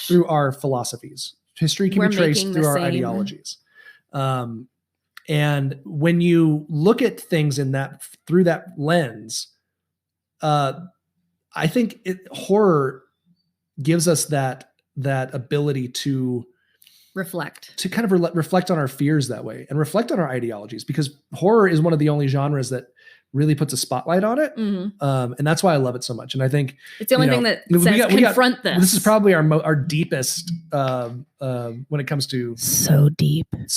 through our philosophies. History can be traced through our ideologies. And when you look at things through that lens, I think horror gives us that ability to reflect, to kind of reflect on our fears that way and reflect on our ideologies, because horror is one of the only genres that really puts a spotlight on it. And that's why I love it so much. And I think it's the only thing that says confront this. This is probably our deepest when it comes to so deep. And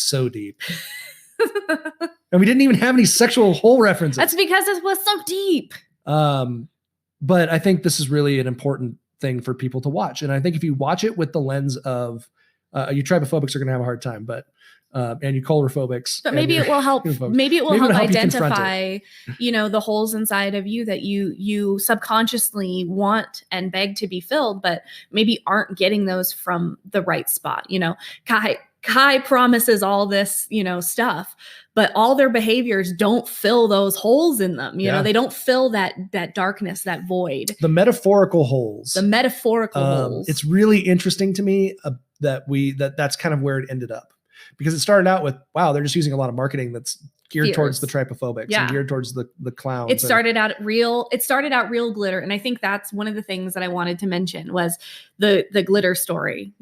we didn't even have any sexual hole references. That's because it was so deep. But I think this is really an important thing for people to watch. And I think if you watch it with the lens of You trypophobics are going to have a hard time, but and you coulrophobics. But maybe it will help. Maybe it will help identify, it. The holes inside of you that you subconsciously want and beg to be filled, but maybe aren't getting those from the right spot. Kai promises all this, stuff, but all their behaviors don't fill those holes in them. They don't fill that darkness, that void. The metaphorical holes. The metaphorical holes. It's really interesting to me that's kind of where it ended up. Because it started out with, wow, they're just using a lot of marketing that's geared towards the trypophobics and geared towards the clowns. It started out real glitter. And I think that's one of the things that I wanted to mention was the glitter story.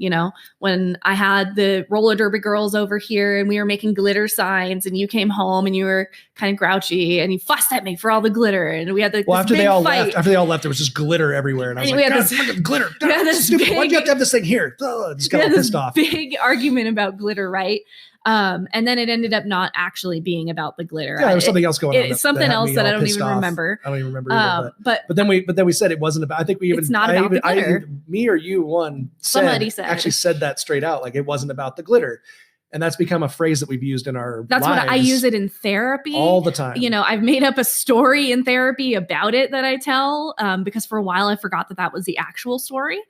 When I had the roller derby girls over here and we were making glitter signs and you came home and you were kind of grouchy and you fussed at me for all the glitter. And we had after they all left, there was just glitter everywhere. And I was like, glitter. Why'd you have to have this thing here? Just got all pissed off. Big argument about glitter, right? And then it ended up not actually being about the glitter. Yeah, there was something else going on. It's something else that I don't even remember. I don't even remember either, but then we said it wasn't about, I think we even, it's not about the glitter. Me or you somebody said that straight out. Like it wasn't about the glitter. And that's become a phrase that we've used in our lives. What I use it in therapy all the time. I've made up a story in therapy about it that I tell because for a while I forgot that was the actual story.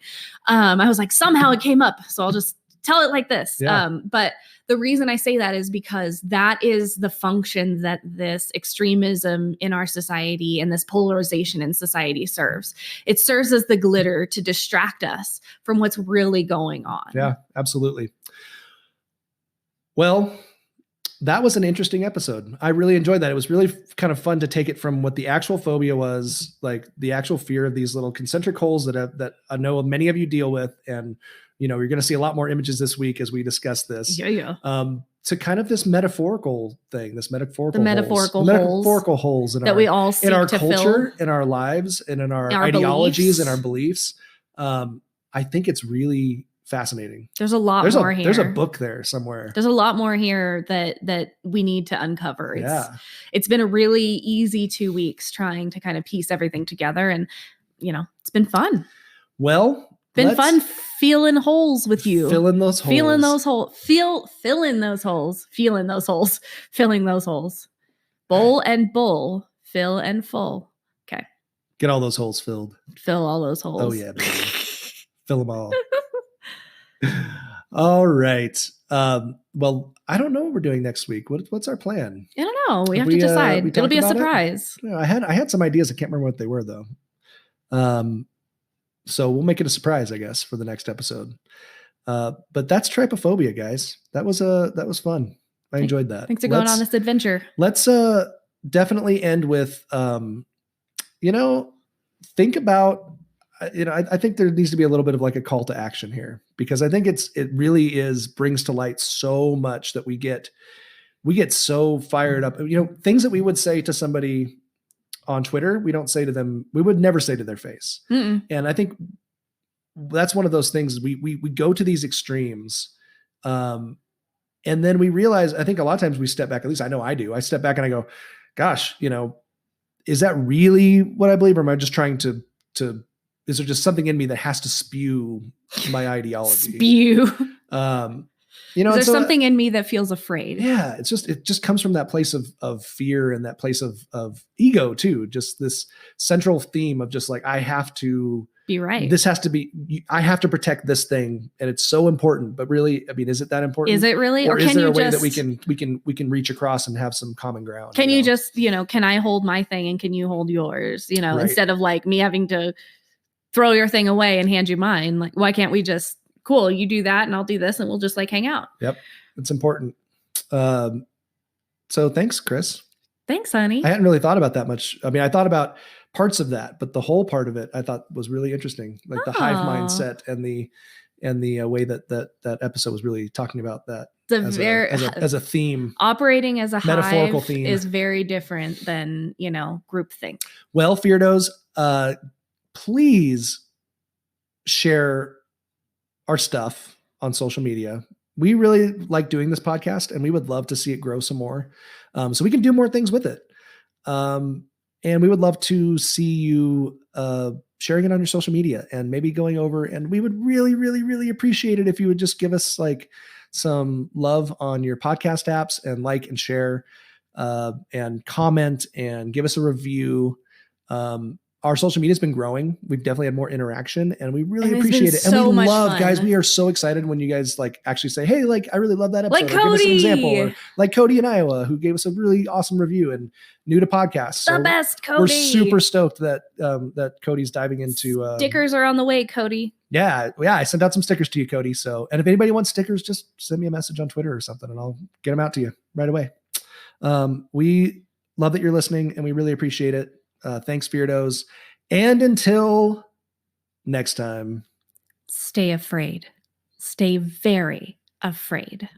I was like, somehow it came up. So I'll just tell it like this. Yeah. But the reason I say that is because that is the function that this extremism in our society and this polarization in society serves. It serves as the glitter to distract us from what's really going on. Yeah, absolutely. Well, that was an interesting episode. I really enjoyed that. It was really kind of fun to take it from what the actual phobia was, like the actual fear of these little concentric holes that I know many of you deal with. And, you're going to see a lot more images this week as we discuss this. Yeah. To kind of this metaphorical thing, metaphorical holes that we all seek in our to culture, fill. in our lives, and in our ideologies and our beliefs. I think it's really fascinating. There's a lot more here. There's a book there somewhere. There's a lot more here that we need to uncover. It's been a really easy 2 weeks trying to kind of piece everything together, and it's been fun. Well, fun feeling holes with you. Filling those holes. Filling those holes. Filling those holes. Feeling those holes. Filling those holes. Bowl and bull. Fill and full. Okay. Get all those holes filled. Fill all those holes. Oh yeah, baby. Fill them all. All right. Well, I don't know what we're doing next week. What's our plan? I don't know. We have to decide. It'll be a surprise. I had some ideas. I can't remember what they were though. So we'll make it a surprise, I guess, for the next episode. But that's Trypophobia, guys. That was fun. I enjoyed that. Thanks for going on this adventure. Let's definitely end with, think about, I think there needs to be a little bit of like a call to action here, because I think it really brings to light so much that we get so fired up. Things that we would say to somebody on Twitter, we don't say to them, we would never say to their face. Mm-mm. And I think that's one of those things we go to these extremes. And then we realize, I think a lot of times we step back, at least I know I do. I step back and I go, gosh, is that really what I believe? Or am I just trying to, is there just something in me that has to spew my ideology? Is there something in me that feels afraid? Yeah. It just comes from that place of fear and that place of ego too. Just this central theme of just like, I have to be right. This has to be, I have to protect this thing. And it's so important, but really, I mean, is it that important? Is it really? Or is there a way that we can reach across and have some common ground? Can you just, can I hold my thing and can you hold yours? Right. Instead of like me having to throw your thing away and hand you mine. Like, why can't we just, cool, you do that and I'll do this and we'll just like hang out. Yep. It's important. So thanks, Kris. Thanks, honey. I hadn't really thought about that much. I mean, I thought about parts of that, but the whole part of it I thought was really interesting. Like the hive mindset and the way that episode was really talking about that as a theme. Operating as a metaphorical hive theme is very different than, groupthink. Well, Feardos, please share our stuff on social media. We really like doing this podcast and we would love to see it grow some more. So we can do more things with it. And we would love to see you sharing it on your social media and maybe going over, and we would really, really, really appreciate it if you would just give us like some love on your podcast apps and like and share and comment and give us a review. Our social media has been growing. We've definitely had more interaction and we really appreciate it. And so we much love, fun. guys, we are so excited when you guys like actually say, hey, like, I really love that episode. Like or give us an Cody. example. Or like Cody in Iowa, who gave us a really awesome review and new to podcasts. The best, Cody. We're super stoked that that Cody's diving into Stickers are on the way, Cody. Yeah. I sent out some stickers to you, Cody. So, and if anybody wants stickers, just send me a message on Twitter or something and I'll get them out to you right away. We love that you're listening and we really appreciate it. Thanks, Feardos. And until next time, stay afraid. Stay very afraid.